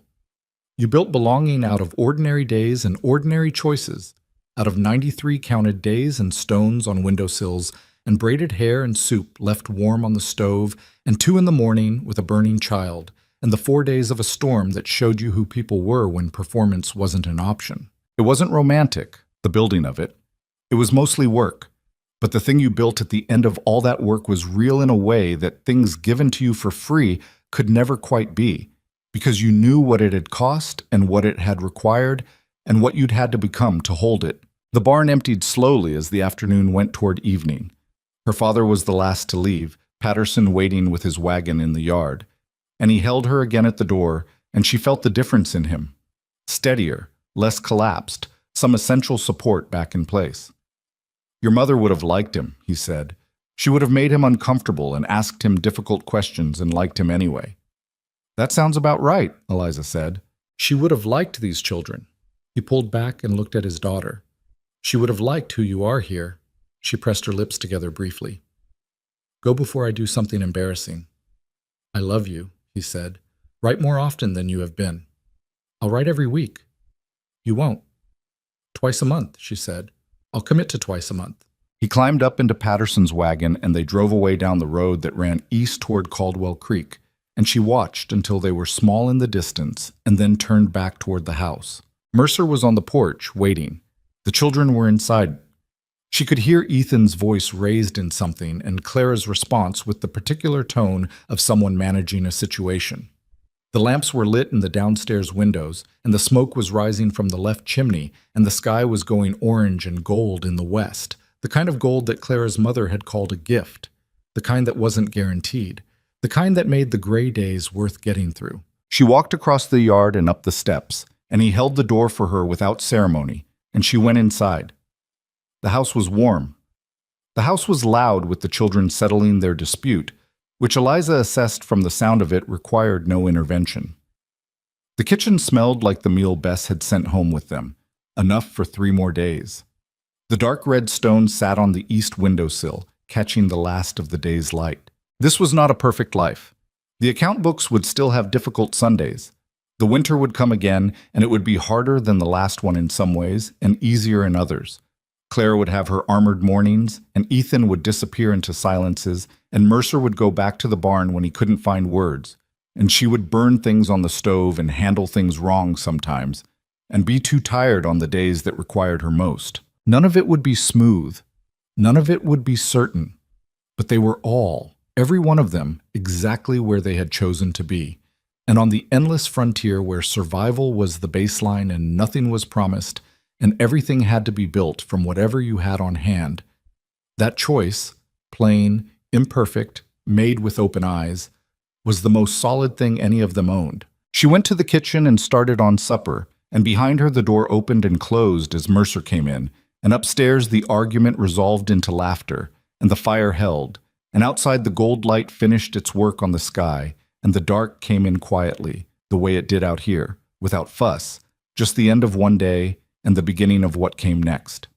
You built belonging out of ordinary days and ordinary choices, out of 93 counted days and stones on windowsills, and braided hair and soup left warm on the stove, and 2 in the morning with a burning child, and the 4 days of a storm that showed you who people were when performance wasn't an option. It wasn't romantic, the building of it. It was mostly work, but the thing you built at the end of all that work was real in a way that things given to you for free could never quite be, because you knew what it had cost and what it had required and what you'd had to become to hold it. The barn emptied slowly as the afternoon went toward evening. Her father was the last to leave, Patterson waiting with his wagon in the yard, and he held her again at the door, and she felt the difference in him. Steadier, less collapsed, some essential support back in place. "Your mother would have liked him," he said. She would have made him uncomfortable and asked him difficult questions and liked him anyway. That sounds about right, Eliza said. She would have liked these children. He pulled back and looked at his daughter. She would have liked who you are here. She pressed her lips together briefly. Go before I do something embarrassing. I love you, he said. Write more often than you have been. I'll write every week. You won't. Twice a month, she said. I'll commit to twice a month. He climbed up into Patterson's wagon and they drove away down the road that ran east toward Caldwell Creek, and she watched until they were small in the distance and then turned back toward the house. Mercer was on the porch, waiting. The children were inside. She could hear Ethan's voice raised in something and Clara's response with the particular tone of someone managing a situation. The lamps were lit in the downstairs windows, and the smoke was rising from the left chimney, and the sky was going orange and gold in the west, the kind of gold that Clara's mother had called a gift, the kind that wasn't guaranteed, the kind that made the gray days worth getting through. She walked across the yard and up the steps, and he held the door for her without ceremony, and she went inside. The house was warm. The house was loud with the children settling their dispute, which Eliza assessed from the sound of it required no intervention. The kitchen smelled like the meal Bess had sent home with them, enough for 3 more days. The dark red stone sat on the east windowsill, catching the last of the day's light. This was not a perfect life. The account books would still have difficult Sundays. The winter would come again, and it would be harder than the last one in some ways, and easier in others. Clara would have her armored mornings, and Ethan would disappear into silences, and Mercer would go back to the barn when he couldn't find words, and she would burn things on the stove and handle things wrong sometimes, and be too tired on the days that required her most. None of it would be smooth. None of it would be certain. But they were all, every one of them, exactly where they had chosen to be. And on the endless frontier where survival was the baseline and nothing was promised, and everything had to be built from whatever you had on hand, that choice, plain, imperfect, made with open eyes, was the most solid thing any of them owned. She went to the kitchen and started on supper, and behind her the door opened and closed as Mercer came in, and upstairs the argument resolved into laughter, and the fire held, and outside the gold light finished its work on the sky, and the dark came in quietly, the way it did out here, without fuss, just the end of one day and the beginning of what came next.